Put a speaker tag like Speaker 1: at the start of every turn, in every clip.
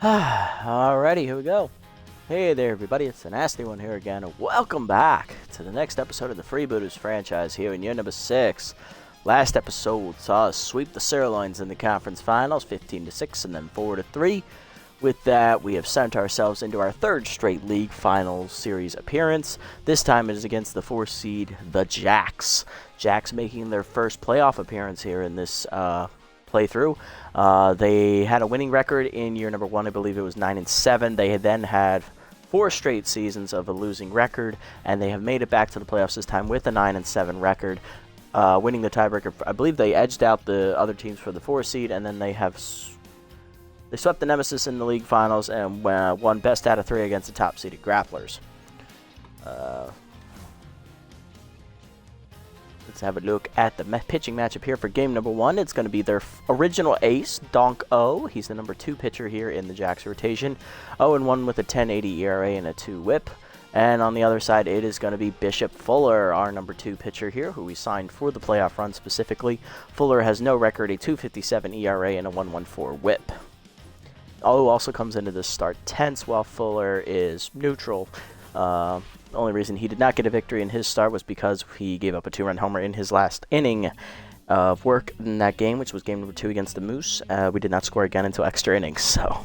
Speaker 1: Alrighty, here we go. Hey there, everybody. It's the Nasty One here again, and welcome back to the next episode of the Freebooters franchise here in year number 6. Last episode saw us sweep the Sirloins in the conference finals, 15-6 and then 4-3. With that, we have sent ourselves into our third straight league final series appearance. This time it is against the 4 seed, the Jacks. Jacks making their first playoff appearance here in this playthrough. They had a winning record in year number 1. I believe it was 9-7. They had then had 4 straight seasons of a losing record, and they have made it back to the playoffs this time with a 9-7 record, winning the tiebreaker. I believe they edged out the other teams for the 4 seed, and then they swept the Nemesis in the league finals and won best out of 3 against the top seeded Grapplers. Let's have a look at the pitching matchup here for game number 1. It's going to be their original ace, Donk O. He's the number 2 pitcher here in the Jacks rotation. 0-1 with a 10.80 ERA and a 2 whip. And on the other side, it is going to be Bishop Fuller, our number 2 pitcher here, who we signed for the playoff run specifically. Fuller has no record, a 2.57 ERA and a 1.14 whip. O also comes into this start tense, while Fuller is neutral. The only reason he did not get a victory in his start was because he gave up a 2-run homer in his last inning of work in that game, which was game number 2 against the Moose. We did not score again until extra innings, so.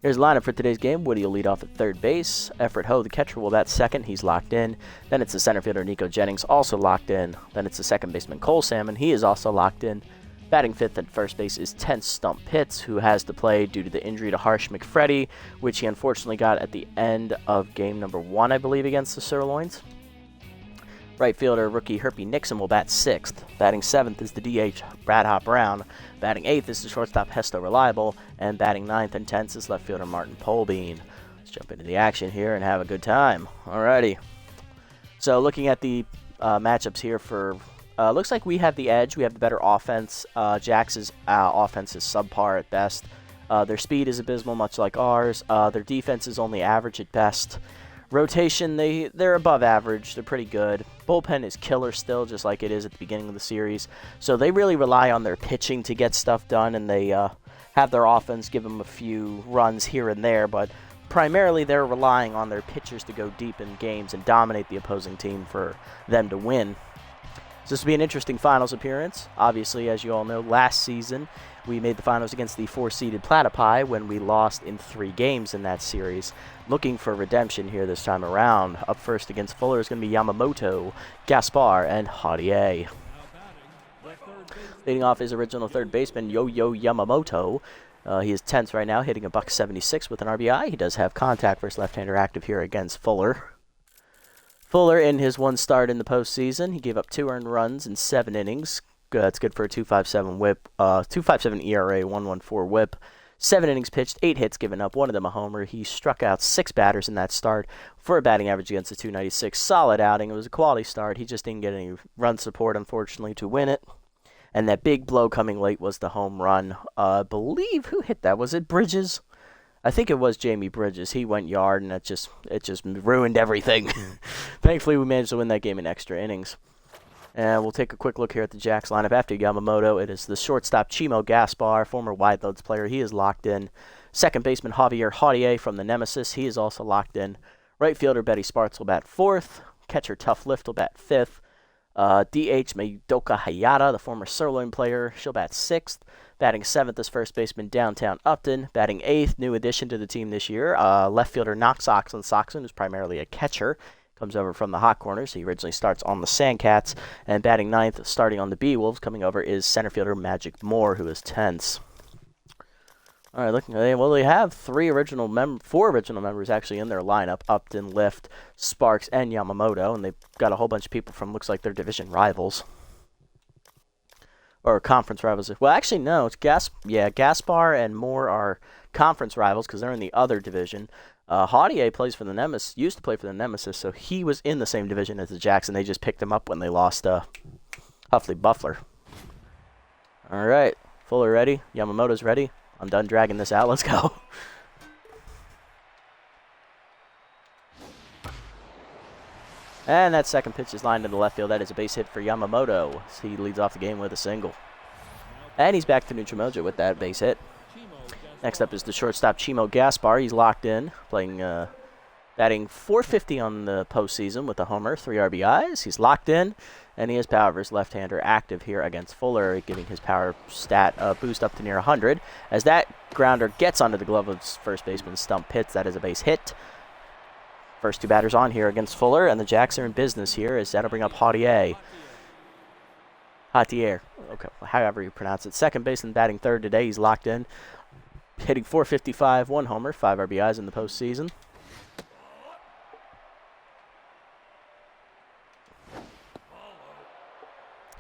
Speaker 1: Here's the lineup for today's game. Woody will lead off at third base. Everett Ho, the catcher, will bat second. He's locked in. Then it's the center fielder, Nico Jennings, also locked in. Then it's the second baseman, Cole Salmon. He is also locked in. Batting fifth at first base is Tense Stump Pitts, who has to play due to the injury to Harsh McFreddy, which he unfortunately got at the end of game number 1, I believe, against the Sirloins. Right fielder, rookie Herpy Nixon, will bat 6th. Batting 7th is the DH, Brad Hop Brown. Batting 8th is the shortstop, Hesto Reliable. And batting 9th and 10th is left fielder, Martin Polbean. Let's jump into the action here and have a good time. Alrighty. So looking at the matchups here for... looks like we have the edge. We have the better offense. Jax's offense is subpar at best. Their speed is abysmal, much like ours. Their defense is only average at best. Rotation, they're above average. They're pretty good. Bullpen is killer still, just like it is at the beginning of the series. So they really rely on their pitching to get stuff done, and they have their offense give them a few runs here and there, but primarily they're relying on their pitchers to go deep in games and dominate the opposing team for them to win. So this will be an interesting finals appearance. Obviously, as you all know, last season we made the finals against the 4-seeded Platypi when we lost in 3 games in that series. Looking for redemption here this time around. Up first against Fuller is going to be Yamamoto, Gaspar, and Haudier. Leading off his original third baseman, Yo-Yo Yamamoto. He is 10th right now, hitting a .76 with an RBI. He does have contact versus left-hander active here against Fuller. Fuller, in his 1 start in the postseason, he gave up 2 earned runs in 7 innings. That's good for a 2.57 whip, 2.57 ERA, 1.14 whip. 7 innings pitched, 8 hits given up, 1 of them a homer. He struck out 6 batters in that start for a batting average against a 2.96. Solid outing. It was a quality start. He just didn't get any run support, unfortunately, to win it. And that big blow coming late was the home run. I believe, who hit that? Was it Bridges? I think it was Jamie Bridges. He went yard, and it just ruined everything. Thankfully, we managed to win that game in extra innings. And we'll take a quick look here at the Jacks lineup. After Yamamoto, it is the shortstop Chimo Gaspar, former Wide Loads player. He is locked in. Second baseman Javier Haudier from the Nemesis. He is also locked in. Right fielder Betty Spartz will bat 4th. Catcher Tough Lift will bat 5th. DH Madoka Hayata, the former Sirloin player, she'll bat 6th. Batting 7th is first baseman Downtown Upton. Batting 8th, new addition to the team this year, left fielder Knox Soxon, who's primarily a catcher. Comes over from the hot corners. He originally starts on the Sandcats. And batting 9th, starting on the Bee-Wolves, coming over is center fielder Magic Moore, who is 10th. All right, they have 4 original members actually in their lineup: Upton, Lift, Sparks, and Yamamoto, and they've got a whole bunch of people from looks like their division rivals or conference rivals. Well, actually, no, it's Gaspar and Moore are conference rivals because they're in the other division. Haudier plays for the Nemesis, used to play for the Nemesis, so he was in the same division as the Jacks, and they just picked him up when they lost Huffley Buffler. All right, Fuller ready, Yamamoto's ready. I'm done dragging this out. Let's go. And that second pitch is lined in the left field. That is a base hit for Yamamoto. He leads off the game with a single. And he's back to neutral mojo with that base hit. Next up is the shortstop Chimo Gaspar. He's locked in, playing, batting .450 on the postseason with a homer, 3 RBIs. He's locked in, and he has power for his left-hander active here against Fuller, giving his power stat a boost up to near 100. As that grounder gets onto the glove of first baseman Stump Pitts, that is a base hit. First 2 batters on here against Fuller, and the Jacks are in business here, as that'll bring up Jautier. Jautier, okay, however you pronounce it. Second baseman batting third today. He's locked in, hitting .455, 1 homer, 5 RBIs in the postseason.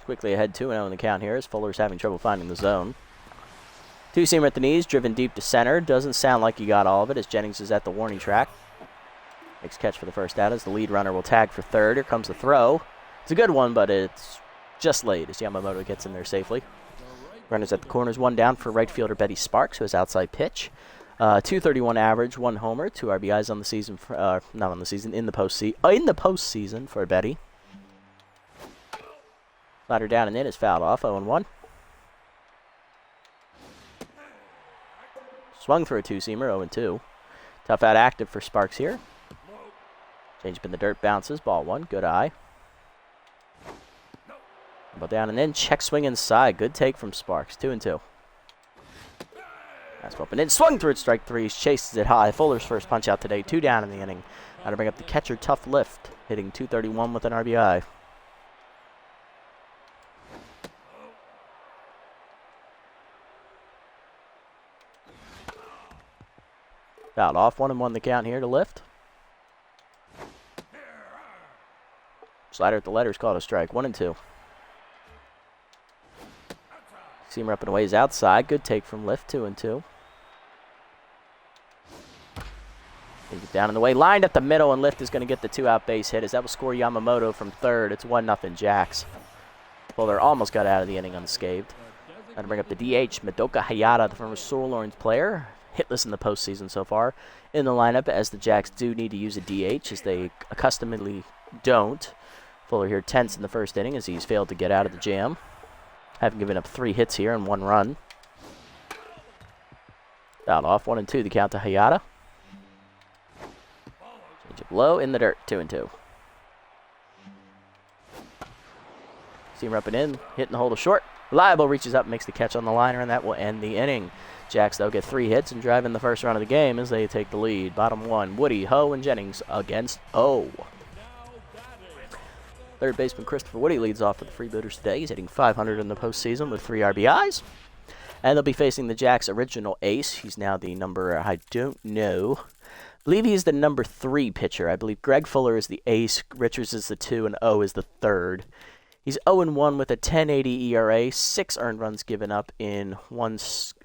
Speaker 1: Quickly ahead 2-0 in the count here as Fuller's having trouble finding the zone. Two-seamer at the knees, driven deep to center. Doesn't sound like he got all of it as Jennings is at the warning track. Makes catch for the first out as the lead runner will tag for third. Here comes the throw. It's a good one, but it's just late as Yamamoto gets in there safely. Runners at the corners, 1 down for right fielder Betty Sparks, who has outside pitch. .231 average, 1 homer, 2 RBIs on the season. Not on the season, in the postseason for Betty. Slider down and in is fouled off, 0-1. Swung for a 2-seamer, 0-2. Tough out active for Sparks here. Change up in the dirt, bounces, ball 1, good eye. Ball down and in, check swing inside, good take from Sparks, 2-2. Fastball up and in, swung through it, strike 3, chases it high. Fuller's first punch out today, 2 down in the inning. Now to bring up the catcher, Tough Lift, hitting .231 with an RBI. Fouled off, 1-1 the count here to Lift. Slider at the letters called a strike, 1-2. Seamer up and away is outside, good take from Lift, 2-2. Down in the way, lined at the middle, and Lift is going to get the 2-out base hit as that will score Yamamoto from third. It's 1-0 Jacks. Fuller almost got out of the inning unscathed. Now to bring up the DH, Madoka Hayata, the former Sorlorns player. Hitless in the postseason so far in the lineup, as the Jacks do need to use a DH, as they accustomedly don't. Fuller here tense in the first inning as he's failed to get out of the jam, having given up 3 hits here and 1 run. Fouled off, 1-2 the count to Hayata. Change up low in the dirt, 2-2. Seamer up and in, hitting the hole to short. Reliable reaches up, makes the catch on the liner, and that will end the inning. Jacks, though, get 3 hits and drive in the first run of the game as they take the lead. Bottom 1, Woody, Ho, and Jennings against O. Third baseman Christopher Woody leads off for the Freebooters today. He's hitting .500 in the postseason with 3 RBIs. And they'll be facing the Jacks' original ace. He's now the number, I don't know. I believe he's the number 3 pitcher. I believe Greg Fuller is the ace, Richards is the 2, and O is the 3rd. He's 0-1 with a 10.80 ERA, 6 earned runs given up in 1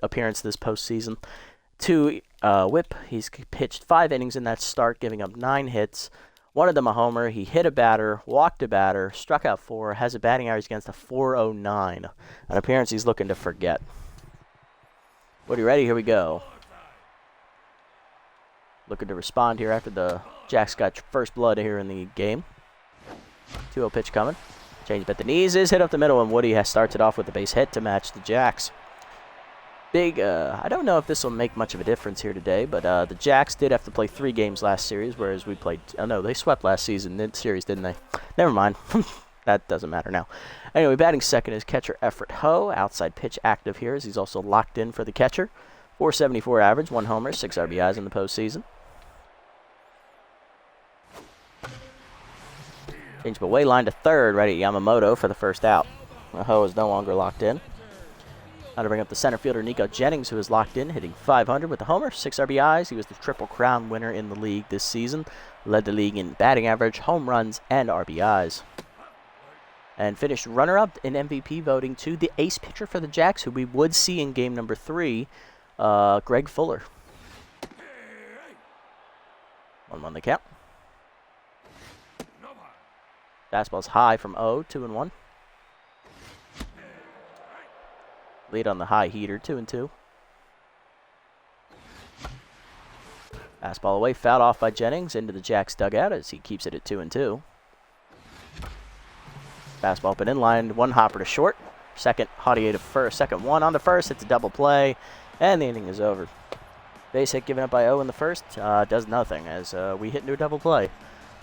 Speaker 1: appearance this postseason. 2 whip. He's pitched 5 innings in that start, giving up 9 hits. 1 of them a homer. He hit a batter, walked a batter, struck out 4, has a batting average against a .409. An appearance he's looking to forget. Woody ready? Here we go. Looking to respond here after the Jacks got first blood here in the game. 2-0 pitch coming. Change at the knees is hit up the middle, and Woody has started off with a base hit to match the Jacks. Big, I don't know if this will make much of a difference here today, but the Jacks did have to play 3 games last series, whereas we played, oh no, they swept last series, didn't they? Never mind. That doesn't matter now. Anyway, batting second is catcher Everett Ho. Outside pitch active here as he's also locked in for the catcher. .474 average, 1 homer, 6 RBIs in the postseason. Change away line to third, ready Yamamoto for the first out. Ho is no longer locked in. Now to bring up the center fielder Nico Jennings, who is locked in, hitting .500 with a homer, 6 RBIs. He was the Triple Crown winner in the league this season. Led the league in batting average, home runs, and RBIs. And finished runner-up in MVP voting to the ace pitcher for the Jacks, who we would see in game number 3, Greg Fuller. 1-1 the count. Fastball's high from O, 2-1. Lead on the high heater, 2-2. Fastball away, fouled off by Jennings into the Jacks dugout as he keeps it at 2-2. Fastball up and in line, 1 hopper to short. Second, Jautier to first. Second 1 on the first, it's a double play, and the inning is over. Base hit given up by O in the first does nothing as we hit into a double play.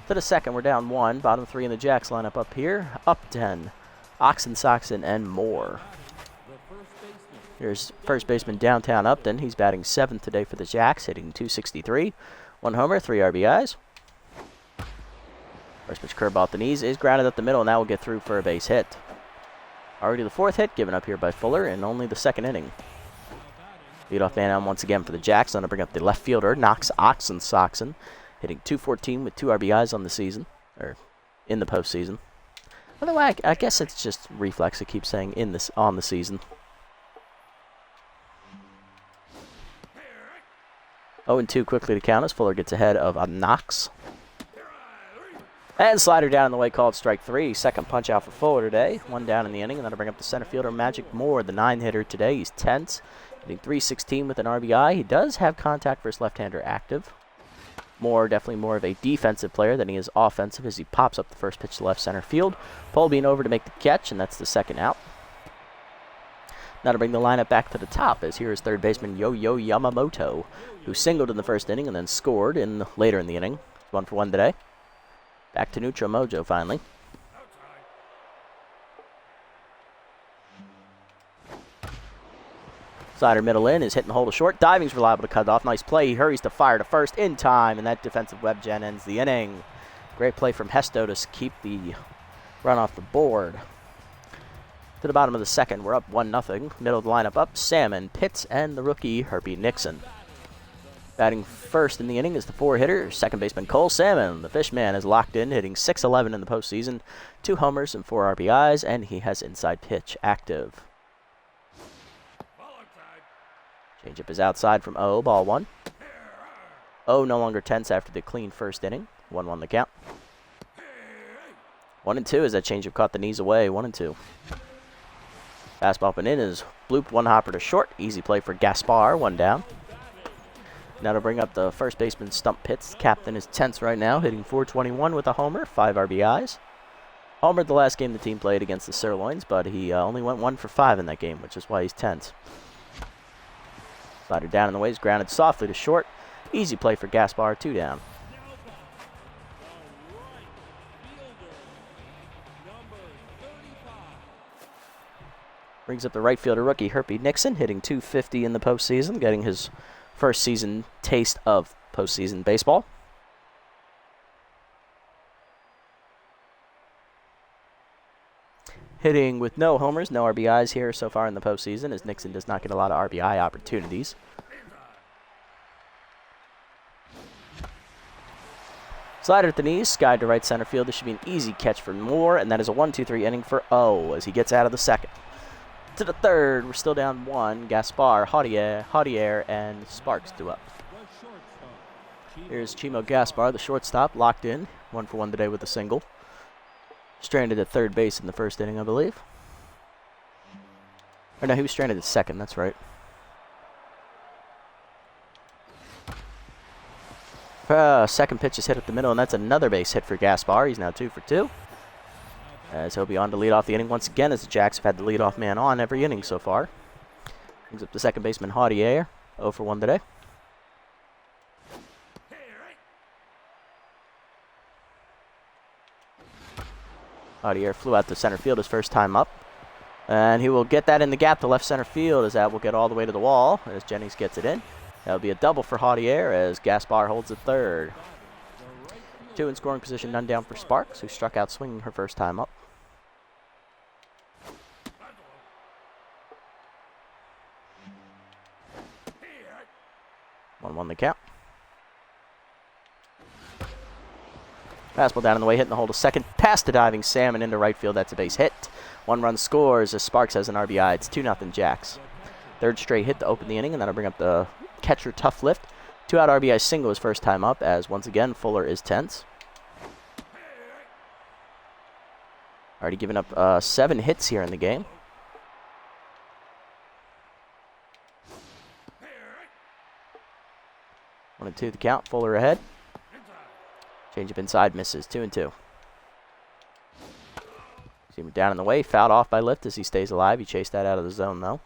Speaker 1: To the second, we're down 1. Bottom 3 in the Jacks lineup up here. Up 10. Oxen, Soxen, and more. Here's first baseman Downtown Upton. He's batting 7th today for the Jacks, hitting .263. 1 homer, 3 RBIs. First pitch curveball at the knees is grounded up the middle, and that will get through for a base hit. Already the 4th hit given up here by Fuller in only the 2nd inning. Leadoff man on once again for the Jacks. Going to bring up the left fielder, Knox Oxen Soxen, hitting .214 with 2 RBIs on the season, or in the postseason. Although I guess it's just reflex. It keeps saying on the season. 0-2 quickly to count as Fuller gets ahead of Knox. And slider down in the way called strike 3. Second punch out for Fuller today. 1 down in the inning, and that'll bring up the center fielder Magic Moore, the 9-hitter today. He's tense, hitting .316 with an RBI. He does have contact versus left-hander active. Moore, definitely more of a defensive player than he is offensive as he pops up the first pitch to left center field. Polbean over to make the catch, and that's the 2nd out. Now to bring the lineup back to the top as here is third baseman Yo-Yo Yamamoto, who singled in the first inning and then scored later in the inning. 1 for 1 today. Back to neutral mojo finally. Slider middle in is hitting the hole to short. Diving's reliable to cut off. Nice play. He hurries to fire to first in time, and that defensive web gen ends the inning. Great play from Hesto to keep the run off the board. To the bottom of the 2nd, we're up 1-0. Middle of the lineup up, Salmon, Pitts, and the rookie Herbie Nixon. Batting first in the inning is the 4-hitter, second baseman Cole Salmon. The Fishman is locked in, hitting .611 in the postseason, 2 homers and 4 RBIs, and he has inside pitch active. Changeup is outside from O, ball 1. O no longer tense after the clean first inning. 1-1 the count. 1-2 as that changeup caught the knees away. 1-2. Fastball up and in is blooped, 1 hopper to short. Easy play for Gaspar, 1 down. Now to bring up the first baseman Stump Pitts. Captain is tense right now, hitting .421 with a homer, 5 RBIs. Homered the last game the team played against the Sirloins, but he only went 1 for 5 in that game, which is why he's tense. Slider down in the way is grounded softly to short. Easy play for Gaspar, 2 down. Brings up the right fielder rookie Herbie Nixon, hitting .250 in the postseason, getting his first season taste of postseason baseball. Hitting with no homers, no RBIs here so far in the postseason, as Nixon does not get a lot of RBI opportunities. Slider at the knees, skied to right center field. This should be an easy catch for Moore, and that is a 1-2-3 inning for O as he gets out of the 2nd. To the 3rd, we're still down 1. Gaspar, Jautier, and Sparks due up. Here's Chimo Gaspar, the shortstop, locked in. 1 for 1 today with a single. Stranded at third base in the first inning, I believe. Or no, he was stranded at 2nd, that's right. Second pitch is hit up the middle, and that's another base hit for Gaspar. He's now 2 for 2. As he'll be on to lead off the inning once again, as the Jacks have had the leadoff man on every inning so far. Brings up the second baseman Jautier, 0 for 1 today. Jautier flew out to center field his first time up. And he will get that in the gap to left center field as that will get all the way to the wall as Jennings gets it in. That'll be a double for Jautier as Gaspar holds at 3rd. 2 in scoring position, none down for Sparks, who struck out swinging her first time up. One the count. Fastball down in the way, hitting the hole to 2nd. Past the diving Salmon into right field. That's a base hit. 1 run scores as Sparks has an RBI. It's 2-0 Jacks. 3rd straight hit to open the inning, and that'll bring up the catcher Tough Lift. 2-out RBI single his first time up, as once again Fuller is tense. Already given up 7 hits here in the game. One and 2 the count. Fuller ahead. Changeup inside, misses. 2-2. See him down in the way, fouled off by Lift as he stays alive. He chased that out of the zone though.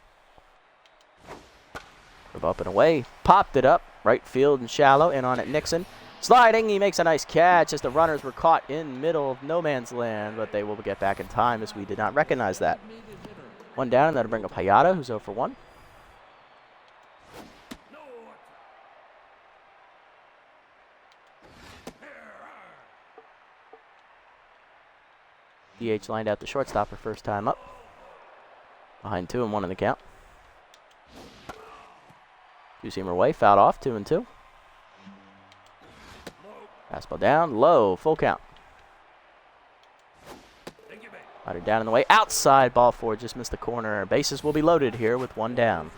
Speaker 1: Up and away, popped it up, Right field and shallow. In on it, Nixon. Sliding, he makes a nice catch as the runners were caught in middle of no man's land, but they will get back in time as we did not recognize that. One down, and that'll bring up Hayata, who's 0 for 1. DH lined out the shortstop for first time up. Behind 2-1 in the count. Two-seamer away, fouled off, 2-2. Fastball down, low, full count. Rider down in the way, outside, ball 4, just missed the corner. Bases will be loaded here with 1 down.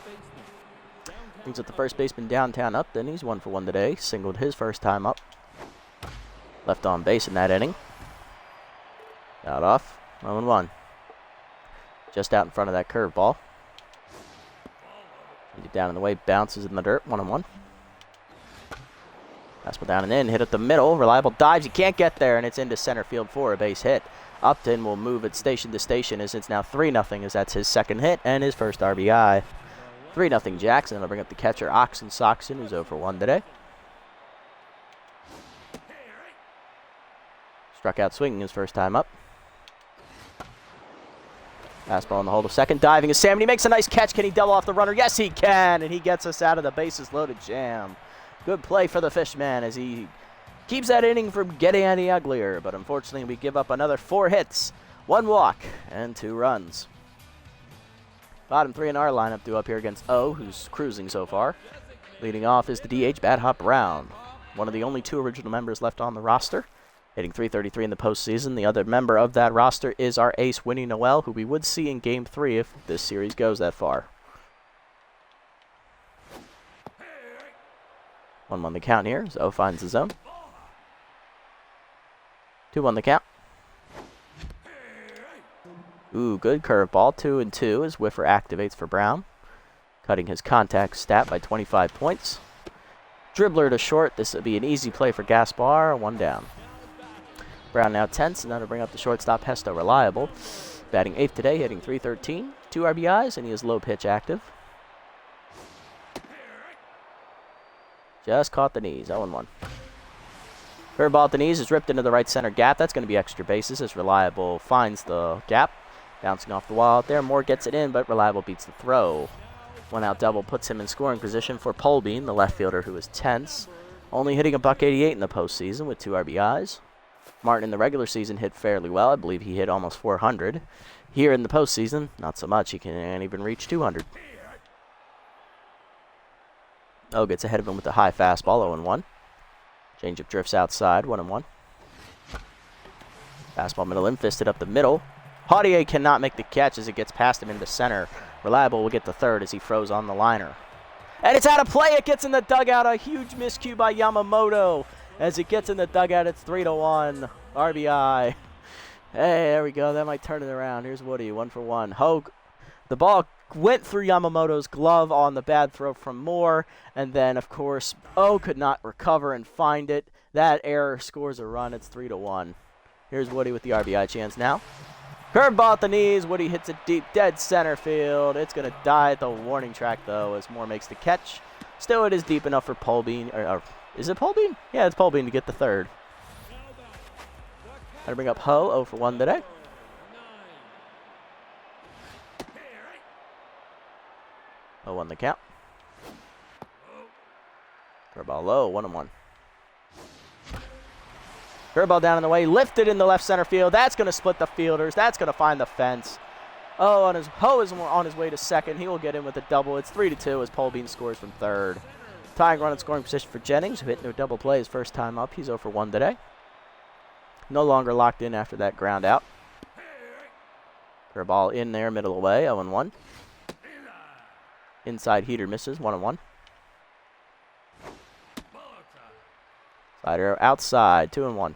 Speaker 1: Brings up the first baseman downtown up, then he's 1 for 1 today. Singled his first time up. Left on base in that inning. Out off, 0-1. Just out in front of that curveball. Down in the way, bounces in the dirt, 1-1. Fastball down and in, hit at the middle. Reliable dives, he can't get there, and it's into center field for a base hit. Upton will move it station to station as it's now 3-0, as that's his second hit and his first RBI. 3-0 Jackson. That'll bring up the catcher, Oxen Soxon, who's 0 for 1 today. Struck out swinging his first time up. Fastball in the hold of second. Diving is Sam, and he makes a nice catch. Can he double off the runner? Yes, he can, and he gets us out of the bases loaded jam. Good play for the Fishman as he keeps that inning from getting any uglier, but unfortunately we give up another 4 hits, 1 walk, and 2 runs. Bottom 3 in our lineup due up here against O, who's cruising so far. Leading off is the DH, Bad Hop Brown, one of the only 2 original members left on the roster, hitting .333 in the postseason. The other member of that roster is our ace, Winnie Noelle, who we would see in Game 3 if this series goes that far. 1-1 the count here, as O finds the zone. 2-1 the count. Ooh, good curveball. 2-2 as Whiffer activates for Brown, cutting his contact stat by 25 points. Dribbler to short. This will be an easy play for Gaspar. 1 down. Brown now tense, and that'll bring up the shortstop, Hesto Reliable. Batting 8th today, hitting .313. 2 RBIs, and he is low pitch active. Just caught the knees, 0-1. Curveball at the knees is ripped into the right center gap. That's going to be extra bases as Reliable finds the gap. Bouncing off the wall out there. Moore gets it in, but Reliable beats the throw. 1 out double puts him in scoring position for Polbean, the left fielder who is tense. Only hitting a .188 in the postseason with 2 RBIs. Martin in the regular season hit fairly well. I believe he hit almost 400. Here in the postseason, not so much. He can't even reach 200. O gets ahead of him with a high fastball, 0-1. Changeup drifts outside, 1-1. Fastball middle in, fisted up the middle. Haudier cannot make the catch as it gets past him into center. Reliable will get the third as he froze on the liner. And it's out of play. It gets in the dugout. A huge miscue by Yamamoto. As it gets in the dugout, it's 3-1. RBI. Hey, there we go. That might turn it around. Here's Woody, 1 for 1. Hogue. The ball went through Yamamoto's glove on the bad throw from Moore. And then, of course, O could not recover and find it. That error scores a run. It's 3-1. Here's Woody with the RBI chance now. Curveball at the knees. Woody hits it deep, dead center field. It's going to die at the warning track, though, as Moore makes the catch. Still, it is deep enough for Polbean. Is it Polbean? Yeah, it's Polbean to get the third. Got to bring up Ho, 0 for 1 today. Oh, on the count. Curveball low, 1-1. Curveball down in the way, lifted in the left center field. That's going to split the fielders. That's going to find the fence. Ho is on his way to second. He will get in with a double. It's 3-2 as Polbean scores from third. Tying run in scoring position for Jennings, who hit no double play his first time up. He's 0 for 1 today. No longer locked in after that ground out. Curveball in there, middle away, 0-1. Inside heater misses, 1-1. Slider outside, 2-1.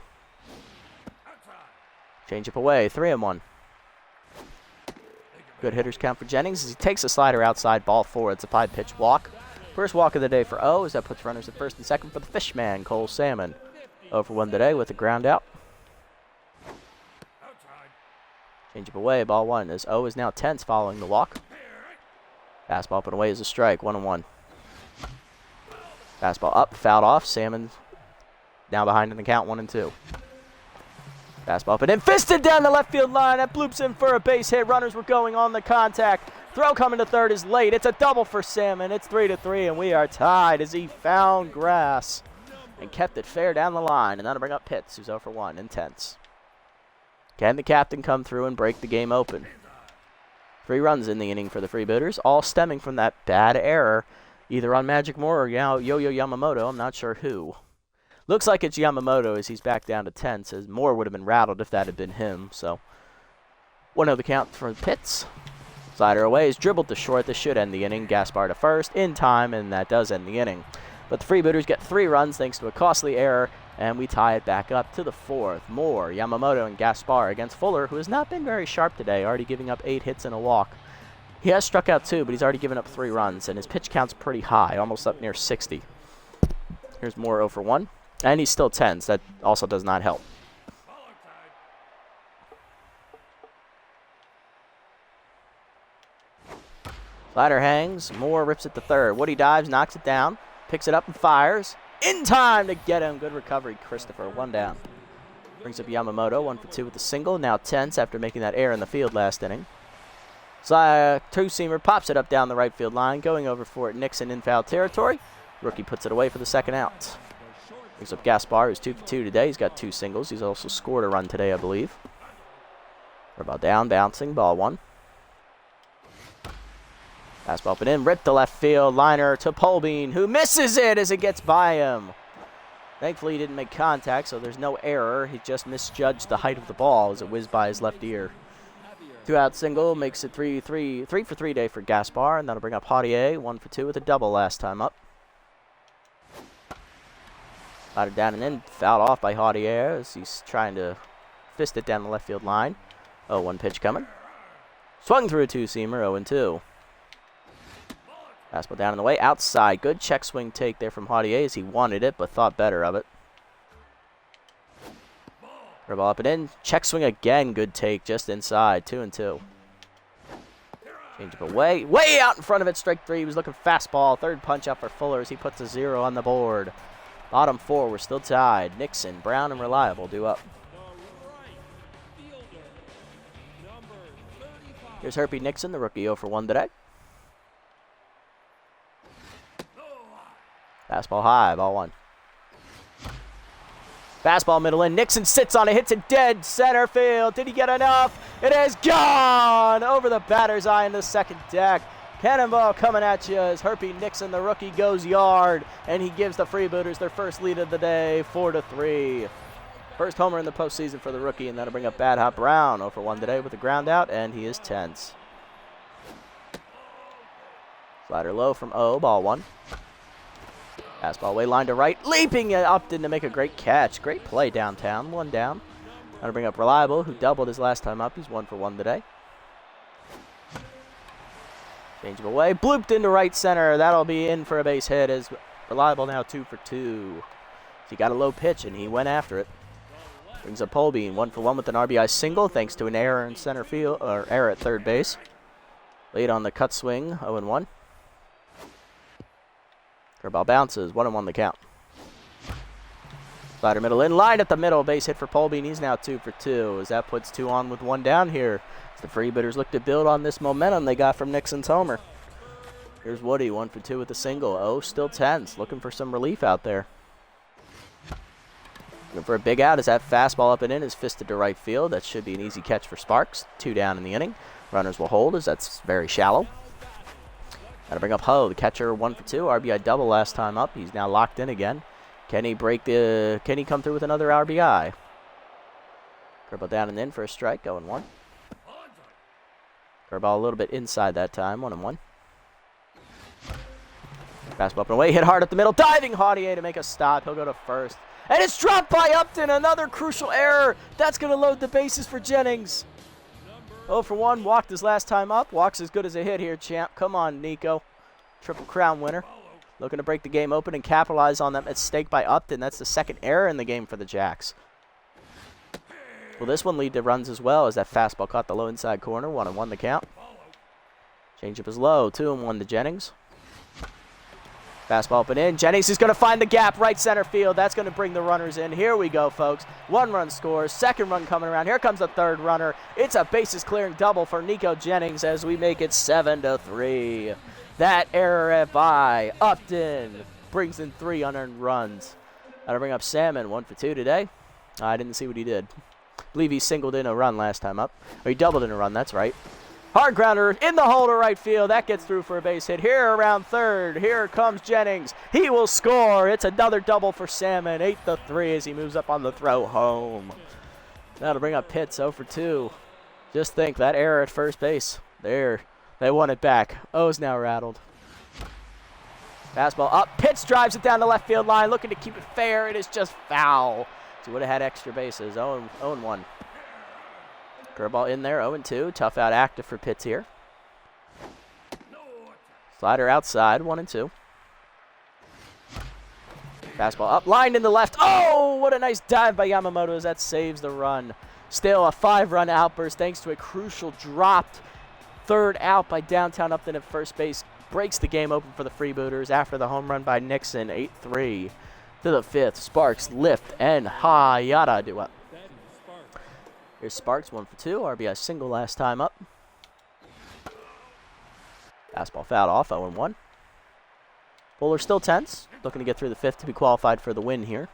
Speaker 1: Changeup away, 3-1. Good hitters count for Jennings as he takes a slider outside, ball 4. It's a 5-pitch walk. First walk of the day for O as that puts runners at first and second for the Fishman, Cole Salmon. 0 for 1 today with a ground out. Changeup away, ball 1 as O is now tense following the walk. Fastball put away is a strike, 1-1. Fastball up, fouled off. Salmon now behind in the count, 1-2. Fastball up and in, fisted down the left field line. That bloops in for a base hit. Runners were going on the contact. Throw coming to third is late. It's a double for Salmon. It's 3-3, and we are tied as he found grass and kept it fair down the line. And that'll bring up Pitts, who's 0 for 1, intense. Can the captain come through and break the game open? 3 runs in the inning for the Freebooters, all stemming from that bad error, either on Magic Moore or Yo-Yo Yamamoto. I'm not sure who. Looks like it's Yamamoto as he's back down to 10, says Moore would have been rattled if that had been him. So 1-0 the count for Pitts. Slider away is dribbled to short. This should end the inning. Gaspar to first in time, and that does end the inning. But the Freebooters get 3 runs thanks to a costly error, and we tie it back up to the 4th. Moore, Yamamoto, and Gaspar against Fuller, who has not been very sharp today, already giving up 8 hits and a walk. He has struck out 2, but he's already given up 3 runs, and his pitch count's pretty high, almost up near 60. Here's Moore 0 for 1, and he's still tense. That also does not help. Slider hangs. Moore rips it to third. Woody dives, knocks it down, picks it up and fires. In time to get him. Good recovery, Christopher. 1 down. Brings up Yamamoto, 1 for 2 with a single. Now tense after making that error in the field last inning. Two-seamer pops it up down the right field line, going over for it. Nixon in foul territory. Rookie puts it away for the 2nd out. Brings up Gaspar, who's 2 for 2 today. He's got 2 singles. He's also scored a run today, I believe. Curveball down, bouncing, ball 1. Fastball up and in, ripped to left field, liner to Polbean, who misses it as it gets by him. Thankfully, he didn't make contact, so there's no error. He just misjudged the height of the ball as it whizzed by his left ear. 2-out single makes it 3 for 3 day for Gaspar, and that'll bring up Haudier, 1 for 2 with a double last time up. Slider down and in, fouled off by Haudier as he's trying to fist it down the left field line. 0-1 pitch coming. Swung through a 2-seamer, 0-2. Fastball down in the way, outside. Good check swing take there from Haudier as he wanted it, but thought better of it. Curveball up and in. Check swing again. Good take just inside. 2-2. Change up away. Way out in front of it. Strike 3. He was looking fastball. 3rd punch up for Fuller as he puts a 0 on the board. Bottom 4. We're still tied. Nixon, Brown, and Reliable due up. Here's Herpy Nixon, the rookie, 0 for 1 today. Fastball high, ball 1. Fastball middle in. Nixon sits on it, hits it dead center field. Did he get enough? It is gone over the batter's eye in the 2nd deck. Cannonball coming at you as Herpy Nixon, the rookie, goes yard, and he gives the Freebooters their first lead of the day, 4-3. First homer in the postseason for the rookie, and that'll bring up Bad Hot Brown, 0 for 1 today with a ground out, and he is tense. Slider low from O, ball 1. Fastball way line to right, leaping it up to make a great catch. Great play downtown, 1 down. That'll bring up Reliable, who doubled his last time up. He's 1 for 1 today. Change him away, blooped into right center. That'll be in for a base hit as Reliable now 2 for 2. So he got a low pitch and he went after it. Brings up Polbean, 1 for 1 with an RBI single thanks to an error in center field, or error at 3rd base. Late on the cut swing, 0-1. Curveball bounces, 1-1 the count. Slider middle in, line at the middle, base hit for Polbean. He's now 2 for 2 as that puts 2 on with 1 down here. As the Freebooters look to build on this momentum they got from Nixon's homer. Here's Woody, 1 for 2 with a single. Oh, still tense, looking for some relief out there. Looking for a big out as that fastball up and in is fisted to right field. That should be an easy catch for Sparks. 2 down in the inning. Runners will hold as that's very shallow. Got to bring up Ho, the catcher, 1 for 2. RBI double last time up. He's now locked in again. Can he come through with another RBI? Curveball down and in for a strike, 0-1. Curveball a little bit inside that time, 1-1. Fastball up and away, hit hard up the middle. Diving Haudier to make a stop. He'll go to first. And it's dropped by Upton. Another crucial error. That's going to load the bases for Jennings. 0 for 1, walked his last time up. Walks as good as a hit here, champ. Come on, Nico. Triple Crown winner. Looking to break the game open and capitalize on that mistake by Upton. That's the 2nd error in the game for the Jacks. Will this one lead to runs as well as that fastball caught the low inside corner? 1-1 the count. Changeup is low. 2-1 to Jennings. Fastball up and in. Jennings is going to find the gap, right center field. That's going to bring the runners in. Here we go, folks. 1 run scores. 2nd run coming around. Here comes the 3rd runner. It's a bases clearing double for Nico Jennings as we make it 7-3. That error by Upton brings in 3 unearned runs. That'll bring up Salmon, 1 for 2 today. I didn't see what he did. I believe he singled in a run last time up. Or he doubled in a run, that's right. Hard grounder in the hole to right field. That gets through for a base hit. Here around 3rd. Here comes Jennings. He will score. It's another double for Salmon. 8-3 as he moves up on the throw home. That'll bring up Pitts 0 for 2. Just think, that error at first base. There. They won it back. O's now rattled. Fastball up. Pitts drives it down the left field line. Looking to keep it fair. It is just foul. So he would have had extra bases. 0-1. Curveball in there, 0-2. Tough out active for Pitts here. Slider outside, 1-2. Fastball up, lined in the left. Oh, what a nice dive by Yamamoto as that saves the run. Still a 5-run outburst thanks to a crucial dropped 3rd out by Downtown Upton at first base. Breaks the game open for the Freebooters after the home run by Nixon, 8-3. To the 5th, Sparks lift and Hayata do up. Here's Sparks, 1 for 2. RBI single last time up. Fastball fouled off, 0-1. Fuller still tense. Looking to get through the 5th to be qualified for the win here.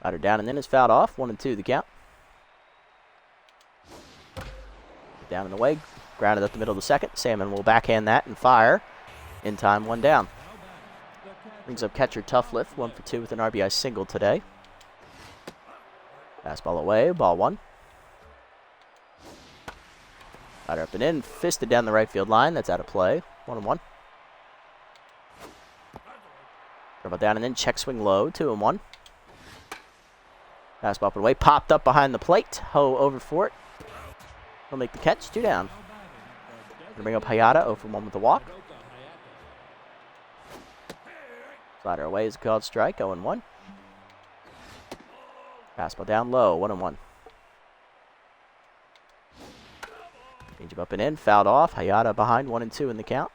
Speaker 1: Rider down and in is fouled off, 1-2 the count. Down and away, grounded up the middle of the 2nd. Salmon will backhand that and fire. In time, 1 down. Brings up catcher Tough Lift, 1 for 2 with an RBI single today. Fastball away, ball 1. Rider up and in, fisted down the right field line. That's out of play. 1-1. Curveball down and in, check swing low, 2-1. Fastball up and away, popped up behind the plate. Ho over for it. He'll make the catch, 2 down. Gonna bring up Hayata, 0 for 1 with the walk. Slider away is a called strike, 0-1. Fastball down low, 1-1. Changeup up and in, fouled off. Hayata behind, 1-2 in the count.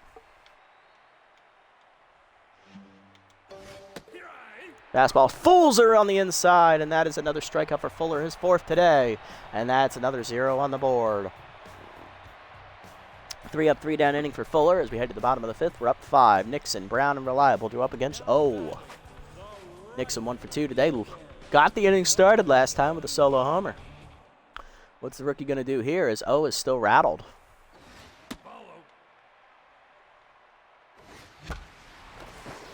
Speaker 1: Fastball fools her on the inside, and that is another strikeout for Fuller, his 4th today. And that's another 0 on the board. 3 up, 3 down inning for Fuller as we head to the bottom of the 5th. We're up 5. Nixon, Brown, and Reliable drew up against O. Nixon 1 for 2 today. Got the inning started last time with a solo homer. What's the rookie going to do here as O is still rattled?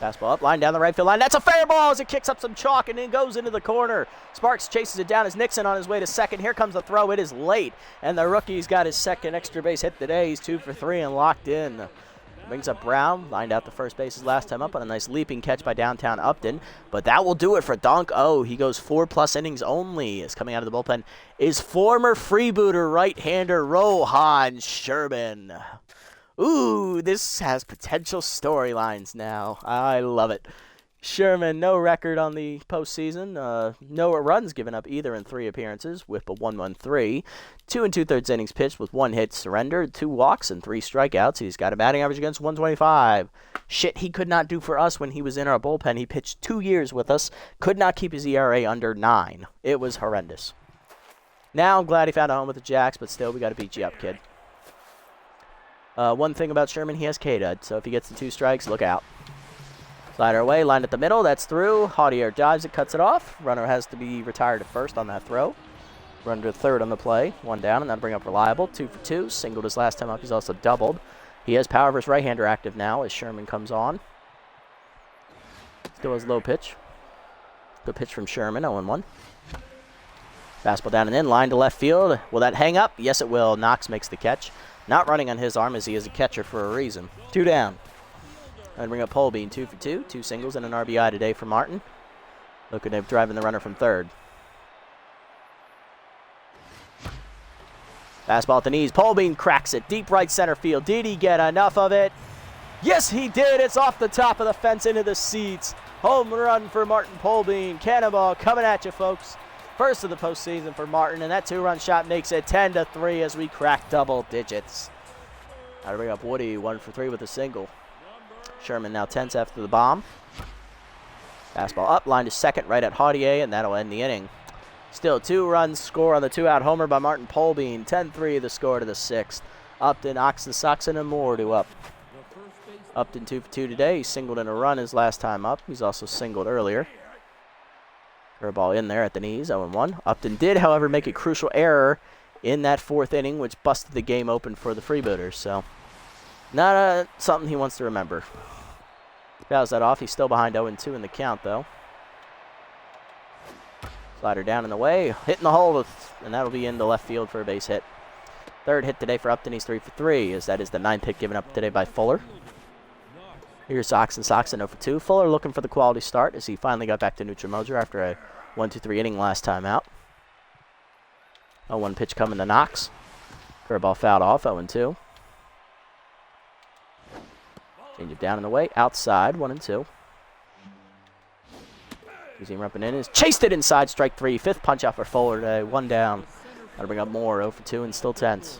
Speaker 1: Fastball up, line down the right field line. That's a fair ball as it kicks up some chalk and then goes into the corner. Sparks chases it down as Nixon on his way to 2nd. Here comes the throw. It is late, and the rookie's got his 2nd extra base hit today. He's 2 for 3 and locked in. Brings up Brown, lined out the first bases last time up on a nice leaping catch by Downtown Upton. But that will do it for Donk O. He goes 4+ innings only. As coming out of the bullpen is former Freebooter right-hander Rohan Sherman. Ooh, this has potential storylines now. I love it. Sherman, no record on the postseason. No runs given up either in 3 appearances. Whip a 1-1-3. 2 2/3 innings pitched with 1 hit surrendered, 2 walks, and 3 strikeouts. He's got a batting average against 125. Shit he could not do for us when he was in our bullpen. He pitched 2 years with us. Could not keep his ERA under 9. It was horrendous. Now I'm glad he found a home with the Jacks, but still, we got to beat you up, kid. One thing about Sherman, he has K-Dud, so if he gets the 2 strikes, look out. Slider away, line at the middle, that's through. Haudier dives it, cuts it off. Runner has to be retired at 1st on that throw. Run to 3rd on the play, 1 down, and that'll bring up Reliable. 2 for 2, singled his last time up, he's also doubled. He has power versus right-hander active now as Sherman comes on. Still has low pitch. Good pitch from Sherman, 0-1. Fastball down and in, line to left field. Will that hang up? Yes, it will. Knox makes the catch. Not running on his arm as he is a catcher for a reason. 2 down. And bring up Holbein, 2 for 2. 2 singles and an RBI today for Martin. Looking at driving the runner from 3rd. Fastball at the knees. Holbein cracks it. Deep right center field. Did he get enough of it? Yes, he did. It's off the top of the fence into the seats. Home run for Martin Holbein. Cannonball coming at you, folks. First of the postseason for Martin, and that 2-run shot makes it 10-3 as we crack double digits. I'll bring up Woody, 1 for 3 with a single. Sherman now tense after the bomb. Fastball up, line to second, right at Haudier, and that'll end the inning. Still 2 runs score on the 2-out homer by Martin Polbean. 10-3 the score to the 6th. Upton, Oxen, Soxon, and Moore to up. Upton 2 for 2 today. He singled in a run his last time up. He's also singled earlier. Curveball in there at the knees, 0-1. Upton did, however, make a crucial error in that 4th inning, which busted the game open for the Freebooters. So, not something he wants to remember. Fouls that off. He's still behind 0-2 in the count, though. Slider down in the way, hitting the hole, and that'll be into left field for a base hit. 3rd hit today for Upton. He's 3 for 3, as that is the 9th hit given up today by Fuller. Here's Soxon, 0 for 2. Fuller looking for the quality start as he finally got back to neutral mojo after a 1-2-3 inning last time out. 0-1 pitch coming to Knox. Curveball fouled off, 0-2. Change it down in the way, outside, 1-2. Easy rumping in, is chased it inside, strike 3. 5th punch out for Fuller today, 1 down. That'll bring up Moore, 0 for 2 and still tense.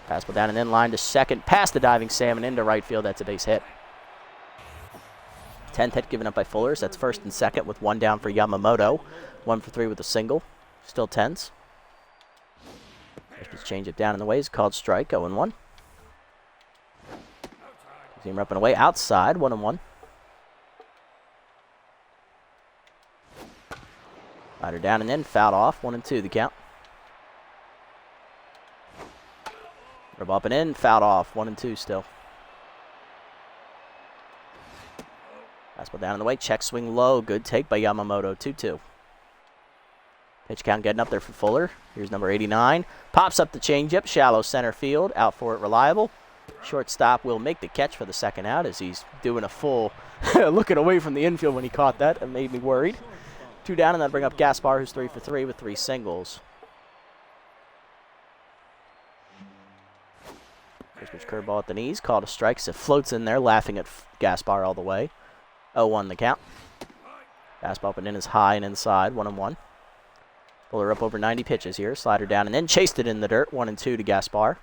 Speaker 1: Fastball down and in, line to second, past the diving Salmon into right field. That's a base hit. 10th hit given up by Fullers. That's 1st and 2nd with 1 down for Yamamoto. 1 for 3 with a single. Still tense. First change it down in the way is called strike, 0-1. See him up and away outside, 1-1. Rider down and in, fouled off, 1-2 the count. Rub up and in, fouled off, 1-2 still. Fastball down in the way, check swing low, good take by Yamamoto, 2-2. Pitch count getting up there for Fuller. Here's number 89. Pops up the changeup, shallow center field, out for it, reliable. Shortstop will make the catch for the 2nd out as he's doing a full looking away from the infield when he caught that. It made me worried. 2 down, and that'll bring up Gaspar, who's 3 for 3 with 3 singles. First pitch curveball at the knees, called a strike. So it floats in there, laughing at Gaspar all the way. 0-1 the count. Fastball up and in is high and inside, 1-1. Fuller up over 90 pitches here. Slider down and in, chased it in the dirt, 1-2 to Gaspar.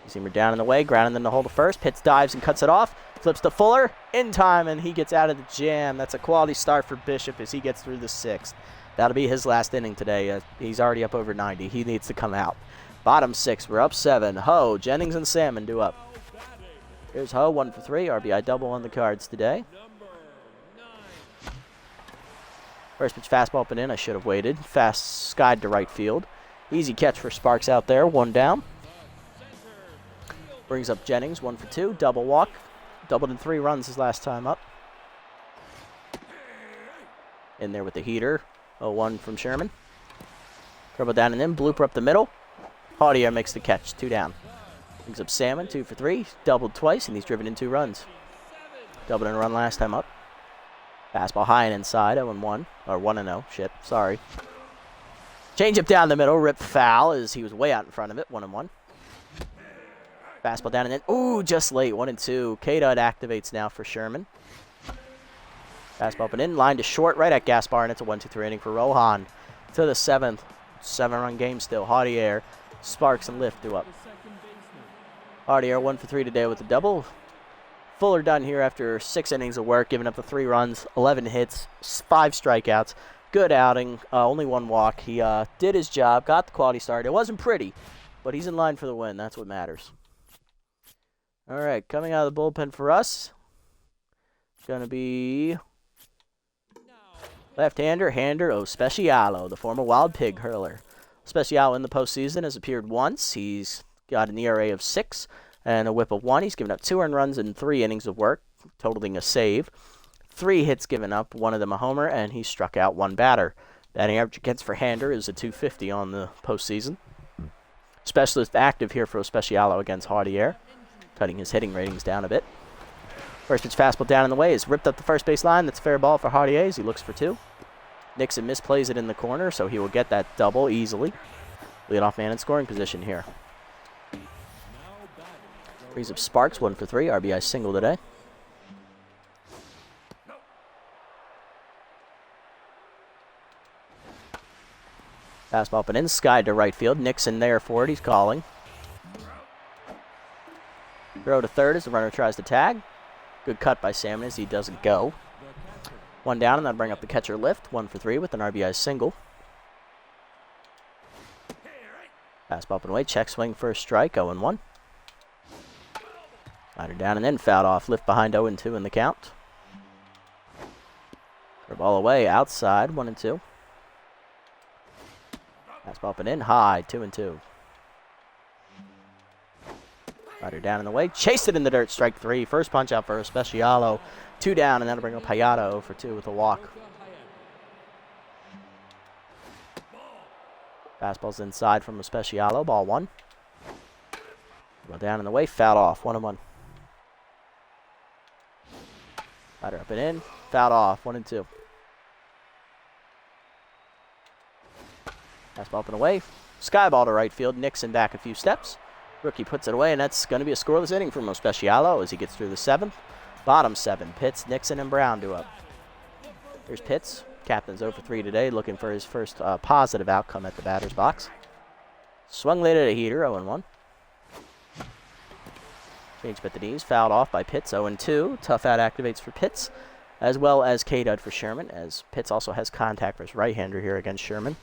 Speaker 1: Seamer down in the way, grounding in the hole to first. Pitts dives and cuts it off. Flips to Fuller in time, and he gets out of the jam. That's a quality start for Bishop as he gets through the 6th. That'll be his last inning today. He's already up over 90. He needs to come out. Bottom 6, we're up 7. Ho, Jennings, and Salmon do up. Here's Ho, 1 for 3. RBI double on the cards today. First pitch fastball up and in. I should have waited. Fast skied to right field. Easy catch for Sparks out there. 1 down. Brings up Jennings, 1 for 2. Double walk. Doubled in 3 runs his last time up. In there with the heater. 0-1 from Sherman. Curveball down and in. Blooper up the middle. Haudier makes the catch. 2 down. Brings up Salmon, 2 for 3. Doubled twice, and he's driven in 2 runs. Doubled in a run last time up. Fastball high and inside. 0-1. Or 1-0. Shit. Sorry. Change up down the middle. Rip foul as he was way out in front of it. 1-1. Fastball down and in. Ooh, just late. 1-2. K-Dot activates now for Sherman. Fastball up and in. Line to short right at Gaspar, and it's a 1-2-3 inning for Rohan. To the 7th. 7-run game still. Haudier, Sparks, and Lift do up. Haudier 1 for 3 today with a double. Fuller done here after 6 innings of work, giving up the 3 runs, 11 hits, 5 strikeouts. Good outing. Only 1 walk. He did his job, got the quality start. It wasn't pretty, but he's in line for the win. That's what matters. All right, coming out of the bullpen for us, going to be left-hander, Specialo, the former Wild Pig hurler. Specialo in the postseason has appeared once. He's got an ERA of 6 and a whip of 1. He's given up 2 earned runs in 3 innings of work, totaling a save. 3 hits given up, 1 of them a homer, and he struck out 1 batter. Batting average against for Hander is a .250 on the postseason. Specialist active here for Specialo against Haudier, cutting his hitting ratings down a bit. First pitch fastball down in the way is ripped up the first base line. That's fair ball for Haudier as he looks for 2. Nixon misplays it in the corner, so he will get that double easily. Leadoff man in scoring position here. Brings up Sparks, 1 for 3. RBI single today. Fastball up and in, skied to right field. Nixon there for it. He's calling. Throw to third as the runner tries to tag. Good cut by Salmon as he doesn't go. One down, and that'll bring up the catcher lift. 1 for 3 with an RBI single. Fastball up and away. Check swing for a strike. 0-1. Slider down and then fouled off. Lift behind 0-2 in the count. Ball away outside. 1-2. Fastball up and in. High. 2-2. Slider down in the way. Chased it in the dirt. Strike 3. First punch out for Especialo. 2 down, and that'll bring up Hayato for 2 with a walk. Fastball's inside from Especialo. Ball 1. Ball down in the way. Fouled off. 1-1. Slider up and in. Fouled off. 1-2. Fastball up and away. Sky ball to right field. Nixon back a few steps. Rookie puts it away, and that's going to be a scoreless inning from Especialo as he gets through the 7th. Bottom 7. Pitts, Nixon, and Brown do up. Here's Pitts. Captain's 0 for 3 today, looking for his first positive outcome at the batter's box. Swung late at a heater. 0-1. Change at the knees. Fouled off by Pitts. 0-2. Tough out activates for Pitts, as well as K-Dud for Sherman, as Pitts also has contact for his right-hander here against Sherman.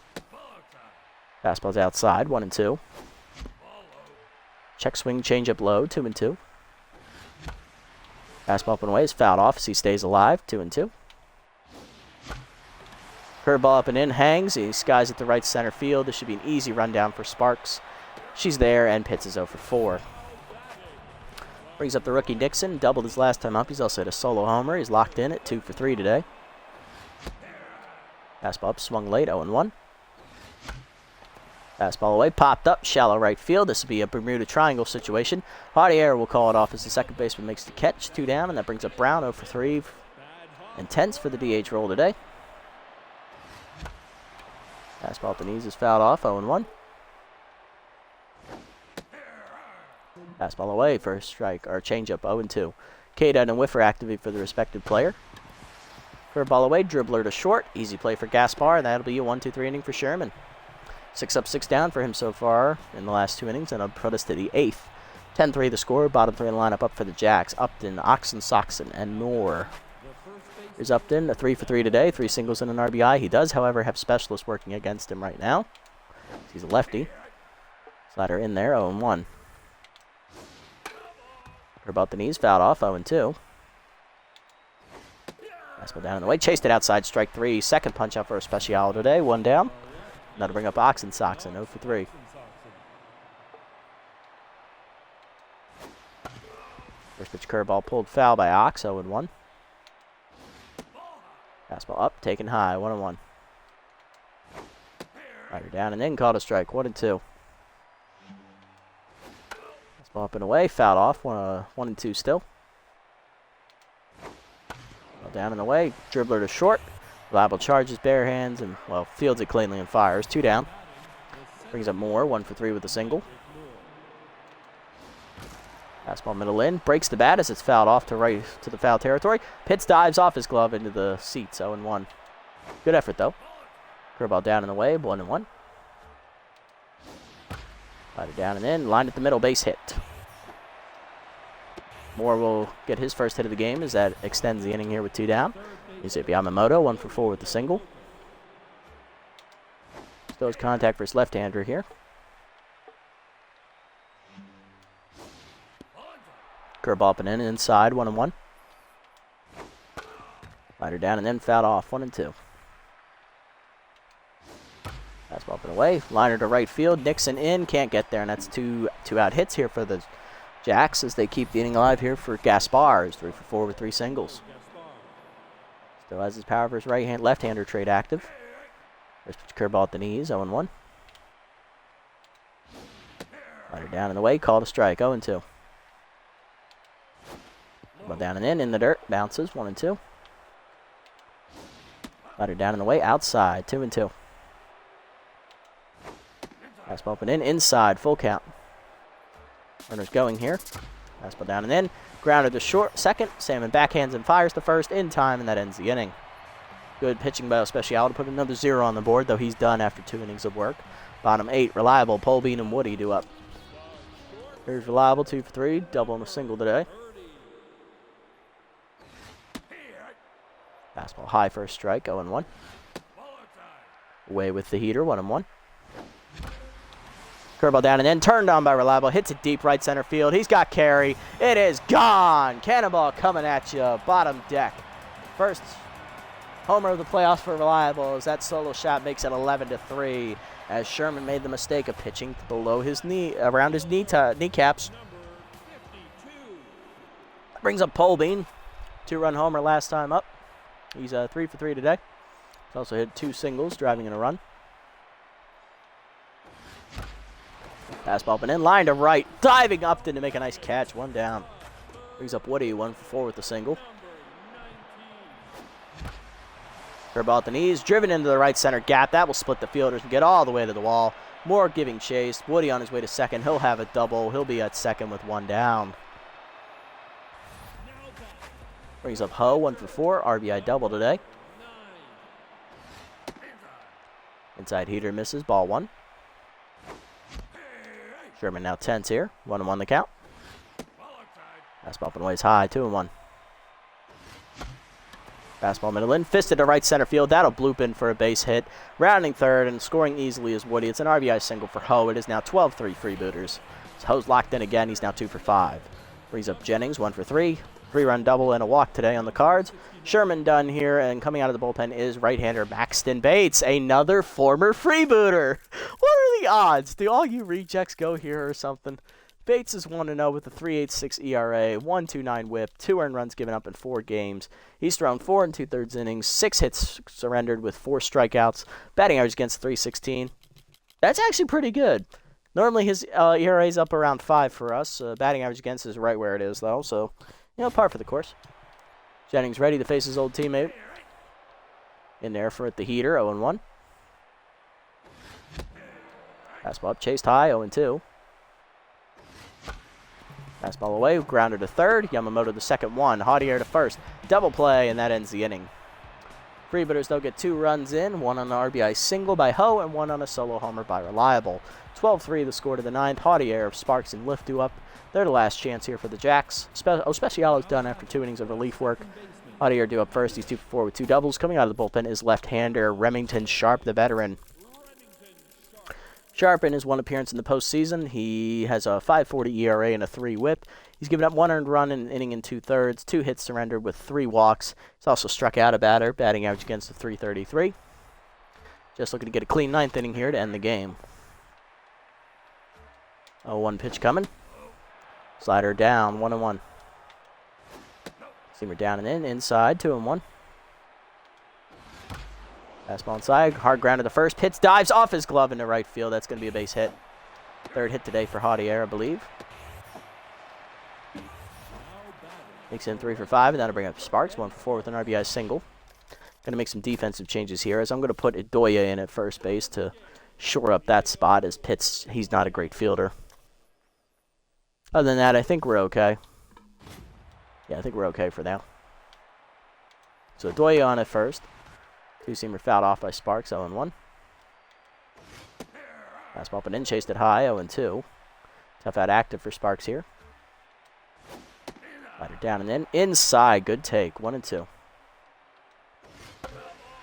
Speaker 1: Fastball's outside. 1-2. Check swing, change up low. 2-2. Fastball up and away is fouled off as he stays alive. 2-2. Curveball up and in, hangs. He skies at the right center field. This should be an easy rundown for Sparks. She's there, and Pitts is 0 for 4. Brings up the rookie Nixon. Doubled his last time up. He's also hit a solo homer. He's locked in at 2 for 3 today. Fastball up, swung late. 0-1. Fastball away, popped up, shallow right field. This will be a Bermuda Triangle situation. Javier will call it off as the second baseman makes the catch. 2 down, and that brings up Brown 0 for 3. Intense for the DH role today. Fastball at the knees is fouled off. 0-1. Fastball away for a strike, or changeup. 0-2. K-Dud and Whiffer activate for the respective player. Curveball away, dribbler to short. Easy play for Gaspar, and that'll be a 1-2-3 inning for Sherman. 6 up, 6 down for him so far in the last 2 innings, and it'll put us to the 8th. 10-3 the score. Bottom 3 in the lineup up for the Jacks. Upton, Oxen, Soxon, and Moore. Here's Upton, a 3 for 3 today. 3 singles and an RBI. He does, however, have specialists working against him right now. He's a lefty. Slider in there. 0-1. About the knees. Fouled off. 0-2. Fastball down in the way. Chased it outside. Strike 3. Second punch out for a special today. 1 down. That'll bring up Oxen Soxon, 0 for 3. First pitch curveball pulled foul by Ox, 0-1. Fastball up, taken high, 1-1. Rider down and in, called a strike, 1-2. Fastball up and away, fouled off, 1-2 still. Down and away, dribbler to short. Reliable charges, bare hands, and, well, fields it cleanly and fires. 2 down. Brings up Moore, 1 for 3 with a single. Fastball middle in. Breaks the bat as it's fouled off to right to the foul territory. Pitts dives off his glove into the seats, 0-1. Good effort, though. Curveball down and away, 1-1. Slider down and in. Lined at the middle, base hit. Moore will get his first hit of the game as that extends the inning here with 2 down. Yusuke Yamamoto, 1 for 4 with the single. Still has contact for his left-hander here. Curveball up and in, inside, 1-1. Slider down and then fouled off, 1-2. Fastball up and away. Liner to right field. Nixon in, can't get there, and that's two out hits here for the Jacks as they keep the inning alive here for Gaspar, who's 3 for 4 with 3 singles. Still has his power for his left-hander trade active. First pitch curveball at the knees, 0-1. Slider down in the way, called a strike, 0-2. Ball down and in the dirt, bounces, 1-2. Slider down in the way, outside, 2-2. Fastball up and in, inside, full count. Runner's going here. Fastball down and in. Grounded to short, second. Salmon backhands and fires to first in time, and that ends the inning. Good pitching by Especial to put another 0 on the board, though he's done after 2 innings of work. Bottom 8, reliable, Polbean and Woody do up. Here's Reliable, 2 for 3, double and a single today. Fastball high for a strike, 0-1. Away with the heater, 1-1. Curveball down and in, turned on by Reliable, hits it deep right center field. He's got carry. It is gone. Cannonball coming at you, bottom deck. First homer of the playoffs for Reliable as that solo shot makes it 11-3. As Sherman made the mistake of pitching below his knee, around his kneecaps. Brings up Polbean, 2-run homer last time up. He's 3 for 3 today. He's also hit 2 singles, driving in a run. Fastball up and in, line to right, diving Upton to make a nice catch, 1 down. Brings up Woody, 1 for 4 with the single. Curveball at the knees, driven into the right center gap. That will split the fielders and get all the way to the wall. Moore giving chase. Woody on his way to second. He'll have a double. He'll be at second with 1 down. Brings up Ho, 1 for 4. RBI double today. Inside heater misses. Ball 1. Sherman now tense here. 1-1 the count. Fastball up and away is high. 2-1. Fastball middle in, fisted to right center field. That'll bloop in for a base hit. Rounding third and scoring easily is Woody. It's an RBI single for Ho. It is now 12-3 Freebooters. So Ho's locked in again. He's now 2 for 5. Brings up Jennings, 1 for 3. 3-run double and a walk today on the cards. Sherman done here, and coming out of the bullpen is right-hander Maxton Bates, another former Freebooter. What are the odds? Do all you rejects go here or something? Bates is 1-0 with a 3.86 ERA, 1.29 whip, 2 earned runs given up in 4 games. He's thrown 4 2/3 innings, 6 hits surrendered with 4 strikeouts, batting average against 316. That's actually pretty good. Normally his ERA is up around 5 for us. Batting average against is right where it is, though, so, par for the course. Jennings ready to face his old teammate. In there for the heater, 0-1. Fastball up, chased high, 0-2. Fastball away, grounded to third. Yamamoto to second, 1. Javier to first. Double play, and that ends the inning. Freebooters, they'll get 2 runs in, 1 on an RBI single by Ho and 1 on a solo homer by Reliable. 12-3 the score to the 9th. Javier, Sparks, and Lift due up. They're the last chance here for the Jacks. Specialo's done after 2 innings of relief work. Javier due up first. He's 2 for 4 with 2 doubles. Coming out of the bullpen is left-hander Remington Sharp, the veteran. Sharp, in his 1 appearance in the postseason, he has a 5.40 ERA and a 3 whip. He's given up 1 earned run in an inning and 2/3, 2 hits surrendered with 3 walks. He's also struck out a batter, batting average against a 333. Just looking to get a clean 9th inning here to end the game. 0-1 pitch coming. Slider down, 1-1. Seamer down and in, inside, 2-1. Fastball inside, hard ground to the first. Hits, dives off his glove into right field. That's going to be a base hit. 3rd hit today for Javier, I believe. Makes in 3 for 5, and that'll bring up Sparks, 1 for 4 with an RBI single. Going to make some defensive changes here, as I'm going to put Idoia in at first base to shore up that spot, as Pitts, he's not a great fielder. Other than that, I think we're okay. Yeah, I think we're okay for now. So Idoia on at first. 2-seamer fouled off by Sparks, 0-1. Fastball up and in, chased it high, 0-2. Tough out active for Sparks here. Slider down and in, inside, good take, 1-2.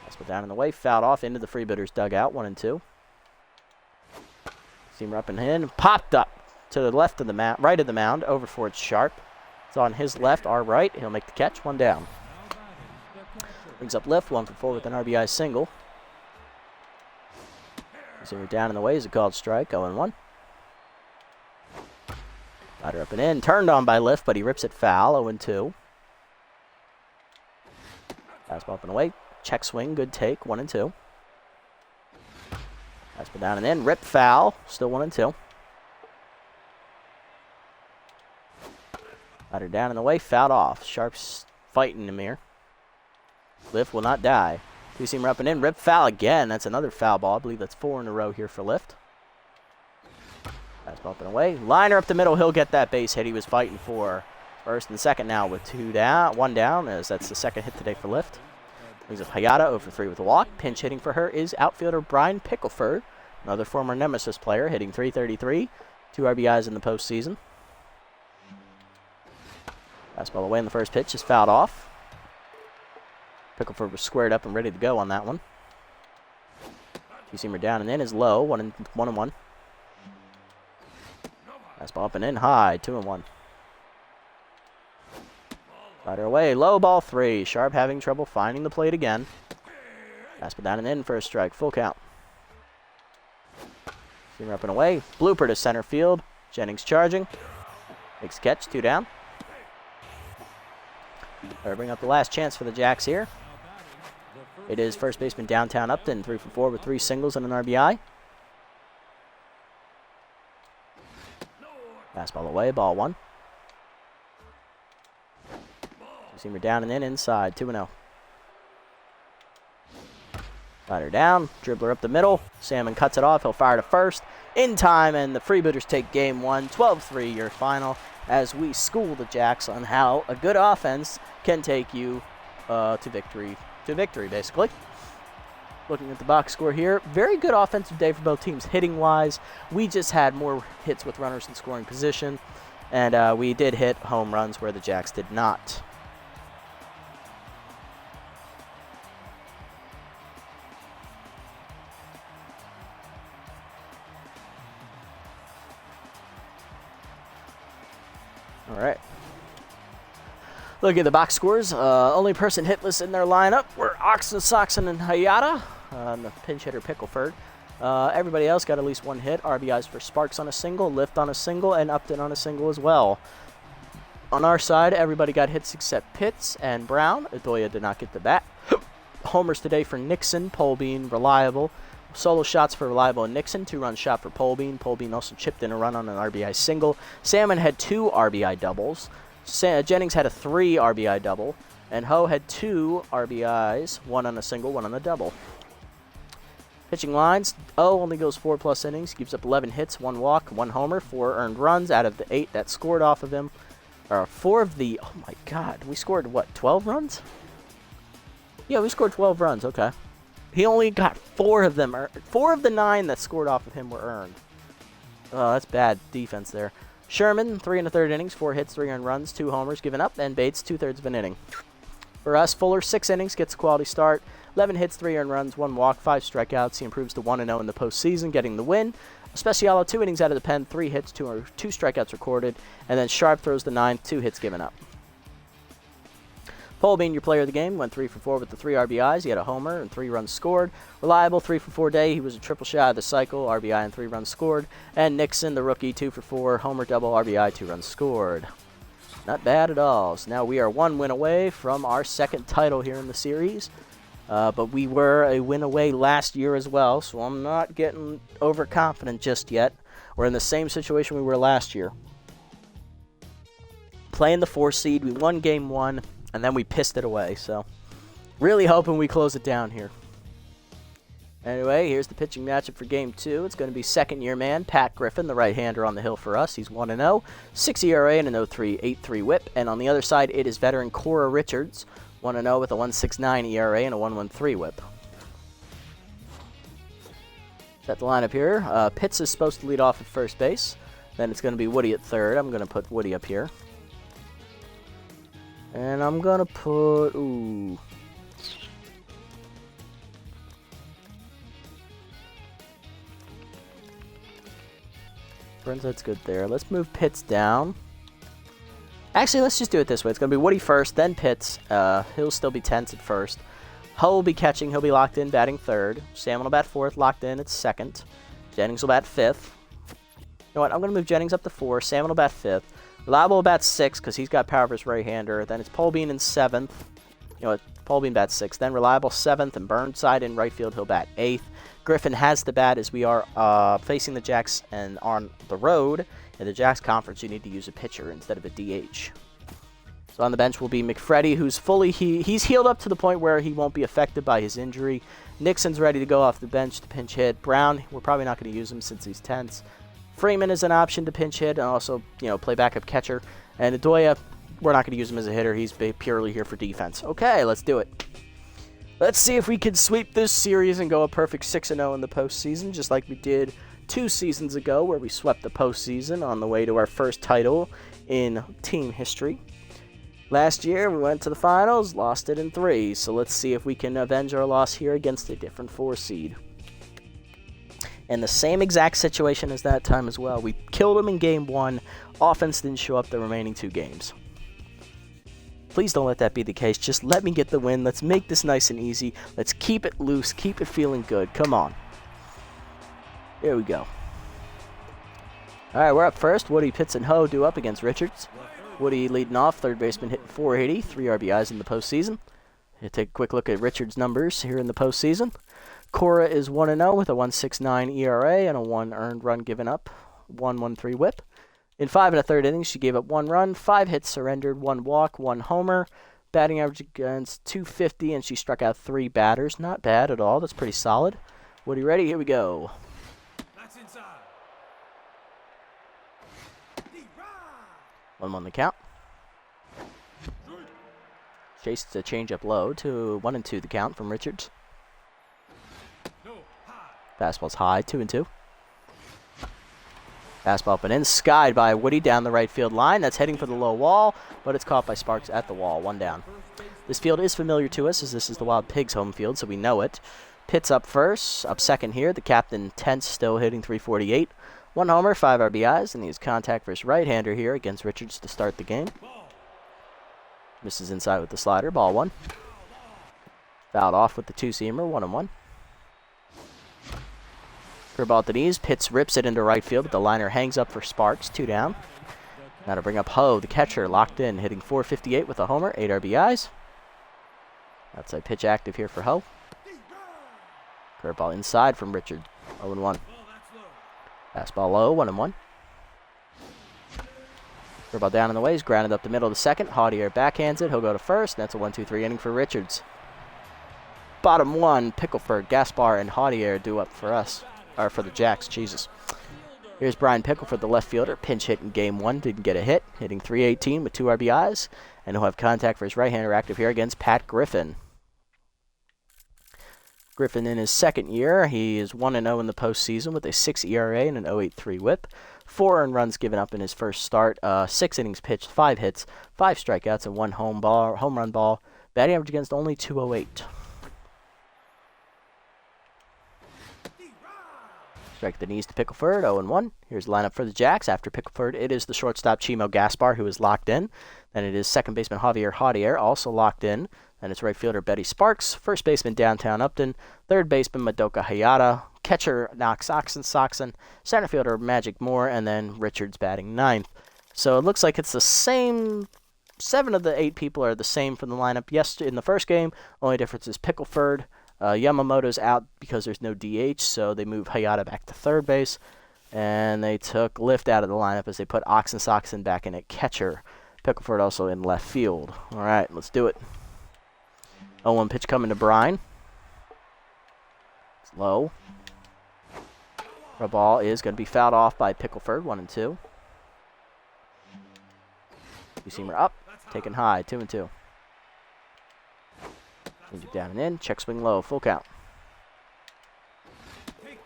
Speaker 1: Fastball down in the way, fouled off into the Freebooters dugout, 1-2. Seamer up and in, popped up to the left of the mound, right of the mound, over for Sharp. It's on his left, our right. He'll make the catch, 1 down. Brings up Lift, 1 for 4 with an RBI single. Seamer down in the way is a called strike, 0-1. Slider up and in, turned on by Lift, but he rips it foul, 0-2. Fastball up and away, check swing, good take, 1-2. Fastball down and in, rip foul, still 1-2. Slider down in the way, fouled off. Sharp's fighting him here. Lift will not die. 2-seamer up and in, rip foul again. That's another foul ball. I believe that's 4 in a row here for Lift. Fastball up and away. Liner up the middle. He'll get that base hit he was fighting for. First and second now with 1 down, as that's the 2nd hit today for Lift. Brings up Hayata, 0 for 3 with a walk. Pinch hitting for her is outfielder Brian Pickleford, another former Nemesis player, hitting .333. 2 RBIs in the postseason. Fastball away in the first pitch is fouled off. Pickleford was squared up and ready to go on that one. Two-seamer down and in is low, 1-1. Fastball up and in high, 2-1. Slider away, low, ball 3. Sharp having trouble finding the plate again. Fastball down and in for a strike, full count. Seamer up and away, blooper to center field. Jennings charging. Makes a catch, 2 down. Better bring up the last chance for the Jacks here. It is first baseman Downtown Upton, 3 for 4 with 3 singles and an RBI. Fastball away, ball 1. Two-seamer down and in, inside, 2-0. Slider down, dribbler up the middle. Salmon cuts it off, he'll fire to first. In time, and the Freebooters take game 1, 12-3 your final, as we school the Jacks on how a good offense can take you to victory, basically. Looking at the box score here, very good offensive day for both teams hitting-wise. We just had more hits with runners in scoring position, and we did hit home runs where the Jacks did not. All right. Look at the box scores. Only person hitless in their lineup were Oxen, Soxon, and Hayata. And the pinch hitter Pickleford. Everybody else got at least 1 hit. RBIs for Sparks on a single, Lift on a single, and Upton on a single as well. On our side, everybody got hits except Pitts and Brown. Adoya did not get the bat. Homers today for Nixon, Polbean, Reliable. Solo shots for Reliable and Nixon. 2-run shot for Polbean. Polbean also chipped in a run on an RBI single. Salmon had 2 RBI doubles. Jennings had a 3 RBI double. And Ho had 2 RBIs, 1 on a single, 1 on a double. Pitching lines, O only goes 4+ innings, gives up 11 hits, 1 walk, 1 homer, 4 earned runs out of the 8 that scored off of him. 4 of the, oh my god, we scored what, 12 runs? Yeah, we scored 12 runs, okay. He only got 4 of them. 4 of the 9 that scored off of him were earned. Oh, that's bad defense there. Sherman, 3 1/3 innings, 4 hits, 3 earned runs, 2 homers given up, and Bates, 2/3 of an inning. For us, Fuller, 6 innings, gets a quality start, 11 hits, 3 earned runs, 1 walk, 5 strikeouts. He improves to 1-0 in the postseason, getting the win. Specialo, 2 innings out of the pen, 3 hits, 2 strikeouts recorded, and then Sharp throws the 9, 2 hits given up. Polbean, your player of the game, went 3 for 4 with the 3 RBIs. He had a homer and 3 runs scored. Reliable, 3 for 4 day. He was a triple shot of the cycle, RBI and 3 runs scored. And Nixon, the rookie, 2 for 4, homer, double, RBI, 2 runs scored. Not bad at all. So now we are 1 win away from our 2nd title here in the series. But we were a win away last year as well, so I'm not getting overconfident just yet. We're in the same situation we were last year. Playing the 4 seed, we won game 1. And then we pissed it away, so really hoping we close it down here. Anyway, here's the pitching matchup for Game 2. It's going to be second-year man Pat Griffin, the right-hander on the hill for us. He's 1-0, 6 ERA and an 0.383 whip. And on the other side, it is veteran Cora Richards, 1-0 with a 1.69 ERA and a 1.13 whip. Set the lineup here. Pitts is supposed to lead off at first base. Then it's going to be Woody at third. I'm going to put Woody up here. And I'm going to put, Burnside's good there. Let's move Pitts down. Actually, let's just do it this way. It's going to be Woody first, then Pitts. He'll still be tense at first. Hull will be catching. He'll be locked in, batting third. Salmon will bat fourth, locked in at second. Jennings will bat fifth. You know what? I'm going to move Jennings up to 4. Salmon will bat fifth. Reliable bats 6 because he's got power for his right-hander. Then it's Polbean in 7th. You know what? Polbean bats 6th. Then Reliable 7th, and Burnside in right field, he'll bat 8th. Griffin has the bat as we are facing the Jacks and on the road. In the Jacks conference, you need to use a pitcher instead of a DH. So on the bench will be McFreddy, who's fully he's healed up to the point where he won't be affected by his injury. Nixon's ready to go off the bench to pinch hit. Brown, we're probably not going to use him since he's tense. Freeman is an option to pinch hit and also, play backup catcher. And Adoya, we're not going to use him as a hitter. He's purely here for defense. Okay, let's do it. Let's see if we can sweep this series and go a perfect 6-0 in the postseason, just like we did 2 seasons ago, where we swept the postseason on the way to our first title in team history. Last year, we went to the finals, lost it in 3. So let's see if we can avenge our loss here against a different 4 seed. And the same exact situation as that time as well. We killed them in game 1. Offense didn't show up the remaining 2 games. Please don't let that be the case. Just let me get the win. Let's make this nice and easy. Let's keep it loose. Keep it feeling good. Come on. There we go. All right, we're up first. Woody, Pitts, and Ho do up against Richards. Woody leading off. Third baseman hitting 480. 3 RBIs in the postseason. We'll take a quick look at Richards' numbers here in the postseason. Cora is 1-0 with a 1.69 ERA and a 1 earned run given up. 1.13 whip. In 5 1/3 innings, she gave up 1 run, 5 hits surrendered, 1 walk, 1 homer. Batting average against .250, and she struck out 3 batters. Not bad at all. That's pretty solid. Woody ready? Here we go. 1-1 the count. Chased a changeup low to 1-2 the count from Richards. Fastball's high, 2-2. Fastball up and in, skied by Woody down the right field line. That's heading for the low wall, but it's caught by Sparks at the wall. 1 down. This field is familiar to us as this is the Wild Pigs home field, so we know it. Pitts up first, up second here. The captain, Tense, still hitting .348. 1 homer, 5 RBIs, and he has contact for his right-hander here against Richards to start the game. Misses inside with the slider, ball 1. Fouled off with the 2-seamer, 1-1. Curveball at the knees, Pitts rips it into right field, but the liner hangs up for Sparks, 2 down. Now to bring up Ho, the catcher, locked in, hitting .458 with a homer, 8 RBIs. Outside pitch active here for Ho. Curveball inside from Richard, 0-1. Fastball low, 1-1. Curveball down in the way, he's grounded up the middle of the second. Haudier backhands it, he'll go to first, and that's a 1-2-3 inning for Richards. Bottom 1, Pickleford, Gaspar, and Haudier do up for us. Or for the Jacks, Jesus. Here's Brian Pickleford, the left fielder. Pinch hit in game 1, didn't get a hit. Hitting .318 with 2 RBIs. And he'll have contact for his right-hander active here against Pat Griffin. Griffin in his second year, he is 1-0 in the postseason with a 6 ERA and an .083 whip. 4 earned runs given up in his first start. 6 innings pitched, 5 hits, 5 strikeouts, and 1 home run ball. Batting average against only .208. Strike the knees to Pickleford, 0-1. Here's the lineup for the Jacks. After Pickleford, it is the shortstop Chimo Gaspar who is locked in. Then it is second baseman Javier Haudier, also locked in. Then it's right fielder Betty Sparks, first baseman Downtown Upton, third baseman Madoka Hayata, catcher Knox Soxon, center fielder Magic Moore, and then Richards batting 9th. So it looks like it's the same. 7 of the 8 people are the same from the lineup in the first game. Only difference is Pickleford. Yamamoto's out because there's no DH, so they move Hayata back to third base. And they took Lift out of the lineup as they put Soxon back in at catcher. Pickleford also in left field. All right, let's do it. 0-1 pitch coming to Brine. It's low. The ball is going to be fouled off by Pickleford, 1-2. Two-seamer up, taken high, 2-2. Change it down and in. Check swing low. Full count.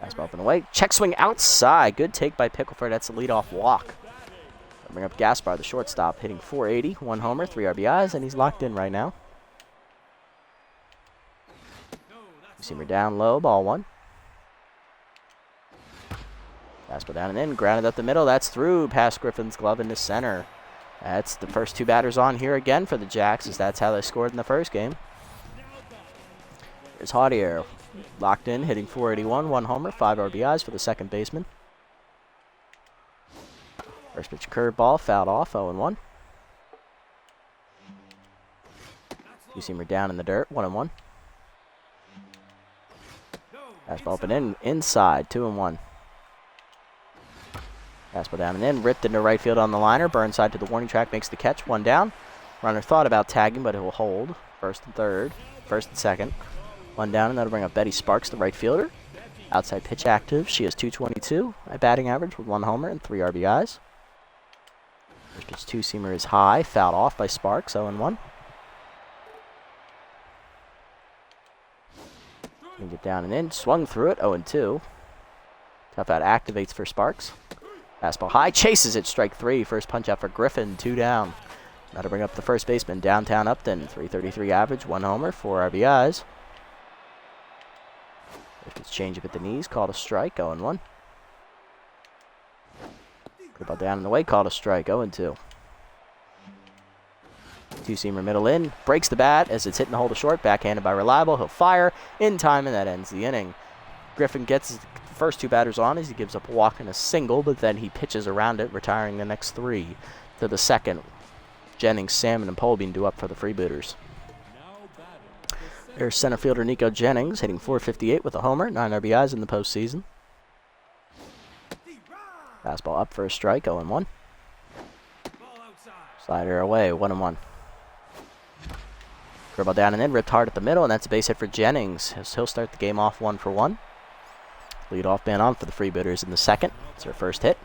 Speaker 1: Fastball up and away. Check swing outside. Good take by Pickleford. That's a leadoff walk. I'll bring up Gaspar, the shortstop, hitting .480. 1 homer, 3 RBIs, and he's locked in right now. Seamer down low. Ball 1. Fastball down and in. Grounded up the middle. That's through past Griffin's glove into center. That's the first 2 batters on here again for the Jacks, as that's how they scored in the first game. Here's Haudier, locked in, hitting .481, 1 homer, 5 RBIs for the second baseman. First pitch curveball, fouled off, 0-1. Two-seamer down in the dirt, 1-1. Fastball up and in, inside, 2-1. Fastball down and in, ripped into right field on the liner. Burnside to the warning track, makes the catch, 1 down. Runner thought about tagging, but it will hold. First and second. 1 down, and that'll bring up Betty Sparks, the right fielder. Outside pitch active. She has .222, a batting average with 1 homer and 3 RBIs. First pitch 2-seamer is high, fouled off by Sparks, 0-1. Change it down and in, swung through it, 0-2. Tough out activates for Sparks. Fastball high, chases it, strike 3. First punch out for Griffin, 2 down. That'll bring up the first baseman, downtown Upton. 333 average, 1 homer, 4 RBIs. If it's change up at the knees, called a strike, 0-1. Good ball down in the way, called a strike, 0-2. Two-seamer middle in, breaks the bat as it's hitting the hole to short, backhanded by Reliable. He'll fire in time, and that ends the inning. Griffin gets his first 2 batters on as he gives up a walk and a single, but then he pitches around it, retiring the next 3 to the second. Jennings, Salmon, and Polbean do up for the Freebooters. There's center fielder Nico Jennings, hitting .458 with a homer, 9 RBIs in the postseason. Fastball up for a strike, 0-1. Slider away, 1-1. Curveball down and in, ripped hard at the middle, and that's a base hit for Jennings. He'll start the game off 1-1. Leadoff man on for the Freebooters in the second. It's their first hit.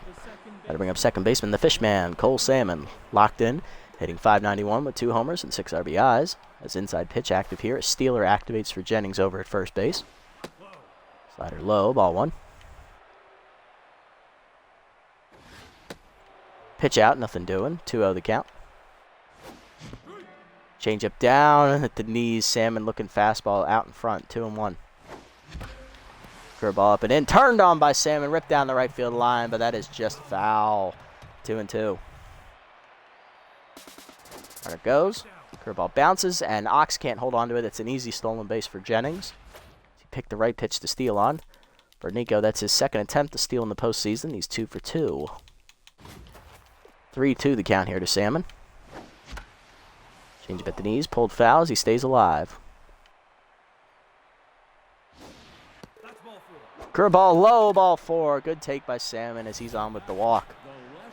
Speaker 1: That'll bring up second baseman, the Fishman, Cole Salmon, locked in, hitting .591 with 2 homers and 6 RBIs. As inside pitch active here, a stealer activates for Jennings over at first base. Slider low, ball 1. Pitch out, nothing doing, 2-0 the count. Change up down at the knees, Salmon looking fastball out in front, 2-1. Curveball up and in, turned on by Salmon, ripped down the right field line, but that is just foul, 2-2. There it goes. Curveball bounces, and Ox can't hold on to it. It's an easy stolen base for Jennings. He picked the right pitch to steal on. For Nico, that's his second attempt to steal in the postseason. He's 2 for 2. 3-2 the count here to Salmon. Change up at the knees, pulled foul as he stays alive. Curveball low, ball 4. Good take by Salmon as he's on with the walk.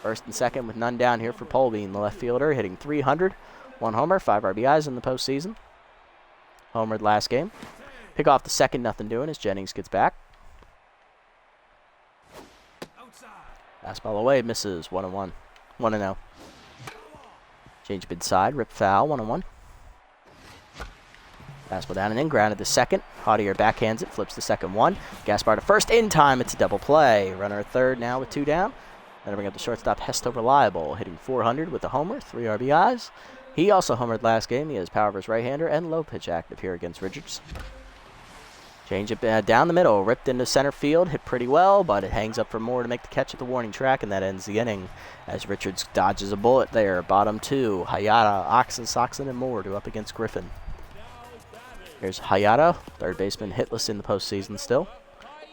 Speaker 1: First and second with none down here for Polbean, the left fielder, hitting .300. 1 homer, 5 RBIs in the postseason. Homered last game. Pick off the second, nothing doing as Jennings gets back. Fastball away, misses, 1-1. 1-0. Change up inside, rip foul, 1-1. Fastball down and in, grounded to second. Haudier backhands it, flips the second 1. Gaspar to first, in time, it's a double play. Runner at third now with 2 down. That'll bring up the shortstop, Hesto Reliable, hitting .400 with a homer, 3 RBIs. He also homered last game. He has power versus right-hander and low pitch active here against Richards. Change it down the middle, ripped into center field, hit pretty well, but it hangs up for Moore to make the catch at the warning track, and that ends the inning as Richards dodges a bullet there. Bottom 2, Hayata, Oxen, Soxon, and Moore do up against Griffin. Here's Hayata, third baseman, hitless in the postseason still.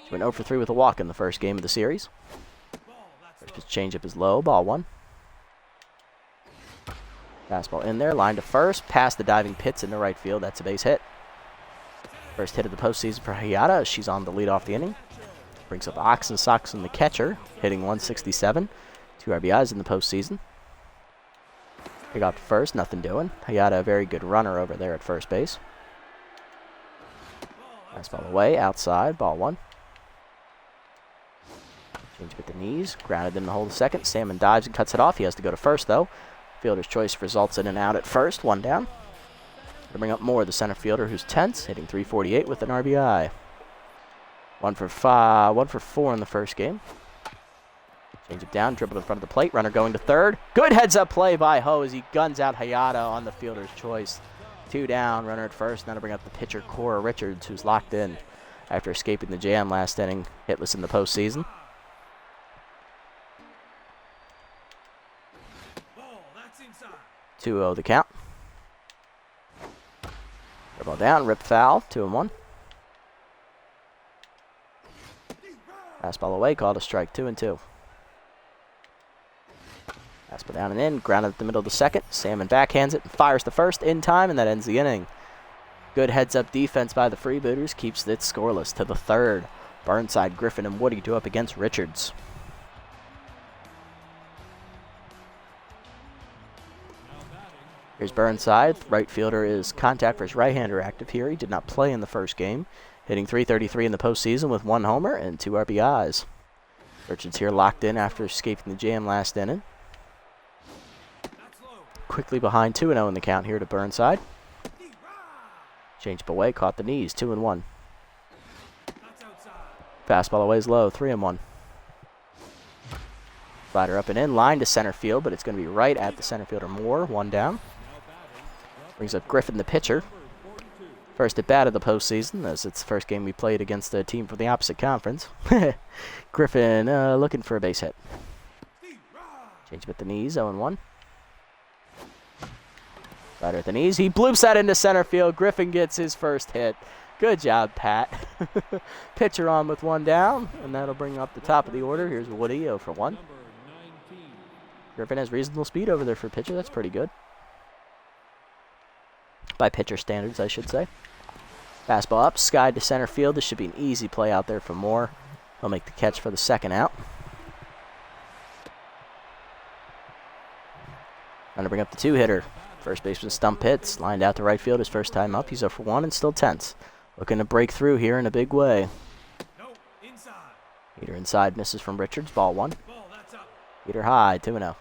Speaker 1: He went 0 for 3 with a walk in the first game of the series. First pitch changeup is low, ball 1. Fastball in there, line to first, past the diving Pitts in the right field. That's a base hit. First hit of the postseason for Hayata. She's on the lead off the inning. Brings up Oxen Soxon, the catcher, hitting .167. 2 RBIs in the postseason. Pick off first, nothing doing. Hayata, a very good runner over there at first base. Fastball away, outside, ball 1. Change up at the knees, grounded in the hole to second. Salmon dives and cuts it off. He has to go to first, though. Fielder's choice results in an out at first, 1 down. To bring up Moore, the center fielder, who's tense, hitting .348 with an RBI. 1 for 4 in the first game. Change it down, dribble in front of the plate, runner going to third. Good heads-up play by Ho as he guns out Hayata on the fielder's choice. 2 down, runner at first. Now to bring up the pitcher, Cora Richards, who's locked in after escaping the jam last inning, hitless in the postseason. 2-0 the count. Ball down, rip foul, 2-1. Fastball away, called a strike, 2-2. Fastball down and in, grounded at the middle of the second. Salmon backhands it and fires the first in time, and that ends the inning. Good heads-up defense by the Freebooters keeps it scoreless to the third. Burnside, Griffin, and Woody do up against Richards. Here's Burnside. Right fielder is contact for his right-hander active here. He did not play in the first game, hitting .333 in the postseason with 1 homer and 2 RBIs. Richards here locked in after escaping the jam last inning. Quickly behind, 2-0 in the count here to Burnside. Changed up away, caught the knees, 2-1. Fastball away is low, 3-1. Slider up and in, line to center field, but it's going to be right at the center fielder Moore. 1 down. Brings up Griffin, the pitcher. First at bat of the postseason, as it's the first game we played against a team from the opposite conference. Griffin looking for a base hit. Change at the knees, 0-1. Slider at the knees. He bloops that into center field. Griffin gets his first hit. Good job, Pat. Pitcher on with 1 down, and that'll bring up the top of the order. Here's Woody, 0-1. Griffin has reasonable speed over there for a pitcher. That's pretty good. By pitcher standards, I should say. Fastball up, skied to center field. This should be an easy play out there for Moore. He'll make the catch for the 2nd out. Going to bring up the 2-hitter. First baseman stump hits, lined out to right field his first time up. He's 0-1 and still tense. Looking to break through here in a big way. Heater inside, misses from Richards. Ball 1. Heater high, 2-0.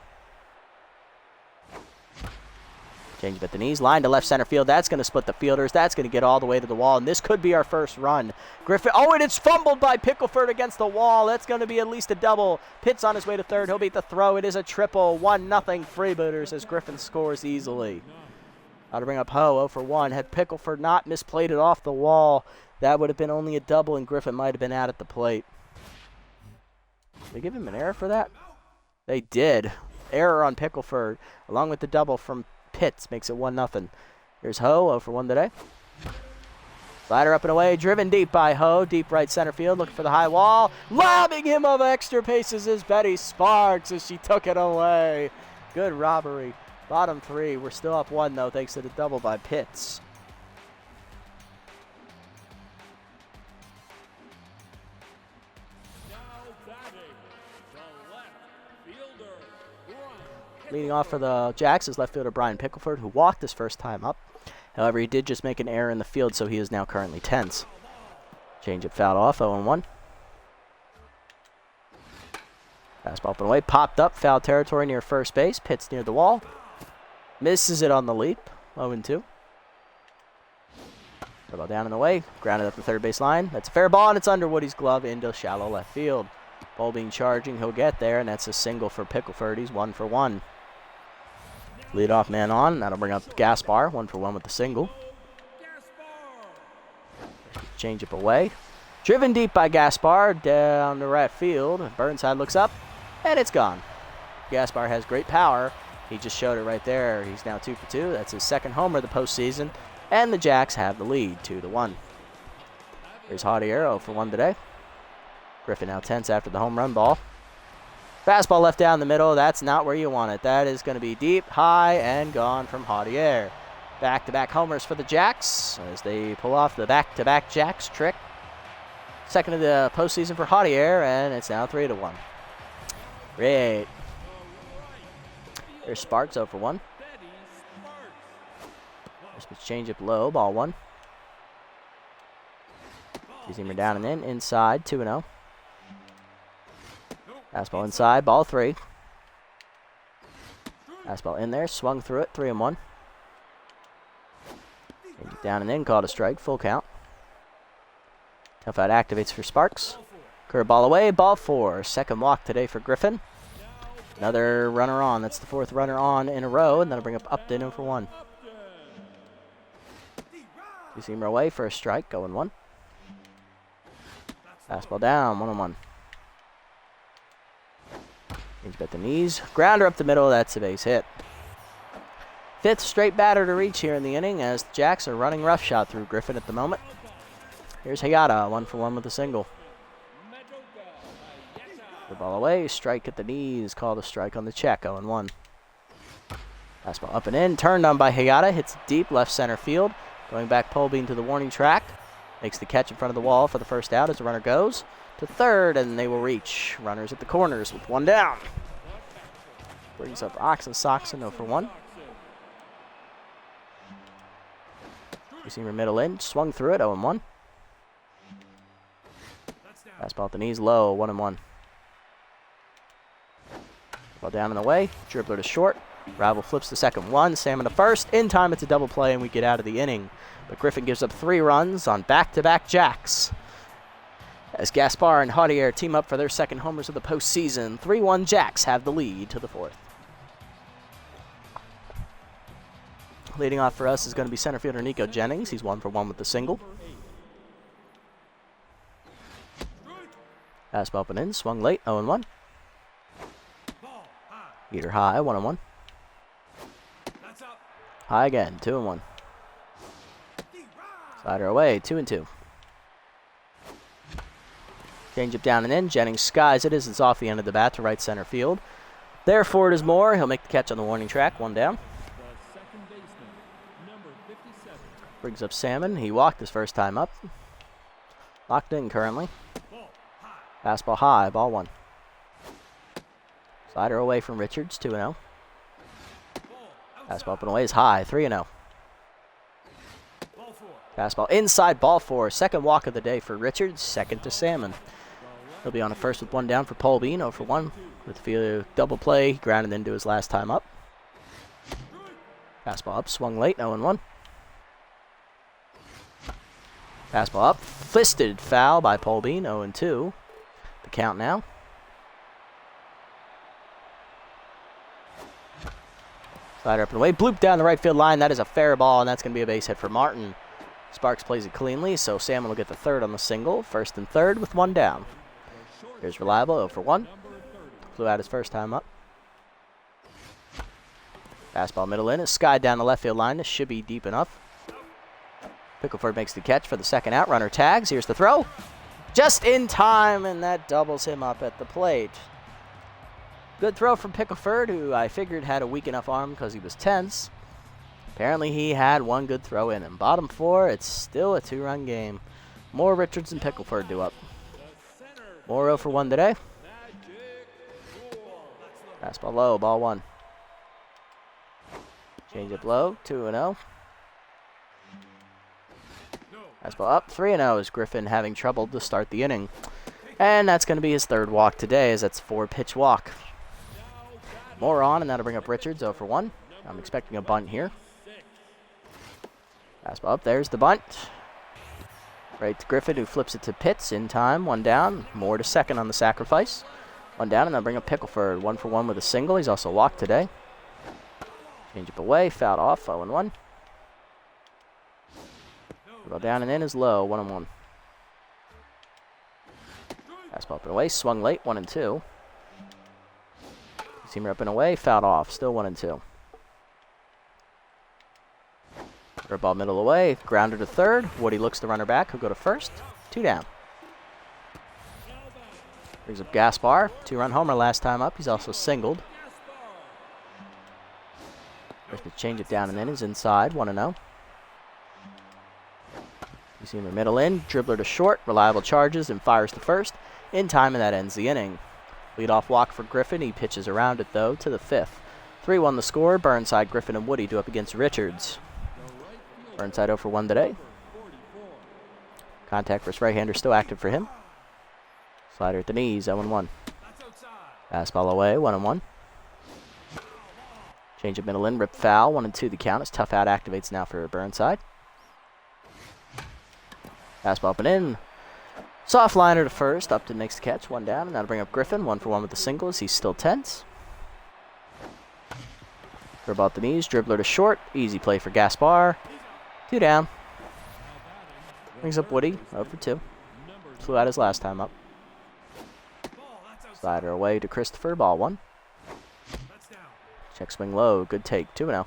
Speaker 1: Change at the knees, line to left center field. That's going to split the fielders. That's going to get all the way to the wall, and this could be our first run. Griffin, oh, and it's fumbled by Pickleford against the wall. That's going to be at least a double. Pitt's on his way to third. He'll beat the throw. It is a triple. 1-0 Freebooters as Griffin scores easily. Now to bring up Ho, 0-1. Had Pickleford not misplayed it off the wall, that would have been only a double, and Griffin might have been out at the plate. Did they give him an error for that? They did. Error on Pickleford, along with the double from Pitts, makes it 1-0. Here's Ho, 0-1 today. Slider up and away, driven deep by Ho, deep right center field, looking for the high wall. Lobbing him of extra paces is Betty Sparks as she took it away. Good robbery. Bottom 3, we're still up 1 though, thanks to the double by Pitts. Leading off for the Jacks is left fielder Brian Pickleford, who walked his first time up. However, he did just make an error in the field, so he is now currently tense. Change it fouled off, 0-1. Fastball up and away, popped up, foul territory near first base. Pitts near the wall. Misses it on the leap, 0-2. Ball down and away, grounded up the third base line. That's a fair ball, and it's under Woody's glove into shallow left field. Ball being charging, he'll get there, and that's a single for Pickleford. He's 1-for-1. Leadoff man on. That'll bring up Gaspar, 1-for-1 with the single. Change up away. Driven deep by Gaspar down the right field. Burnside looks up, and it's gone. Gaspar has great power. He just showed it right there. He's now 2-for-2. That's his 2nd homer of the postseason, and the Jacks have the lead, 2-1. Here's Javier, 0-for-1 today. Griffin now tense after the home run ball. Fastball left down the middle. That's not where you want it. That is going to be deep, high, and gone from Javier. Back-to-back homers for the Jacks as they pull off the back-to-back Jacks trick. 2nd of the postseason for Javier, and it's now 3-1. Great. There's Sparks, 0-for-1. There's change up low, ball 1. Seamer down and in, inside, 2-0. Fastball inside, ball 3. Fastball in there, swung through it, 3-1. Down and in, called a strike, full count. Tough out activates for Sparks. Curveball away, ball 4. 2nd walk today for Griffin. Another runner on, that's the 4th runner on in a row, and that'll bring up Upton 0-for-1. Seamer away for a strike, 0-1. Fastball down, 1-1. Change at the knees. Grounder up the middle. That's a base hit. 5th straight batter to reach here in the inning as the Jacks are running roughshod through Griffin at the moment. Here's Hayata, 1-for-1 with a single. The ball away. Strike at the knees. Called a strike on the check. 0-1. Fastball up and in. Turned on by Hayata. Hits deep left center field. Going back Polbean to the warning track. Makes the catch in front of the wall for the first out as the runner goes to third, and they will reach. Runners at the corners with 1 down. Brings up Oxen Soxon, 0-for-1. Receiver middle in, swung through it, 0-1. Fastball at the knees, low, 1-1. Ball down and away, dribbler to short. Ravel flips the second one, Salmon to first. In time, it's a double play, and we get out of the inning. But Griffin gives up 3 runs on back-to-back Jacks. As Gaspar and Javier team up for their second homers of the postseason, 3-1 Jacks have the lead to the fourth. Leading off for us is going to be center fielder Nico Jennings. He's 1 for 1 with the single. Fastball up and in, swung late, 0-1. Heater high, 1-1. High again, 2-1. Slider away, 2-2. Change up down and in. Jennings skies it as it's off the end of the bat to right center field. Therefore, it is Moore. He'll make the catch on the warning track. 1 down. Brings up Salmon. He walked his first time up. Locked in currently. Fastball high, ball 1. Slider away from Richards, 2-0. Fastball up and away is high, 3-0. Fastball inside, ball 4. Second walk of the day for Richards, second to Salmon. He'll be on a first with 1 down for Paul Bean, 0 for 1. With the double play, he grounded into his last time up. Fastball up, swung late, 0-1. Fastball up, fisted foul by Paul Bean, 0-2. The count now. Slider up and away, bloop down the right field line. That is a fair ball, and that's going to be a base hit for Martin. Sparks plays it cleanly, so Salmon will get the third on the single. First and third with 1 down. Here's Reliable, 0 for 1. Flew out his first time up. Fastball middle in, is skied down the left field line. This should be deep enough. Pickleford makes the catch for the second out. Runner tags. Here's the throw. Just in time, and that doubles him up at the plate. Good throw from Pickleford, who I figured had a weak enough arm because he was tense. Apparently he had 1 good throw in him. Bottom 4, it's still a 2-run game. More Richards and Pickleford do up. More 0 for 1 today. Fastball low, ball 1. Change up low, 2-0. Fastball up, 3-0 is Griffin having trouble to start the inning. And that's going to be his third walk today, as that's 4-pitch walk. More on, and that'll bring up Richards, 0 for 1. I'm expecting a bunt here. Fastball up, there's the bunt. Right to Griffin, who flips it to Pitts in time. 1 down, Moore to second on the sacrifice. 1 down, and that'll bring up Pickleford, 1 for 1 with a single. He's also walked today. Change up away, fouled off, 0-1. Go down and in is low, 1-1. Fastball up and away, swung late, 1-2. Seamer up and away, fouled off, still 1-2. Ball middle away, grounder to third. Woody looks the runner back, he'll go to first. 2 down. Brings up Gaspar, 2-run homer last time up. He's also singled. First pitch change it down and in is inside, 1-0. You see him middle in, dribbler to short, Reliable charges and fires to first. In time, and that ends the inning. Leadoff walk for Griffin. He pitches around it, though, to the 5th. 3-1 the score. Burnside, Griffin, and Woody do up against Richards. Burnside 0 for 1 today. Contact versus right-hander still active for him. Slider at the knees, 0-1. Fastball away, 1-1. Change of middle in, rip foul, 1-2 the count. As tough out activates now for Burnside. Fastball up and in. Soft liner to first. Upton makes the catch. 1 down, and that'll bring up Griffin. 1 for 1 with the singles. He's still tense. Curveball at the knees. Dribbler to short. Easy play for Gaspar. 2 down. Brings up Woody. 0 for 2. Flew out his last time up. Slider away to Christopher. Ball 1. Check swing low. Good take. 2-0.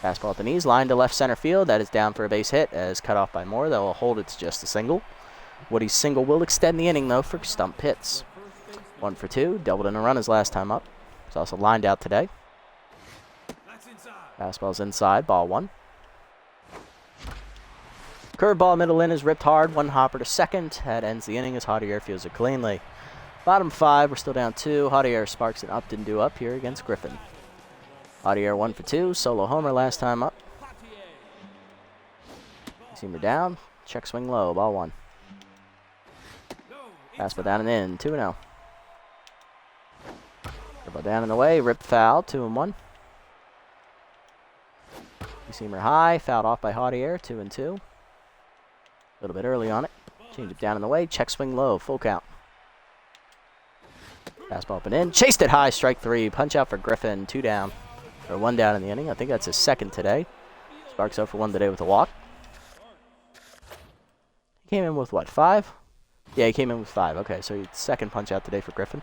Speaker 1: Fastball at the knees, line to left center field. That is down for a base hit as cut off by Moore. That will hold it to just a single. Woody's single will extend the inning, though, for stump hits. 1 for 2. Doubled in a run his last time up. He's also lined out today. Fastball's inside. Ball 1. Curveball middle in is ripped hard. 1 hopper to second. That ends the inning as Javier fields it cleanly. Bottom 5. We're still down 2. Javier, Sparks, and Upton do up here against Griffin. Javier 1 for 2, solo homer last time up. Seamer down, check swing low, ball 1. Fastball down and in, 2-0. Ball down and away, ripped foul, 2-1. Seamer high, fouled off by Javier, 2-2. A little bit early on it. Change it down in the way. Check swing low. Full count. Fastball up and in. Chased it high. Strike 3. Punch out for Griffin. 2 down. Or 1 down in the inning. I think that's his second today. Sparks 0 for 1 today with a walk. He came in with what, 5? Yeah, he came in with 5. Okay, so he's second punch out today for Griffin.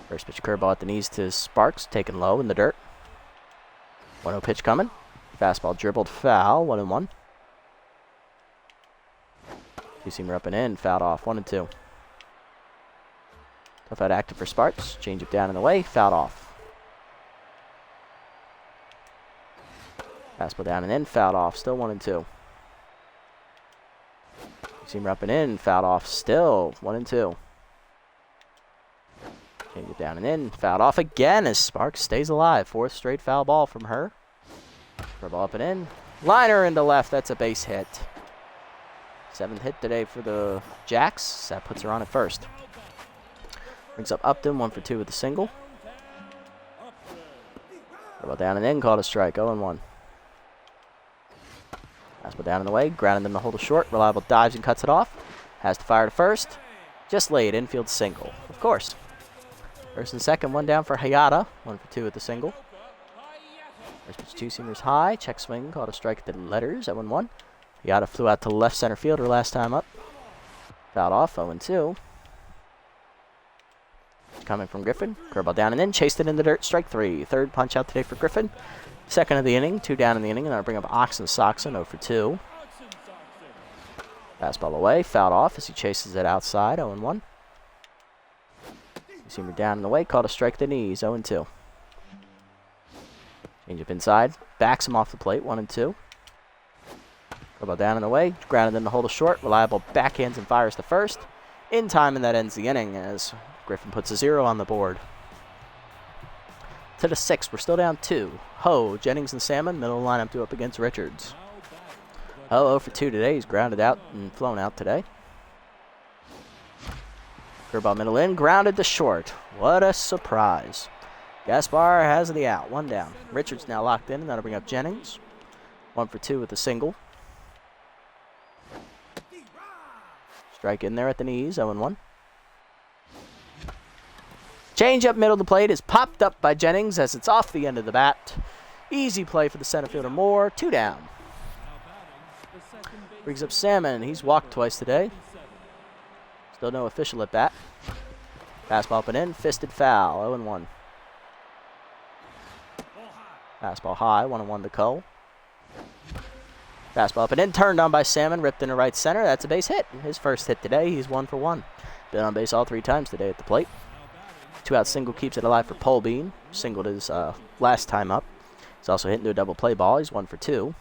Speaker 1: First pitch curveball at the knees to Sparks. Taken low in the dirt. 1-0 pitch coming. Fastball dribbled foul. 1-1. Two-seamer up and in. Fouled off. 1-2. Tough out active for Sparks. Change it down in the way. Fouled off. Fastball down and in. Fouled off. Still 1-2. Two-seamer up and in. Fouled off. Still 1-2. Change it down and in. Fouled off again as Sparks stays alive. 4th straight foul ball from her. Curveball up and in. Liner into left. That's a base hit. 7th hit today for the Jacks. That puts her on at first. Brings up Upton, 1 for 2 with a single. Curveball down and in. Called a strike. 0-1. Fastball down in the way. Grounded in the hole to short. Reliable dives and cuts it off. Has to fire to first. Just laid. Infield single. Of course. First and second, 1 down for Hayata. 1 for 2 with the single. First pitch, two-seamers high. Check swing. Called a strike at the letters. 0-1. Hayata flew out to left center field her last time up. Fouled off. 0-2. Coming from Griffin. Curveball down and in. Chased it in the dirt. Strike 3. Third punch out today for Griffin. Second of the inning. 2 down in the inning. And I'll bring up Oxen Soxon. 0 for 2. Fastball away. Fouled off as he chases it outside. 0-1. Seamer down in the way. Called a strike at the knees. 0-2. Change up inside. Backs him off the plate. 1-2. Curveball down in the way. Grounded in the hole to short. Reliable backhands and fires to first. In time, and that ends the inning as Griffin puts a 0 on the board. To the 6th. We're still down 2. Ho, Jennings and Salmon. Middle lineup due up against Richards. Ho 0 for 2 today. He's grounded out and flown out today. Curveball middle in, grounded to short. What a surprise. Gaspar has the out, 1 down. Richards now locked in, and that'll bring up Jennings. 1 for 2 with a single. Strike in there at the knees, 0-1. Change up middle of the plate is popped up by Jennings as it's off the end of the bat. Easy play for the center fielder Moore, 2 down. Brings up Salmon, he's walked twice today. Still no official at bat. Fastball up and in. Fisted foul. 0-1. Fastball high. 1-1 to Cole. Fastball up and in. Turned on by Salmon. Ripped into right center. That's a base hit. His first hit today. He's 1 for 1. Been on base all 3 times today at the plate. 2-out single keeps it alive for Polbean. Singled his last time up. He's also hit into a double play ball. He's 1 for 2.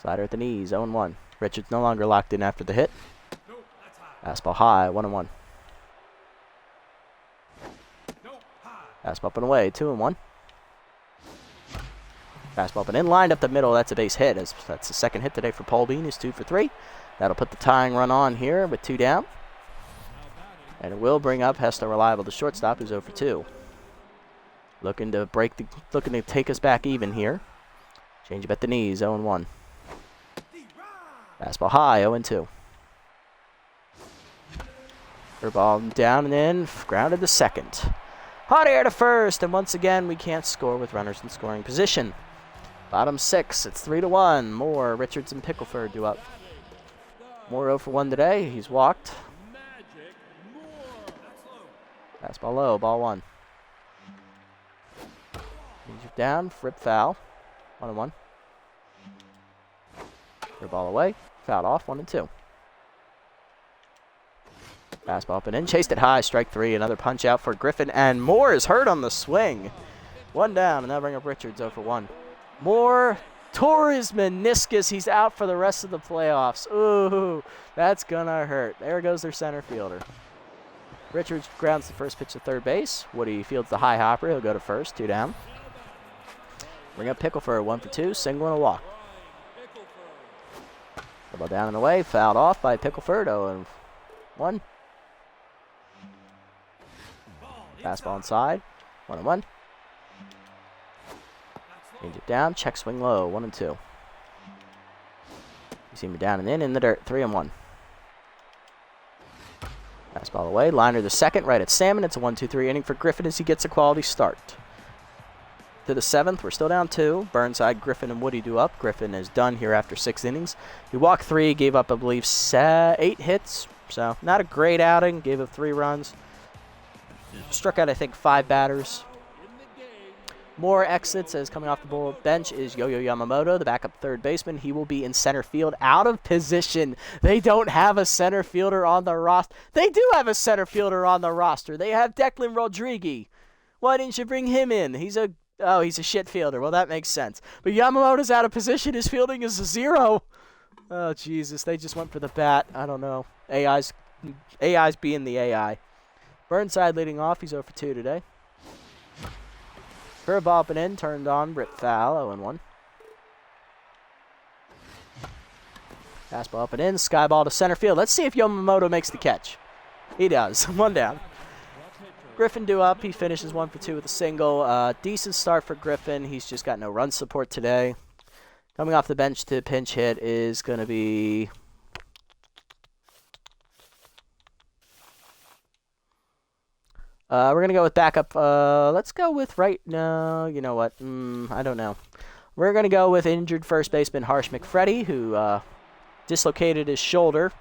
Speaker 1: Slider at the knees. 0-1. Richards no longer locked in after the hit. Fastball high, 1-1. Fastball up and away, 2-1. Fastball up and in, lined up the middle. That's a base hit. That's the second hit today for Polbean. He's 2 for 3. That'll put the tying run on here with 2 down. And it will bring up Hester Reliable, the shortstop, who's 0 for 2. Looking to take us back even here. Change up at the knees, 0-1. Fastball high, 0-2. Curveball down and in, grounded to second. Hot air to first, and once again we can't score with runners in scoring position. Bottom 6, it's 3-1. Moore, Richards, and Pickleford do up. Moore 0 for 1 today, he's walked. Fastball low, ball 1. Change it down, rip foul, 1-1. Ball away, fouled off, 1-2. Fastball up and in, chased it high, strike 3. Another punch out for Griffin, and Moore is hurt on the swing. 1 down, and that'll bring up Richards 0 for 1. Moore tore his meniscus. He's out for the rest of the playoffs. Ooh, that's gonna hurt. There goes their center fielder. Richards grounds the first pitch to third base. Woody fields the high hopper. He'll go to first, 2 down. Bring up Picklefer, 1 for 2, single and a walk. Ball down and away, fouled off by Pickleford, 0-1. Fastball inside, 1-1. Change it down, check swing low, 1-2. Two-seamer down and in the dirt. 3-1. Fastball away. Liner the second, right at Salmon. It's a 1-2-3 inning for Griffin as he gets a quality start. To the 7th, we're still down 2. Burnside, Griffin, and Woody do up. Griffin is done here after 6 innings. He walked 3, gave up, I believe, 8 hits. So not a great outing. Gave up 3 runs. Struck out, I think, 5 batters. More exits as coming off the bench is Yo-Yo Yamamoto, the backup third baseman. He will be in center field, out of position. They don't have a center fielder on the roster. They do have a center fielder on the roster. They have Declan Rodriguez. Why didn't you bring him in? He's a shit fielder. Well, that makes sense. But Yamamoto's out of position. His fielding is a 0. Oh, Jesus. They just went for the bat. I don't know. AI's being the AI. Burnside leading off. He's 0 for 2 today. Curveball up and in, turned on, rip foul, 0-1. Fastball up and in, sky ball to center field. Let's see if Yamamoto makes the catch. He does. 1 down. Griffin due up. He finishes 1 for 2 with a single. Decent start for Griffin. He's just got no run support today. Coming off the bench to pinch hit is going to be... we're going to go with backup. Let's go with no, you know what? I don't know. We're going to go with injured first baseman Harsh McFreddy, who dislocated his shoulder,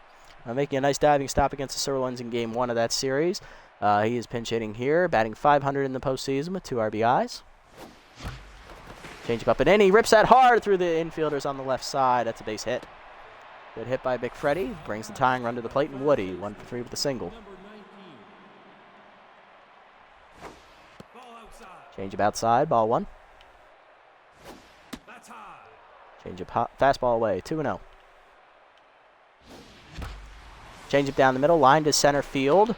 Speaker 1: making a nice diving stop against the Sirloins in Game 1 of that series. He is pinch hitting here, batting .500 in the postseason with 2 RBIs. Change up and in. He rips that hard through the infielders on the left side. That's a base hit. Good hit by McFreddy. Brings the tying run to the plate, and Woody 1 for 3 with a single. Change up outside, ball 1. Change up fastball away, 2-0. Change up down the middle, line to center field.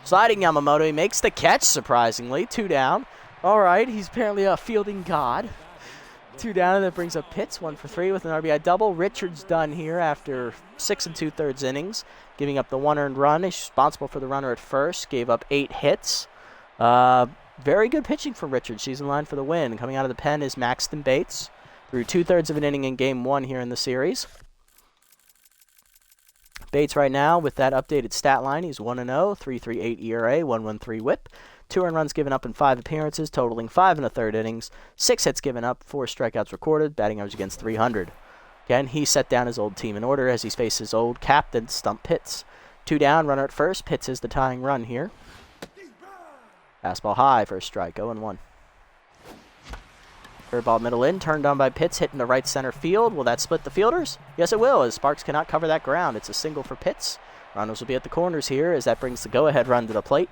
Speaker 1: Sliding Yamamoto, he makes the catch, surprisingly. 2 down. All right, he's apparently a fielding god. 2 down, and that brings up Pitts, 1 for 3 with an RBI double. Richards done here after 6 2/3 innings, giving up the 1 earned run. He's responsible for the runner at first, gave up 8 hits. Very good pitching for Richards. She's in line for the win. Coming out of the pen is Maxton Bates. Through 2/3 of an inning in Game 1 here in the series. Bates right now with that updated stat line. He's 1-0, 3.38 ERA, 1.13 WHIP. 2 earned runs given up in 5 appearances, totaling 5 1/3 innings. 6 hits given up, 4 strikeouts recorded, batting average against .300. Again, he set down his old team in order as he faces his old captain, Stump Pitts. 2 down, runner at first. Pitts is the tying run here. Fastball high for a strike, 0-1. Curveball middle in, turned on by Pitts, hitting the right center field. Will that split the fielders? Yes, it will, as Sparks cannot cover that ground. It's a single for Pitts. Runners will be at the corners here as that brings the go-ahead run to the plate.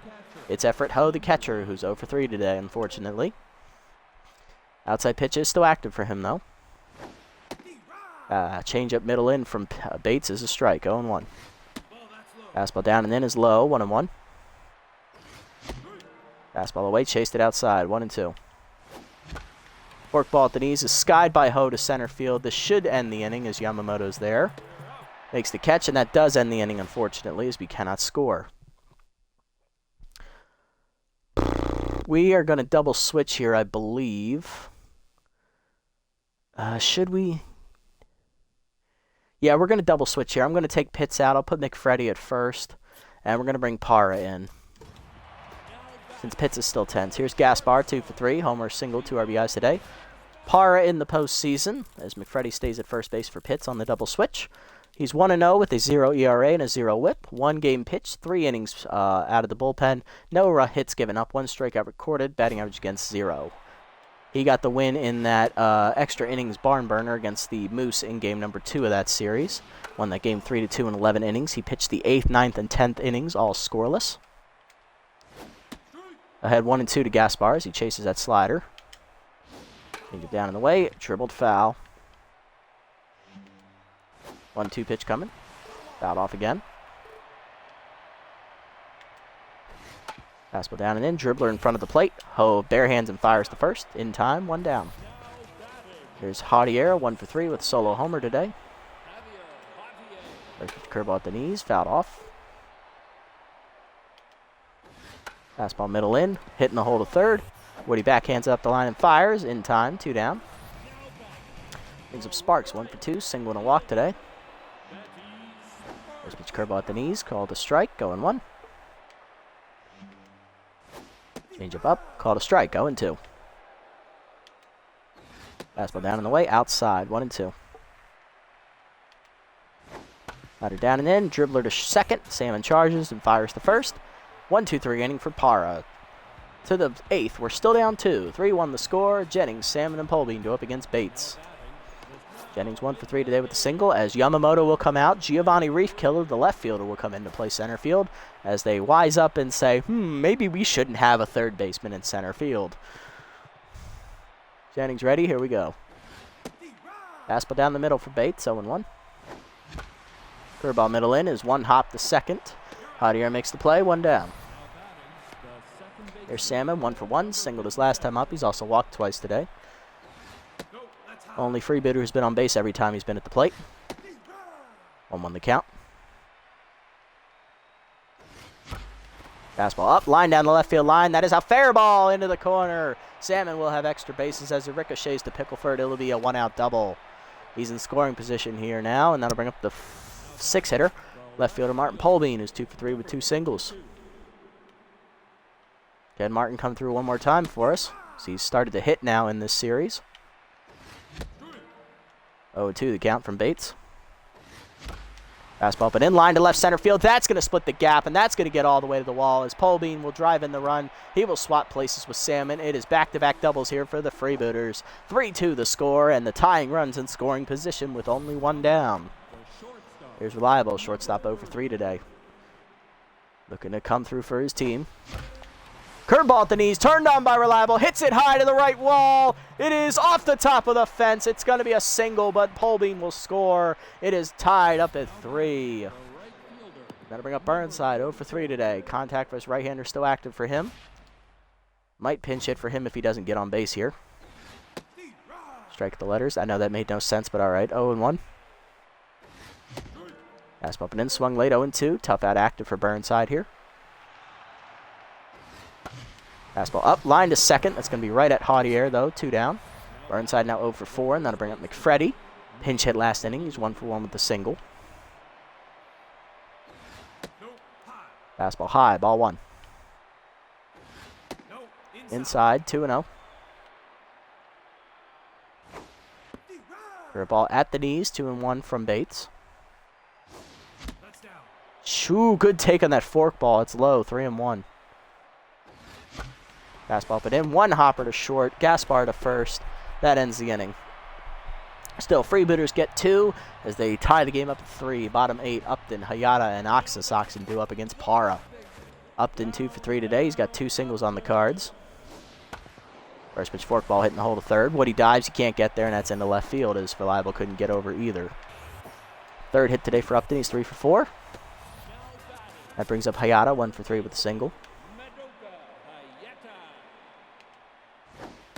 Speaker 1: It's Everett Ho, the catcher, who's 0 for 3 today, unfortunately. Outside pitch is still active for him, though. Change up middle in from Bates is a strike, 0-1. Fastball down and in is low, 1-1. Fastball away, chased it outside, 1-2. Forkball at the knees is skied by Ho to center field. This should end the inning as Yamamoto's there. Makes the catch, and that does end the inning, unfortunately, as we cannot score. We are going to double switch here, I believe. Should we? Yeah, we're going to double switch here. I'm going to take Pitts out. I'll put McFreddy at first, and we're going to bring Parra in. Since Pitts is still tense. Here's Gaspar, 2 for 3. Homer single, 2 RBIs today. Parra in the postseason as McFreddy stays at first base for Pitts on the double switch. He's 1-0 with a 0 ERA and a 0 WHIP. 1 game pitched, 3 innings out of the bullpen. No hits given up, 1 strikeout recorded, batting average against 0. He got the win in that extra innings barn burner against the Moose in game number 2 of that series. Won that game 3-2 in 11 innings. He pitched the 8th, 9th, and 10th innings, all scoreless. Ahead 1-2 to Gaspar as he chases that slider. Change it down in the way, dribbled foul. 1-2 pitch coming. Fouled off again. Fastball down and in, dribbler in front of the plate. Ho bare hands and fires the first. In time, 1 down. Here's Javier, 1 for 3 with solo homer today. First curveball at the knees, fouled off. Fastball middle in, hitting the hole to third. Woody backhands up the line and fires. In time, 2 down. Brings up Sparks, 1 for 2, single and a walk today. First pitch curveball at the knees, called a strike, 0-1. Change up, called a strike, 0-2. Fastball down and away, outside, 1-2. Ladder down and in, dribbler to second. Salmon charges and fires to first. 1-2-3 inning for Para. To the 8th, we're still down 2. 3-1 the score. Jennings, Salmon, and Polbean go up against Bates. Jennings 1 for 3 today with a single as Yamamoto will come out. Giovanni Reefkiller, the left fielder, will come in to play center field as they wise up and say, maybe we shouldn't have a third baseman in center field. Jennings ready, here we go. Fastball down the middle for Bates, 0-1. Curveball middle in is one hop to second. Javier makes the play, 1 down. There's Salmon, 1 for 1. Singled his last time up. He's also walked twice today. Only Freebooter has been on base every time he's been at the plate. 1-1 the count. Fastball up, line down the left field line. That is a fair ball into the corner. Salmon will have extra bases as it ricochets to Pickleford. It'll be a 1-out double. He's in scoring position here now, and that'll bring up the 6-hitter. Left fielder Martin Polbean, who's 2 for 3 with 2 singles. Ken Martin come through one more time for us. So he's started to hit now in this series. 0-2 the count from Bates. Fastball, but in line to left center field. That's going to split the gap, and that's going to get all the way to the wall as Polbean will drive in the run. He will swap places with Salmon. It is back-to-back doubles here for the Freebooters. 3-2 the score, and the tying runs in scoring position with only 1 down. Here's Reliable, shortstop 0 for 3 today. Looking to come through for his team. Curveball at the knees, turned on by Reliable, hits it high to the right wall. It is off the top of the fence. It's going to be a single, but Polbean will score. It is tied up at 3. Got to bring up Burnside, 0 for 3 today. Contact versus right-hander still active for him. Might pinch hit for him if he doesn't get on base here. Strike the letters. I know that made no sense, but all right. 0-1. Fastball up and in, swung late, 0-2. Tough out active for Burnside here. Fastball up, line to second. That's going to be right at Javier, though. 2 down. Burnside now 0 for 4, and that'll bring up McFreddy. Pinch hit last inning. He's 1 for 1 with the single. Fastball high, ball 1. Inside, 2-0. Curveball at the knees, 2-1 from Bates. Shoo, good take on that forkball. It's low, 3-1. Fastball up and in, 1 hopper to short, Gaspar to first. That ends the inning. Still, Freebooters get 2 as they tie the game up at 3. Bottom 8, Upton, Hayata, and Oxen do up against Para. Upton 2 for 3 today. He's got 2 singles on the cards. First pitch forkball hitting the hole to third. Woody dives, he can't get there, and that's into left field as Reliable couldn't get over either. Third hit today for Upton. He's 3 for 4. That brings up Hayata, 1 for 3 with a single.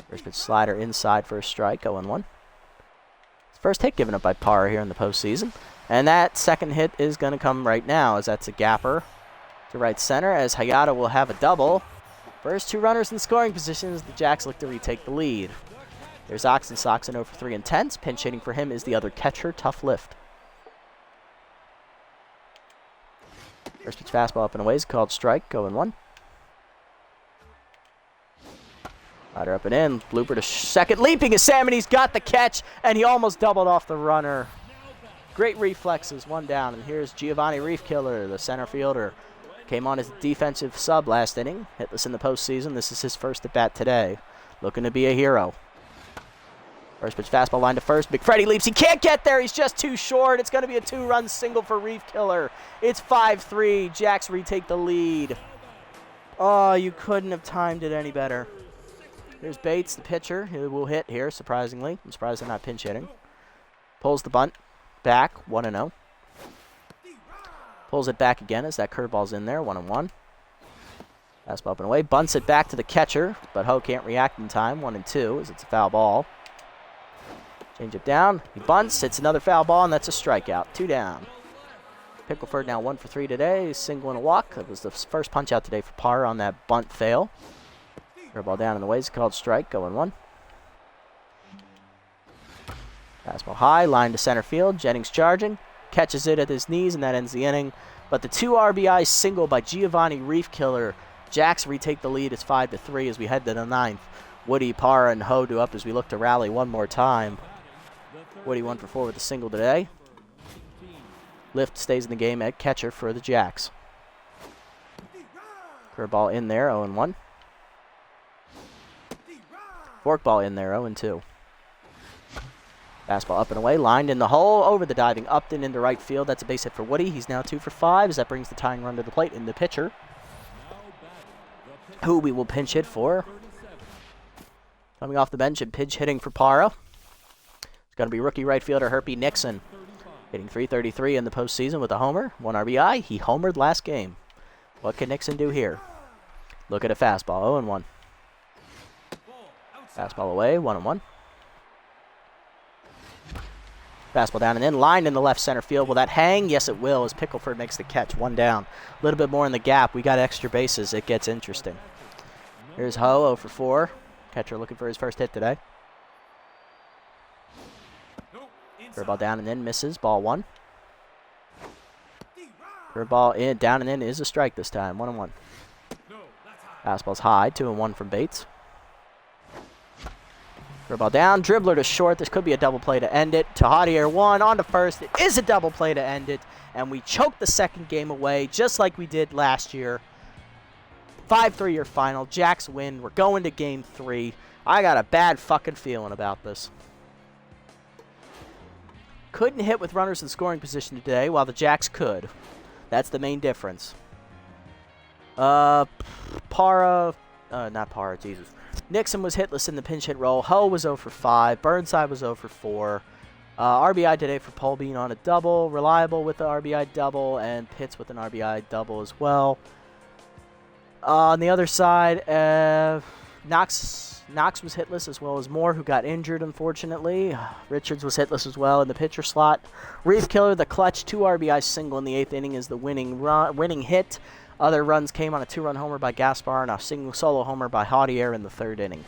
Speaker 1: First pitch slider inside for a strike, 0-1. First hit given up by Parra here in the postseason. And that second hit is going to come right now as that's a gapper to right center as Hayata will have a double. First 2 runners in scoring positions. The Jacks look to retake the lead. There's Oxen 0 for 3 intense. Pinch hitting for him is the other catcher, Tough Lift. First pitch fastball up and away is called strike, 0-1. Rider up and in, blooper to second, leaping is Salmon, he's got the catch, and he almost doubled off the runner. Great reflexes, 1 down, and here's Giovanni Reefkiller, the center fielder. Came on as a defensive sub last inning, hitless in the postseason. This is his first at bat today. Looking to be a hero. First pitch fastball line to first, McFreddy leaps, he can't get there, he's just too short. It's going to be a 2-run single for Reefkiller. It's 5-3, Jacks retake the lead. Oh, you couldn't have timed it any better. Here's Bates, the pitcher, who will hit here, surprisingly. I'm surprised they're not pinch hitting. Pulls the bunt back, 1-0. Pulls it back again as that curveball's in there, 1-1. Fastball up and away, bunts it back to the catcher, but Ho can't react in time, 1-2, as it's a foul ball. Change it down, he bunts, it's another foul ball, and that's a strikeout, 2 down. Pickleford now 1 for 3 today, single and a walk. That was the first punch out today for Parr on that bunt fail. Curveball down in the way, it's called strike, 0-1. Fastball high, line to center field, Jennings charging. catches it at his knees, and that ends the inning. But the 2 RBI single by Giovanni Reefkiller. Jacks retake the lead. It's 5-3 as we head to the 9th. Woody, Parra, and Ho do up as we look to rally one more time. Woody 1 for 4 with a single today. Lift stays in the game at catcher for the Jacks. Curveball in there, 0-1. Forkball in there, 0-2. Fastball up and away, lined in the hole, over the diving Upton into right field. That's a base hit for Woody. He's now 2 for 5 as that brings the tying run to the plate in the pitcher, who we will pinch hit for. Coming off the bench and pinch hitting for Parra. It's going to be rookie right fielder Herpy Nixon, hitting .333 in the postseason with a homer, 1 RBI. He homered last game. What can Nixon do here? Look at a fastball, 0-1. Fastball away, 1-1. Fastball down and in, lined in the left center field. Will that hang? Yes, it will, as Pickleford makes the catch. 1 down. A little bit more in the gap. We got extra bases. It gets interesting. Here's Ho, 0 for 4. Catcher looking for his first hit today. Curveball down and in, misses. Ball 1. Curveball in, down and in is a strike this time. 1-1. Fastball's high, 2-1 from Bates. Curveball down, dribbler to short. This could be a double play to end it. Javier 1 on to first. It is a double play to end it, and we choke the second game away just like we did last year. 5-3 your final. Jacks win. We're going to game 3. I got a bad fucking feeling about this. Couldn't hit with runners in scoring position today, while the Jacks could. That's the main difference. Not Parra, Jesus. Nixon was hitless in the pinch hit role. Ho was 0 for 5. Burnside was 0 for 4. RBI today for Polbean on a double. Reliable with the RBI double, and Pitts with an RBI double as well. On the other side, Knox was hitless, as well as Moore, who got injured, unfortunately. Richards was hitless as well in the pitcher slot. Reefkiller, the clutch 2 RBI single in the 8th inning, is the winning hit. Other runs came on a 2-run homer by Gaspar and a single solo homer by Javier in the 3rd inning.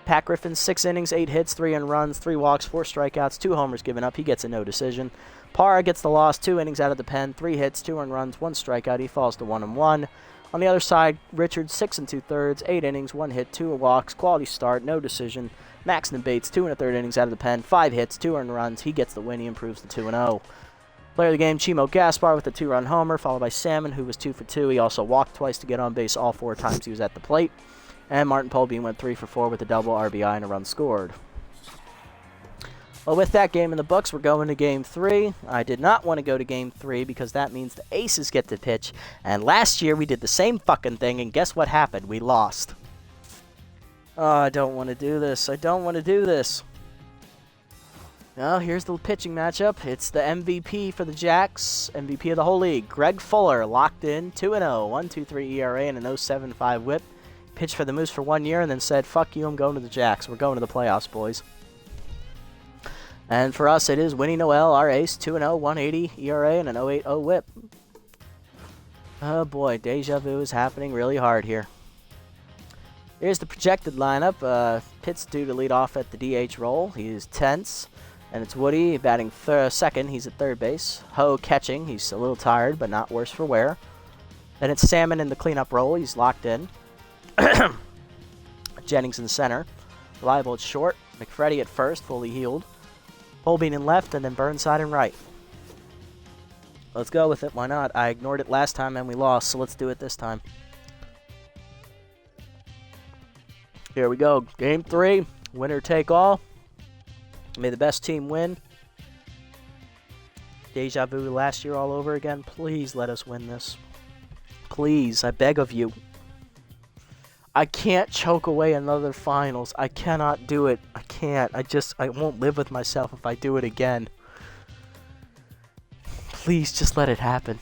Speaker 1: Pat Griffin, 6 innings, 8 hits, 3 earned runs, 3 walks, 4 strikeouts, 2 homers given up. He gets a no decision. Parra gets the loss, 2 innings out of the pen, 3 hits, 2 earned runs, 1 strikeout. He falls to 1-1. On the other side, Richards, 6 2/3, 8 innings, 1 hit, 2 walks, quality start, no decision. Maxton Bates, 2 1/3 innings out of the pen, 5 hits, 2 earned runs. He gets the win. He improves to 2-0. Player of the game, Chimo Gaspar with a 2-run homer, followed by Salmon, who was 2 for 2. He also walked twice to get on base all 4 times he was at the plate. And Martin Polbean went 3 for 4 with a double, RBI, and a run scored. Well, with that game in the books, we're going to Game 3. I did not want to go to Game 3 because that means the Aces get to pitch. And last year, we did the same fucking thing, and guess what happened? We lost. Oh, I don't want to do this. I don't want to do this. Well, here's the pitching matchup. It's the MVP for the Jacks, MVP of the whole league. Greg Fuller, locked in, 2-0, 1.23 ERA and an 0.75 whip. Pitched for the Moose for 1 year and then said, fuck you, I'm going to the Jacks. We're going to the playoffs, boys. And for us, it is Winnie Noelle, our ace, 2-0, 1.80 ERA and an 0.80 whip. Oh boy, deja vu is happening really hard here. Here's the projected lineup. Pitt's due to lead off at the DH role. He is tense. And it's Woody batting second. He's at 3rd base. Ho catching. He's a little tired, but not worse for wear. Then it's Salmon in the cleanup role. He's locked in. Jennings in the center. Reliable at short. McFreddy at first, fully healed. Polbean in left, and then Burnside in right. Let's go with it. Why not? I ignored it last time and we lost, so let's do it this time. Here we go. Game 3. Winner take all. May the best team win. Deja vu last year all over again. Please let us win this. Please, I beg of you. I can't choke away another finals. I cannot do it. I can't. I won't live with myself if I do it again. Please, just let it happen.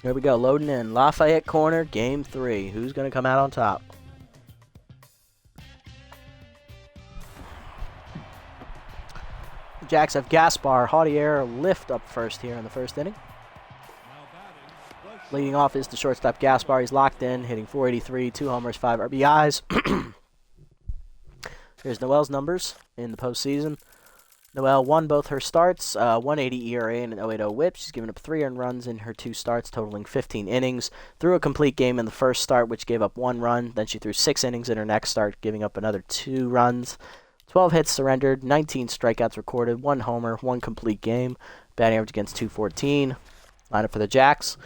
Speaker 1: Here we go, loading in. Lafayette corner, Game 3. Who's going to come out on top? Jacks have Gaspar, Javier, lift up first here in the 1st inning. Leading off is the shortstop Gaspar. He's locked in, hitting .483, 2 homers, 5 RBIs. Here's Noelle's numbers in the postseason. Noelle won both her starts, 180 ERA and an 0.80 whip. She's given up 3 earned runs in her 2 starts, totaling 15 innings. Threw a complete game in the first start, which gave up 1 run. Then she threw 6 innings in her next start, giving up another 2 runs. 12 hits surrendered, 19 strikeouts recorded, 1 homer, 1 complete game. Batting average against .214. Lineup for the Jacks.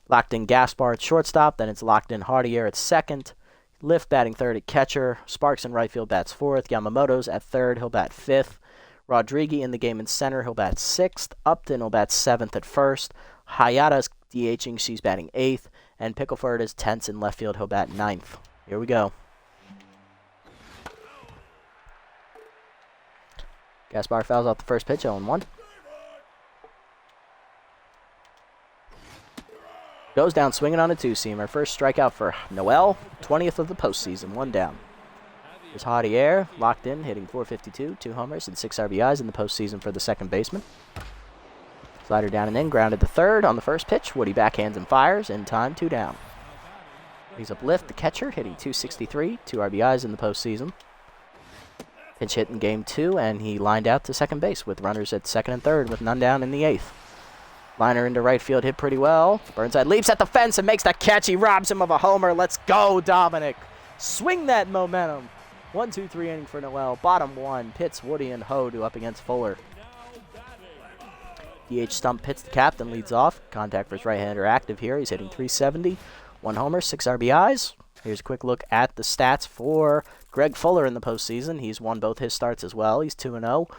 Speaker 1: Locked in Gaspar at shortstop, then it's locked in Hardier at second. Lift batting third at catcher. Sparks in right field bats fourth. Yamamoto's at third, he'll bat fifth. Rodriguez in the game in center, he'll bat sixth. Upton will bat seventh at first. Hayata's DHing, she's batting eighth. And Pickleford is 10th in left field, he'll bat ninth. Here we go. Gaspar fouls out the first pitch, 0-1. Goes down swinging on a two-seamer. First strikeout for Noelle, 20th of the postseason, 1 down. There's Hardier, locked in, hitting .452, 2 homers and 6 RBIs in the postseason for the second baseman. Slider down and in, grounded to third on the first pitch. Woody backhands and fires, in time, 2 down. He's up lift, the catcher, hitting .263, 2 RBIs in the postseason. Pinch hit in game 2, and he lined out to second base with runners at second and third with none down in the 8th. Liner into right field, hit pretty well. Burnside leaps at the fence and makes the catch. He robs him of a homer. Let's go, Dominic. Swing that momentum. 1-2-3 inning for Noelle. Bottom 1. Pits Woody and Hodu up against Fuller. DH Stump hits the captain, leads off. Contact for his right-hander active here. He's hitting .370. 1 homer, 6 RBIs. Here's a quick look at the stats for Greg Fuller in the postseason. He's won both his starts as well. He's 2-0.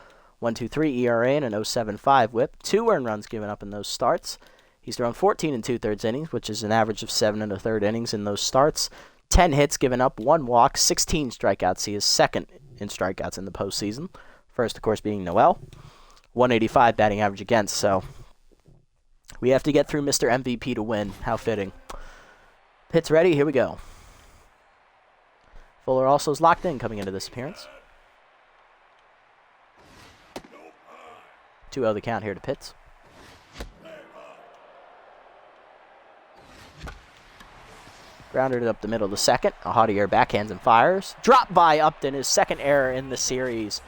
Speaker 1: 1.23 ERA and an .075 whip. 2 earned runs given up in those starts. He's thrown 14 2/3 innings, which is an average of 7 1/3 innings in those starts. 10 hits given up, 1 walk, 16 strikeouts. He is second in strikeouts in the postseason. First, of course, being Noelle. 185 batting average against, so we have to get through Mr. MVP to win. How fitting. Hits ready, here we go. Fuller also is locked in coming into this appearance. 2-0 the count here to Pitts. Grounded it up the middle of the second. A Hardier backhands and fires. Drop by Upton, his second error in the series.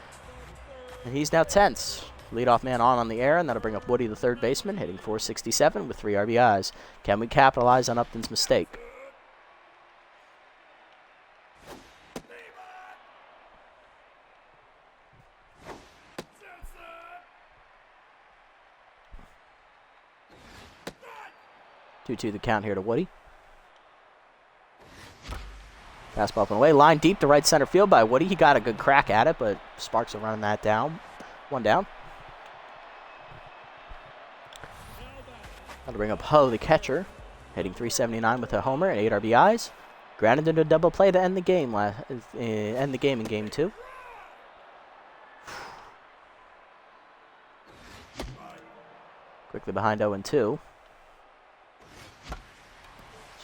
Speaker 1: And he's now tense. Leadoff man on the air, and that'll bring up Woody, the third baseman, hitting .467 with 3 RBIs. Can we capitalize on Upton's mistake? Two the count here to Woody. Fastball up and away. Line deep to right center field by Woody. He got a good crack at it, but Sparks are running that down. 1 down. That'll bring up Ho, the catcher, hitting .379 with a homer and 8 RBIs. Grounded into a double play to end the game. End the game in game 2. Quickly behind 0-2.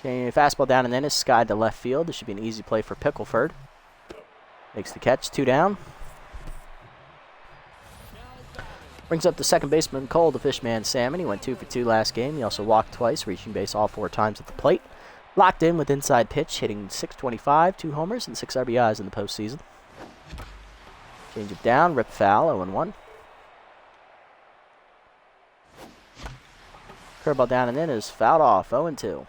Speaker 1: Fastball down and then is skied to left field. This should be an easy play for Pickleford. Makes the catch, 2 down. Brings up the second baseman, Cole, the Fishman Salmon. He went 2 for 2 last game. He also walked twice, reaching base all 4 times at the plate. Locked in with inside pitch, hitting .625, 2 homers and 6 RBIs in the postseason. Change it down, rip foul, 0-1. Curveball down and in is fouled off, 0-2.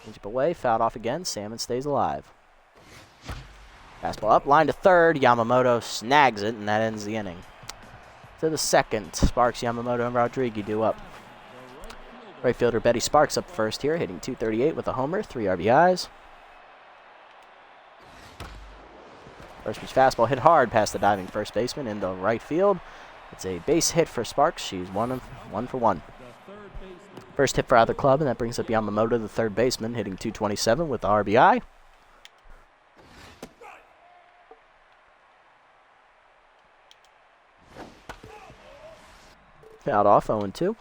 Speaker 1: Change up away, fouled off again. Salmon stays alive. Fastball up, line to third. Yamamoto snags it, and that ends the inning. To the second, Sparks, Yamamoto, and Rodriguez do up. Right fielder Betty Sparks up first here, hitting .238 with a homer, 3 RBIs. First pitch fastball hit hard past the diving first baseman into right field. It's a base hit for Sparks. She's 1 for 1. First hit for either club, and that brings up Yamamoto, the third baseman, hitting .227 with the RBI. Fouled off, 0-2.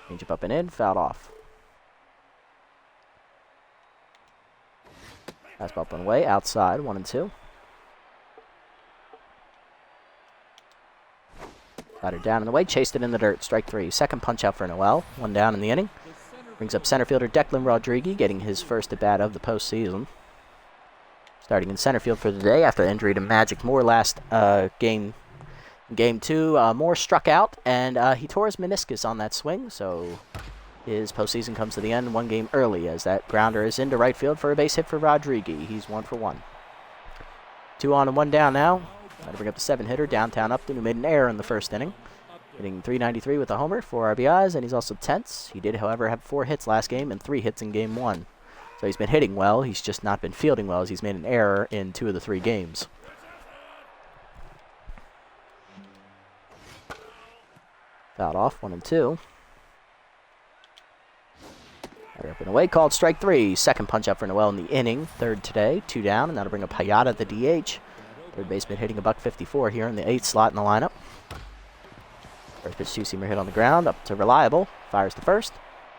Speaker 1: Change up and in, fouled off. Fastball up and away, outside, 1-2. Slider down and away, chased it in the dirt, strike 3. Second punch out for Noelle, 1 down in the inning. Brings up center fielder Declan Rodriguez, getting his first at bat of the postseason. Starting in center field for the day after the injury to Magic Moore last game. Game 2, Moore struck out, and he tore his meniscus on that swing, so his postseason comes to the end 1 game early as that grounder is into right field for a base hit for Rodriguez. He's 1 for 1. 2 on and 1 down now. Got to bring up the 7-hitter, downtown Upton, who made an error in the first inning. Hitting .393 with a homer, 4 RBIs, and he's also tense. He did, however, have 4 hits last game and 3 hits in game 1. So he's been hitting well. He's just not been fielding well as he's made an error in 2 of the 3 games. Fouled off, 1 and 2. Up and away, called strike 3. Second punch out for Noelle in the inning. 3rd today, 2 down, and that'll bring up Hayata, the DH. Third baseman hitting a .154 here in the 8th slot in the lineup. First pitch, 2-seamer hit on the ground, up to Reliable. Fires to first.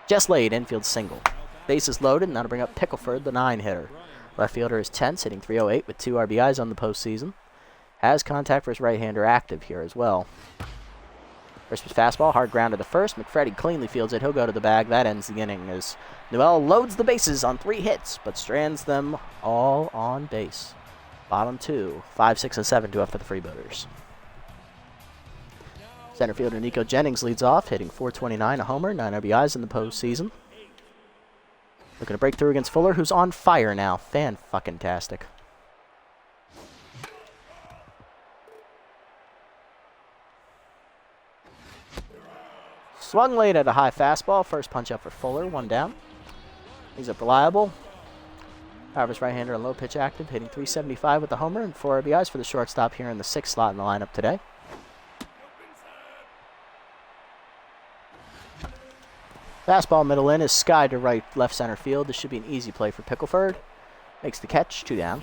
Speaker 1: Just laid, infield single. Bases loaded, and that'll bring up Pickleford, the 9-hitter. Left fielder is tense, hitting .308 with 2 RBIs on the postseason. Has contact for his right-hander active here as well. First pitch fastball, hard ground to the first. McFreddy cleanly fields it. He'll go to the bag. That ends the inning as Noelle loads the bases on 3 hits, but strands them all on base. Bottom 2, 5, 6, and 7 to after the Freebooters. Center fielder Nico Jennings leads off, hitting .429, a homer, 9 RBIs in the postseason. Looking to break through against Fuller, who's on fire now. Fan-fucking-tastic. Swung late at a high fastball. First punch up for Fuller, 1 down. He's up Reliable. Harvest right-hander and low pitch active, hitting .375 with the homer and 4 RBIs for the shortstop here in the 6th slot in the lineup today. Fastball middle in is skied to right left center field. This should be an easy play for Pickleford. Makes the catch, 2 down.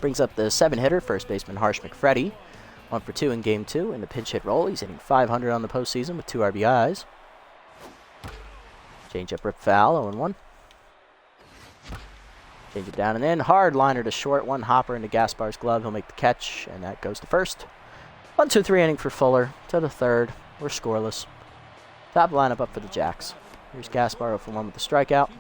Speaker 1: Brings up the 7-hitter, first baseman Harsh McFreddy. 1 for 2 in game 2 in the pinch hit role. He's hitting .500 on the postseason with 2 RBIs. Change up, rip foul, 0-1. Change it down and in. Hard liner to short. 1 hopper into Gaspar's glove. He'll make the catch, and that goes to first. 1-2-3 inning for Fuller. To the 3rd. We're scoreless. Top lineup up for the Jacks. Here's Gaspar 0 for 1 with the strikeout.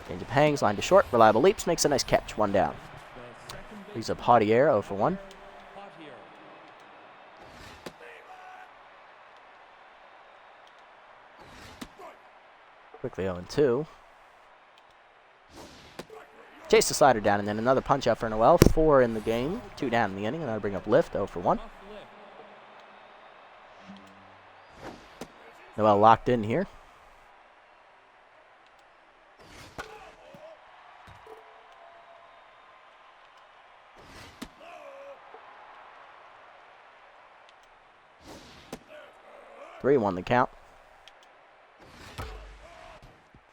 Speaker 1: Change up hangs, line to short. Reliable leaps, makes a nice catch. 1 down. Brings up Jautier 0 for 1. Quickly 0-2. Chase the slider down, and then another punch out for Noelle. 4 in the game, 2 down in the inning, and that'll bring up Lift 0 for 1. Noelle locked in here. Three won the count.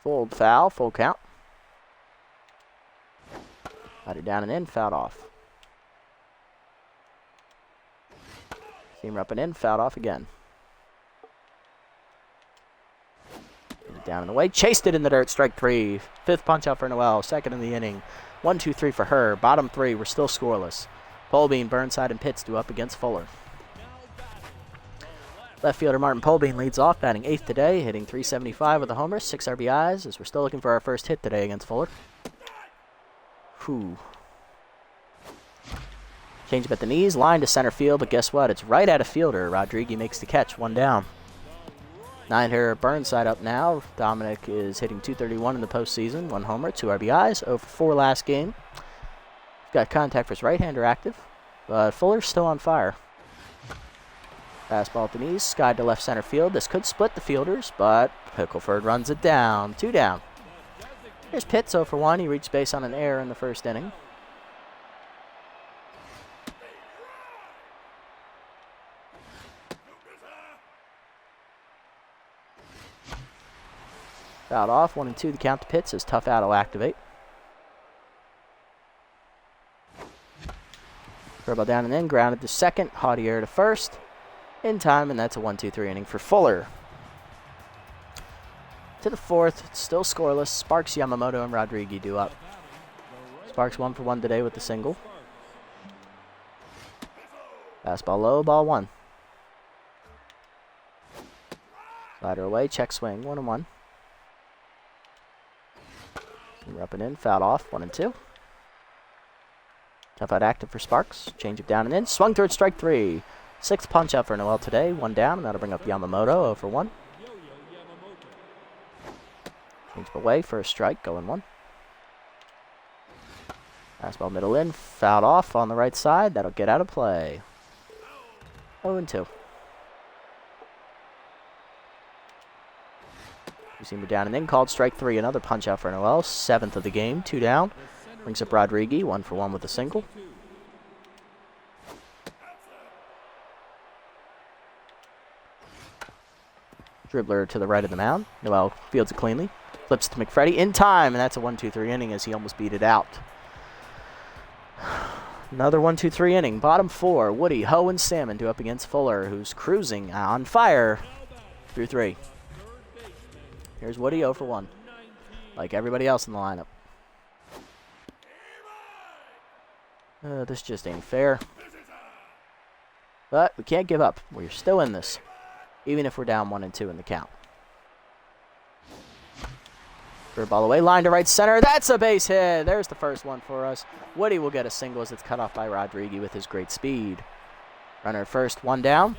Speaker 1: Full foul, full count. Got it down and in, fouled off. Seamer up and in, fouled off again. Down and away, chased it in the dirt, strike 3. 5th punch out for Noelle, 2nd in the inning. 1-2-3 for her. Bottom 3, we're still scoreless. Polbean, Burnside, and Pitts do up against Fuller. Left fielder Martin Polbean leads off, batting 8th today, hitting .375 with a homer, 6 RBIs, as we're still looking for our first hit today against Fuller. Whew. Change up at the knees, line to center field, but guess what? It's right at a fielder. Rodriguez makes the catch, 1 down. 9-hitter Burnside up now. Dominic is hitting .231 in the postseason, 1 homer, 2 RBIs, 0 for 4 last game. Got contact for his right-hander active, but Fuller's still on fire. Fastball at the knees, skied to left center field. This could split the fielders, but Pickleford runs it down. 2 down. Here's Pitts 0 for 1. He reached base on an error in the first inning. Fouled off. 1-2 the count to Pitts as tough out will activate. Curveball down and in, grounded to second. Jautier to first. In time, and that's a 1-2-3 inning for Fuller. To the 4th, it's still scoreless. Sparks, Yamamoto, and Rodriguez do up. Sparks 1 for 1 today with the single. Fastball low, ball 1. Slider away, check swing, 1-1. We're up and in, fouled off, 1-2. Tough out active for Sparks. Change it down and in. Swung towards strike 3. 6th punch out for Noelle today. 1 down, and that'll bring up Yamamoto, 0 for 1. Change away for a strike, going 1. Fastball middle in, fouled off on the right side. That'll get out of play. 0-2. Two-seamer down and in, called strike 3. Another punch out for Noelle. 7th of the game, 2 down. Brings up Rodriguez, 1 for 1 with a single. Dribbler to the right of the mound. Noelle fields it cleanly. Flips to McFreddy in time, and that's a 1-2-3 inning as he almost beat it out. Another 1-2-3 inning. Bottom 4, Woody, Ho, and Salmon do up against Fuller, who's cruising on fire through 3. Here's Woody, 0 for 1. Like everybody else in the lineup. This just ain't fair. But we can't give up. We're still in this, even if we're down 1-2 in the count. Third ball away, line to right center. That's a base hit. There's the first one for us. Woody will get a single as it's cut off by Rodriguez with his great speed. Runner at first, 1 down.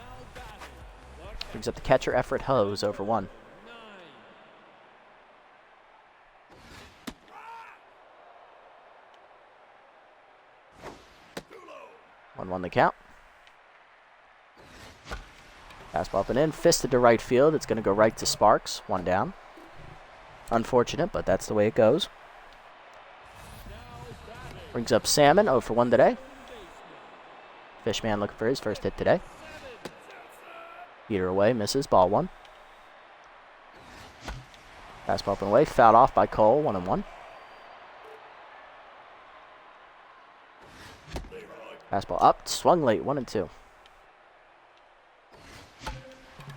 Speaker 1: Brings up the catcher, Everett Hose, 0 for 1. One the count. Fastball up and in, fisted to right field. It's going to go right to Sparks. 1 down. Unfortunate, but that's the way it goes. Brings up Salmon, 0 for 1 today. Fishman looking for his first hit today. Beater away, misses, ball 1. Fastball up and away, fouled off by Cole, 1-1. Fastball up, swung late, 1-2.